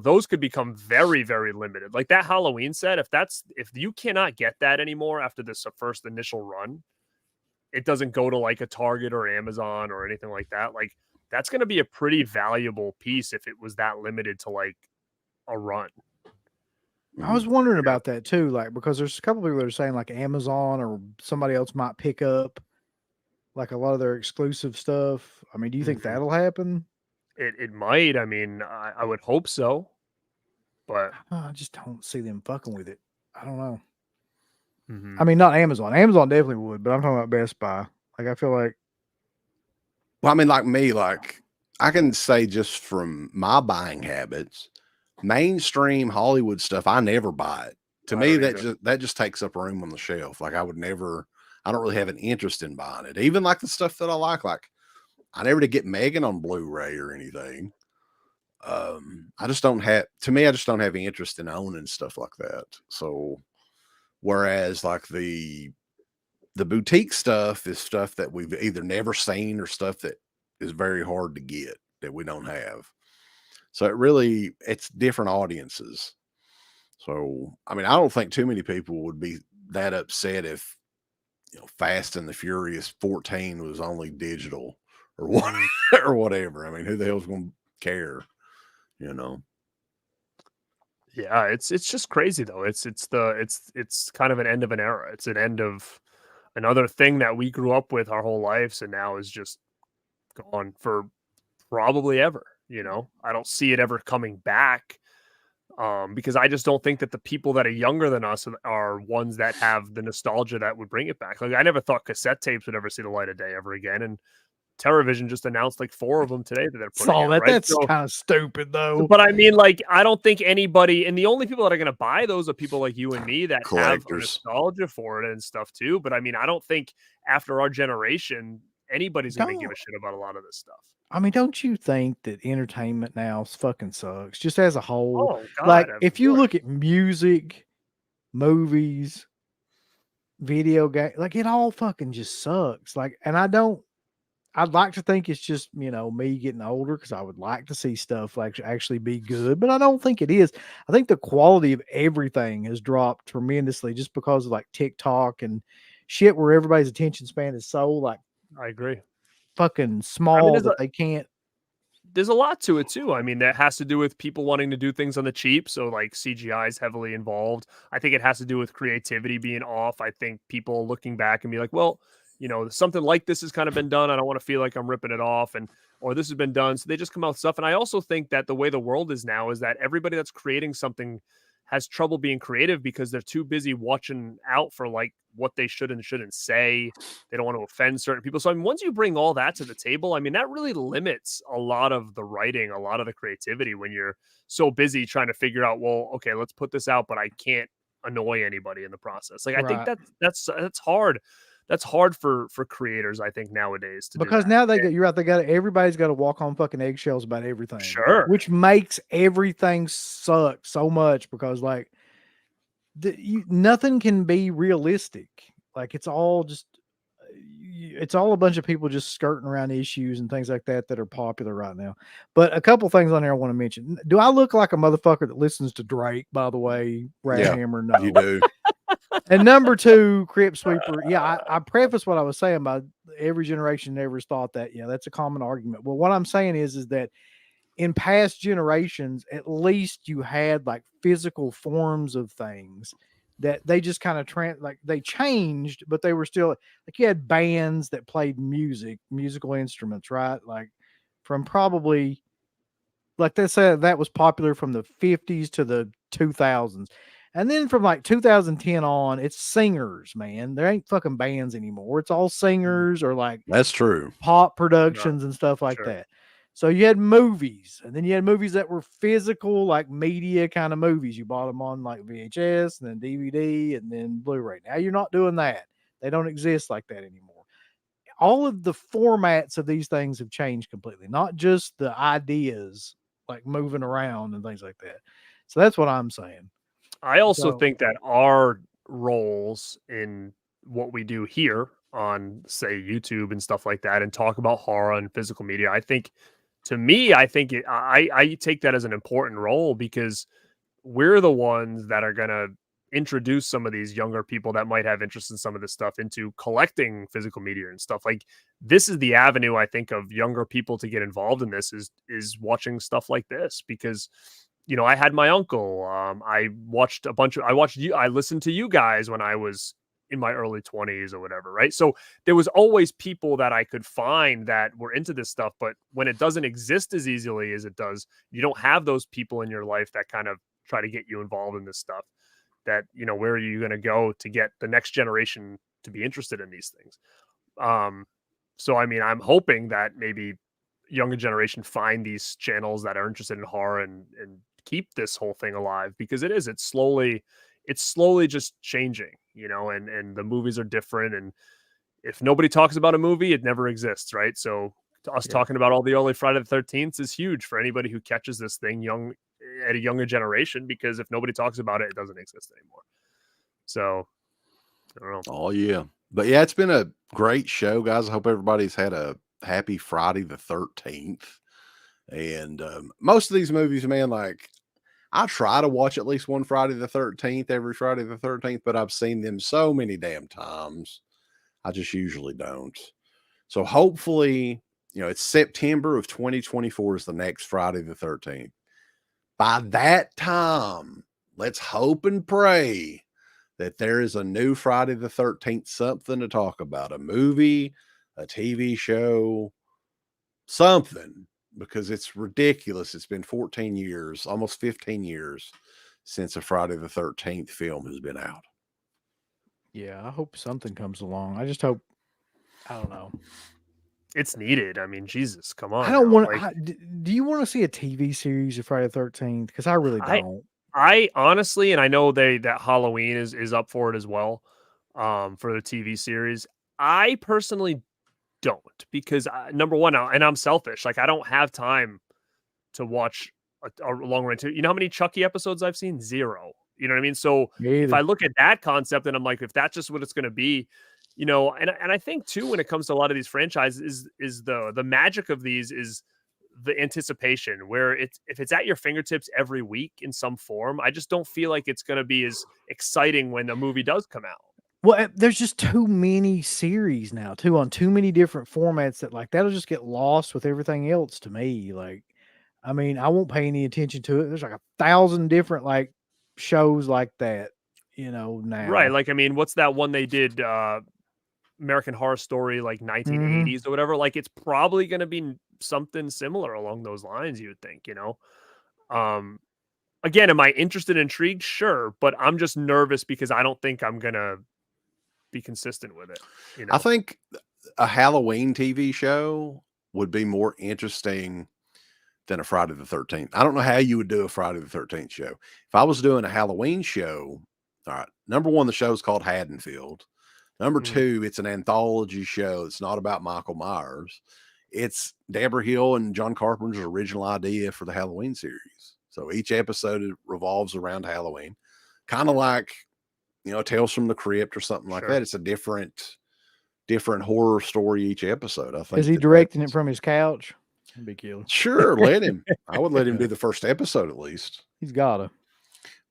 those could become very, very limited. Like that Halloween set, if you cannot get that anymore after this first initial run, it doesn't go to like a Target or Amazon or anything like that. Like that's going to be a pretty valuable piece if it was that limited to like a run. I was wondering about that too, like because there's a couple people that are saying like Amazon or somebody else might pick up like a lot of their exclusive stuff. I mean, do you think that'll happen? It might. I mean, I would hope so, but I just don't see them fucking with it. I don't know. Mhm. I mean, not Amazon. Amazon definitely would, but I'm talking about Best Buy. Like, I feel like, Well, I mean, like me, like I can say just from my buying habits, mainstream Hollywood stuff, I never buy it. To I me, don't either. that just takes up room on the shelf. Like I don't really have an interest in buying it. Even like the stuff that I like I never did get Megan on Blu-ray or anything. I just don't have interest in owning stuff like that. So whereas like the boutique stuff is stuff that we've either never seen or stuff that is very hard to get that we don't have. So it's different audiences. So, I mean, I don't think too many people would be that upset if, Fast and the Furious 14 was only digital or what, or whatever. I mean, who the hell's going to care, Yeah, it's just crazy though. It's kind of an end of an era. It's an end of another thing that we grew up with our whole lives, and now is just gone for probably ever. I don't see it ever coming back, because I just don't think that the people that are younger than us are ones that have the nostalgia that would bring it back. Like I never thought cassette tapes would ever see the light of day ever again, and TerraVision just announced like 4 of them today that they're putting saw out, that. right? That's kind of stupid, though. But I mean, like, I don't think anybody, and the only people that are going to buy those are people like you and me that have Collectors. nostalgia for it and stuff too. But I mean, I don't think after our generation, anybody's going to give a shit about a lot of this stuff. I mean, don't you think that entertainment now fucking sucks, just as a whole? Oh, God, like, of if you course. look at music, movies, video game, like it all fucking just sucks. Like, and I'd like to think it's just, me getting older, because I would like to see stuff like actually be good, but I don't think it is. I think the quality of everything has dropped tremendously just because of like TikTok and shit, where everybody's attention span is so like I agree. fucking small there's that they can't. There's a lot to it too. I mean, that has to do with people wanting to do things on the cheap. So like CGI is heavily involved. I think it has to do with creativity being off. I think people looking back and be like, well, something like this has kind of been done. I don't want to feel like I'm ripping it off, or this has been done. So they just come out with stuff. And I also think that the way the world is now is that everybody that's creating something has trouble being creative because they're too busy watching out for like what they should and shouldn't say. They don't want to offend certain people. So I mean, once you bring all that to the table, I mean, that really limits a lot of the writing, a lot of the creativity when you're so busy trying to figure out, well, okay, let's put this out, but I can't annoy anybody in the process. Like I think Right. that's hard. That's hard for creators, I think, nowadays to do Because that. now you're right, everybody's got to walk on fucking eggshells about everything. Sure. Which makes everything suck so much because like nothing can be realistic. Like it's all just it's all a bunch of people just skirting around issues and things like that that are popular right now. But a couple things on there I want to mention. Do I look like a motherfucker that listens to Drake, by the way, Radhammer? No. You do. And number two, Crypt Sweeper. Yeah, I preface what I was saying by every generation never thought that. Yeah, that's a common argument. Well, what I'm saying is that in past generations, at least you had like physical forms of things that they just kind of like they changed, but they were still like you had bands that played musical instruments, right? Like from probably like they said that was popular from the 50s to the 2000s. And then from like 2010 on, it's singers, man. There ain't fucking bands anymore. It's all singers or like That's true. pop productions and stuff like Sure. that. So you had movies, and then you had movies that were physical, like media kind of movies. You bought them on like VHS and then DVD and then Blu-ray. Now you're not doing that. They don't exist like that anymore. All of the formats of these things have changed completely, not just the ideas like moving around and things like that. So that's what I'm saying. I also So- think that our roles in what we do here on, say, YouTube and stuff like that, and talk about horror and physical media, I think, to me, I think I take that as an important role because we're the ones that are going to introduce some of these younger people that might have interest in some of this stuff into collecting physical media and stuff. Like this is the avenue I think of younger people to get involved in this is watching stuff like this because I had my uncle. I listened to you guys when I was in my early 20s or whatever, right? So there was always people that I could find that were into this stuff, but when it doesn't exist as easily as it does, you don't have those people in your life that kind of try to get you involved in this stuff. That, where are you going to go to get the next generation to be interested in these things? So, I mean, I'm hoping that maybe younger generation find these channels that are interested in horror and keep this whole thing alive because it's slowly just changing, and the movies are different. And if nobody talks about a movie, it never exists. Right. So us talking about all the early Friday the 13th is huge for anybody who catches this thing at a younger generation, because if nobody talks about it, it doesn't exist anymore. So I don't know. Oh yeah. But yeah, it's been a great show, guys. I hope everybody's had a happy Friday the 13th. And most of these movies, man, like I try to watch at least one Friday the 13th, every Friday the 13th, but I've seen them so many damn times. I just usually don't. So hopefully, it's September of 2024 is the next Friday the 13th. By that time, let's hope and pray that there is a new Friday the 13th, something to talk about, a movie, a TV show, something, because it's ridiculous. It's been 14 years, almost 15 years since a Friday the 13th film has been out. Yeah, I hope something comes along. I just hope, I don't know. It's needed. I mean, Jesus, come on. I don't now. want Like, do you want to see a TV series of Friday the 13th? Because I really don't. I honestly, and I know that Halloween is up for it as well, for the TV series. I personally don't, because number one, and I'm selfish. Like I don't have time to watch a long run. You know how many Chucky episodes I've seen? 0. You know what I mean? So Me if either. I look at that concept and I'm like, if that's just what it's going to be, and I think too, when it comes to a lot of these franchises, is the magic of these is the anticipation, where if it's at your fingertips every week in some form, I just don't feel like it's going to be as exciting when a movie does come out. Well, there's just too many series now, too, on too many different formats that like that'll just get lost with everything else to me. Like, I mean, I won't pay any attention to it. There's like 1,000 different like shows like that, now. Right. Like, I mean, what's that one they did, American Horror Story, like 1980s or whatever? Like, it's probably going to be something similar along those lines, you would think, again, am I interested, intrigued? Sure, but I'm just nervous because I don't think I'm gonna be consistent with it. You know, I think a Halloween TV show would be more interesting than a Friday the 13th. I don't know how you would do a Friday the 13th show. If I was doing a Halloween show, all right, number one, the show's called Haddonfield. Number two, it's an anthology show. It's not about Michael Myers. It's Deborah Hill and John Carpenter's original idea for the Halloween series. So each episode revolves around Halloween, kind of like, you know, Tales from the Crypt or something like that. It's a different horror story each episode. I think. Is he directing it from his couch? That'd be killer. Sure, let him. I would let him do the first episode at least. He's gotta.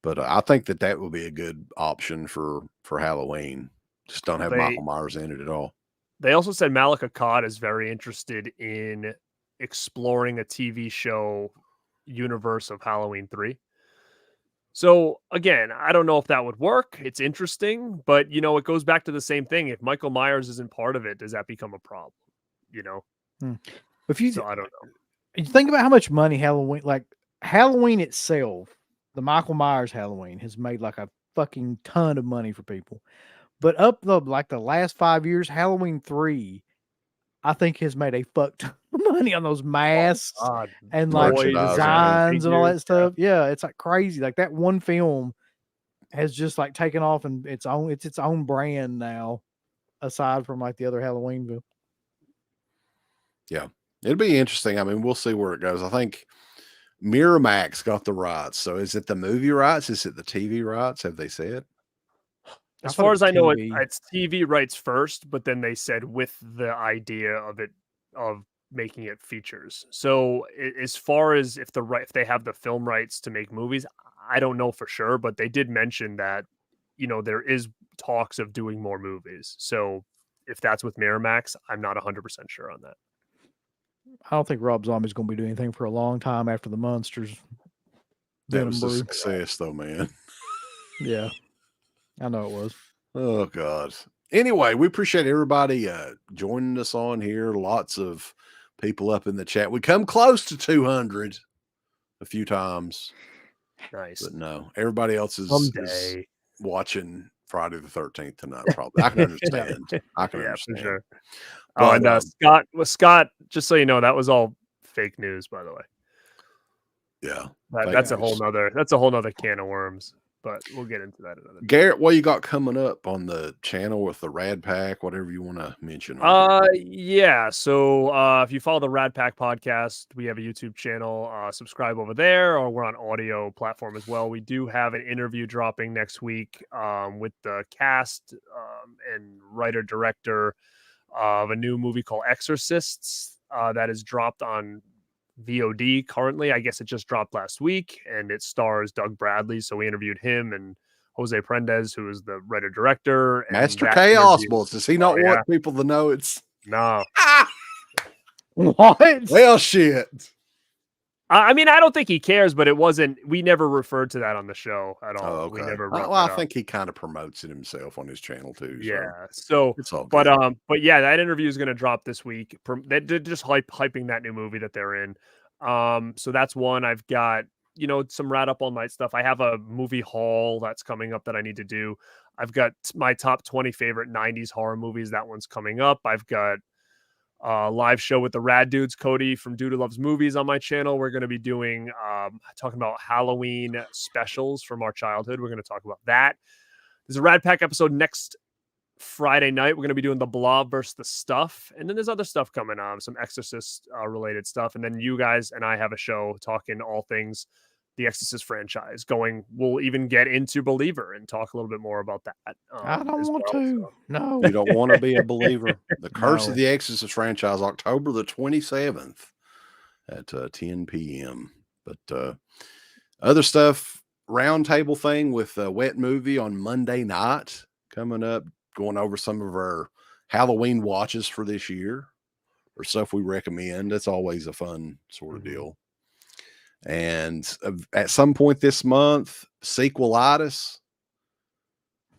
But I think that would be a good option for Halloween. Just don't have Michael Myers in it at all. They also said Malika Akkad is very interested in exploring a TV show universe of Halloween 3. So again, I don't know if that would work. It's interesting, but you know, it goes back to the same thing. If Michael Myers isn't part of it, does that become a problem? You know? If you, So I don't know. you think about how much money Halloween itself, the Michael Myers Halloween has made like a fucking ton of money for people. But up the last 5 years, Halloween 3, I think has made a fuck ton of money on those masks and like Merchandising. designs and all that stuff. Yeah, it's like crazy. Like that one film has just like taken off and it's its own brand now, aside from like the other Halloween film. Yeah, it'd be interesting. I mean, we'll see where it goes. I think Miramax got the rights. So is it the movie rights? Is it the TV rights? Have they said? As far as I know, it's TV rights first, but then they said with the idea of making it features. So as far as if they have the film rights to make movies, I don't know for sure, but they did mention that, you know, there is talks of doing more movies. So if that's with Miramax, I'm not 100% sure on that. I don't think Rob Zombie's going to be doing anything for a long time after the Monsters. That was a success, though, man. Yeah, I know it was. Oh, God. Anyway, we appreciate everybody joining us on here. Lots of people up in the chat. We come close to 200 a few times. Nice. But no, everybody else is watching Friday the 13th tonight, probably. I can understand. I can understand. For sure. But, Scott, just so you know, that was all fake news, by the way. Yeah. That's a whole nother can of worms. But we'll get into that another day. Garrett, what you got coming up on the channel with the Rad Pack, whatever you want to mention? Yeah. So if you follow the Rad Pack podcast, we have a YouTube channel. Subscribe over there, or we're on audio platform as well. We do have an interview dropping next week with the cast and writer-director of a new movie called Exorcists that is dropped on VOD currently. I guess it just dropped last week, and it stars Doug Bradley. So we interviewed him and Jose Prendes, who is the writer director. Master Chaos Bolts. Does he not want people to know it's no? What? Well, shit. I mean, I don't think he cares, but it wasn't. We never referred to that on the show at all. Oh, okay. We never. Well, I think he kind of promotes it himself on his channel too. Yeah. So it's all good. But yeah, that interview is going to drop this week. They're just hyping that new movie that they're in. So that's one. I've got, you know, some Rad Up All Night stuff. I have a movie haul that's coming up that I need to do. I've got my top 20 favorite 90s horror movies. That one's coming up. I've got a live show with the Rad Dudes, Cody from Dude Who Loves Movies, on my channel. We're going to be doing talking about Halloween specials from our childhood. We're going to talk about that. There's a Rad Pack episode next Friday night. We're going to be doing the Blob versus the Stuff, and then there's other stuff coming on, some Exorcist related stuff, and then you guys and I have a show talking all things the Exorcist franchise. We'll even get into Believer and talk a little bit more about that. I don't want to. So. No, you don't want to be a believer. The Curse of the Exorcist franchise, October the 27th at 10 p.m. But other stuff, roundtable thing with Wet Movie on Monday night coming up, going over some of our Halloween watches for this year or stuff we recommend. That's always a fun sort of deal. And at some point this month, Sequelitis,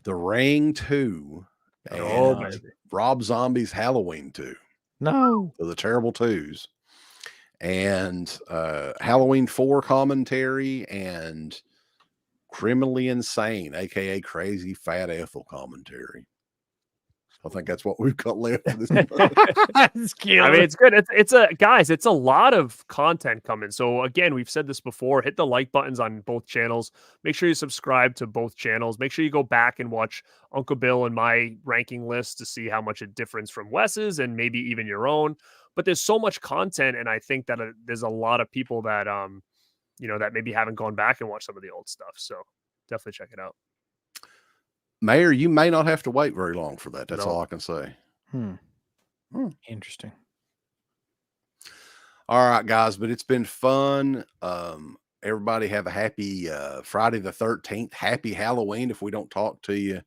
The Ring 2, and Rob Zombie's Halloween 2. No. So the Terrible Twos. and Halloween 4 commentary, and Criminally Insane, aka Crazy Fat Ethel commentary. I think that's what we've got left for this month. It's cute. I mean, it's good. It's a lot of content coming. So again, we've said this before. Hit the like buttons on both channels. Make sure you subscribe to both channels. Make sure you go back and watch Uncle Bill and my ranking list to see how much it differs from Wes's and maybe even your own. But there's so much content, and I think that there's a lot of people that that maybe haven't gone back and watched some of the old stuff. So definitely check it out. Mayor, you may not have to wait very long for that. That's No. all I can say. Interesting. All right, guys, but it's been fun. Everybody have a happy Friday the 13th. Happy Halloween if we don't talk to you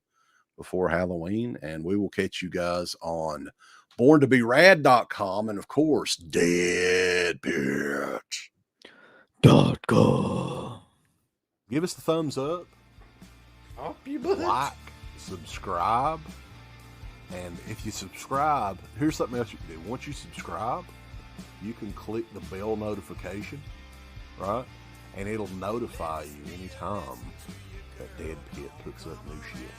before Halloween. And we will catch you guys on borntobirad.com and, of course, .com. Give us the thumbs up. Like, subscribe. And if you subscribe, here's something else you can do. Once you subscribe, you can click the bell notification, right? And it'll notify you anytime that Dead Pit puts up new shit.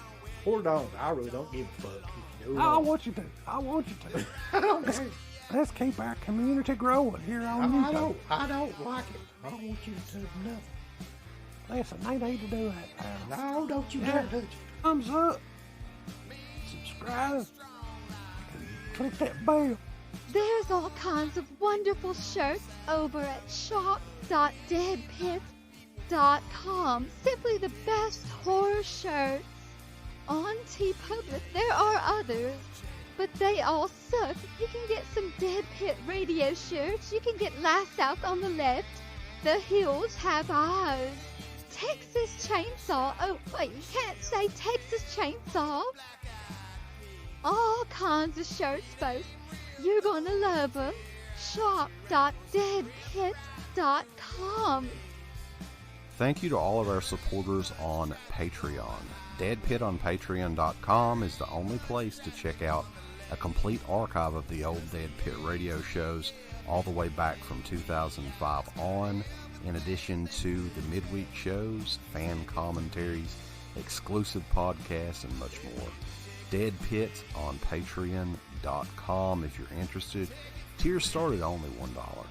Or don't. I really don't give a fuck. I want you to. I don't care. Let's keep our community growing here on YouTube. I don't like it. I don't want you to do nothing. Listen, they need to do that. No, don't you dare touch it. Thumbs up. Subscribe. And click that bell. There's all kinds of wonderful shirts over at shop.deadpit.com. Simply the best horror shirts. On TeePublic, there are others, but they all suck. You can get some Dead Pit radio shirts. You can get Last South on the left. The Hills Have Eyes. Texas Chainsaw. Oh, wait, you can't say Texas Chainsaw. All kinds of shirts, folks. You're gonna love them. Shop.deadpit.com. Thank you to all of our supporters on Patreon. Dead Pit on Patreon.com is the only place to check out a complete archive of the old Dead Pit radio shows all the way back from 2005 on, in addition to the midweek shows, fan commentaries, exclusive podcasts, and much more. Dead Pit on Patreon.com if you're interested. Tiers start at only $1.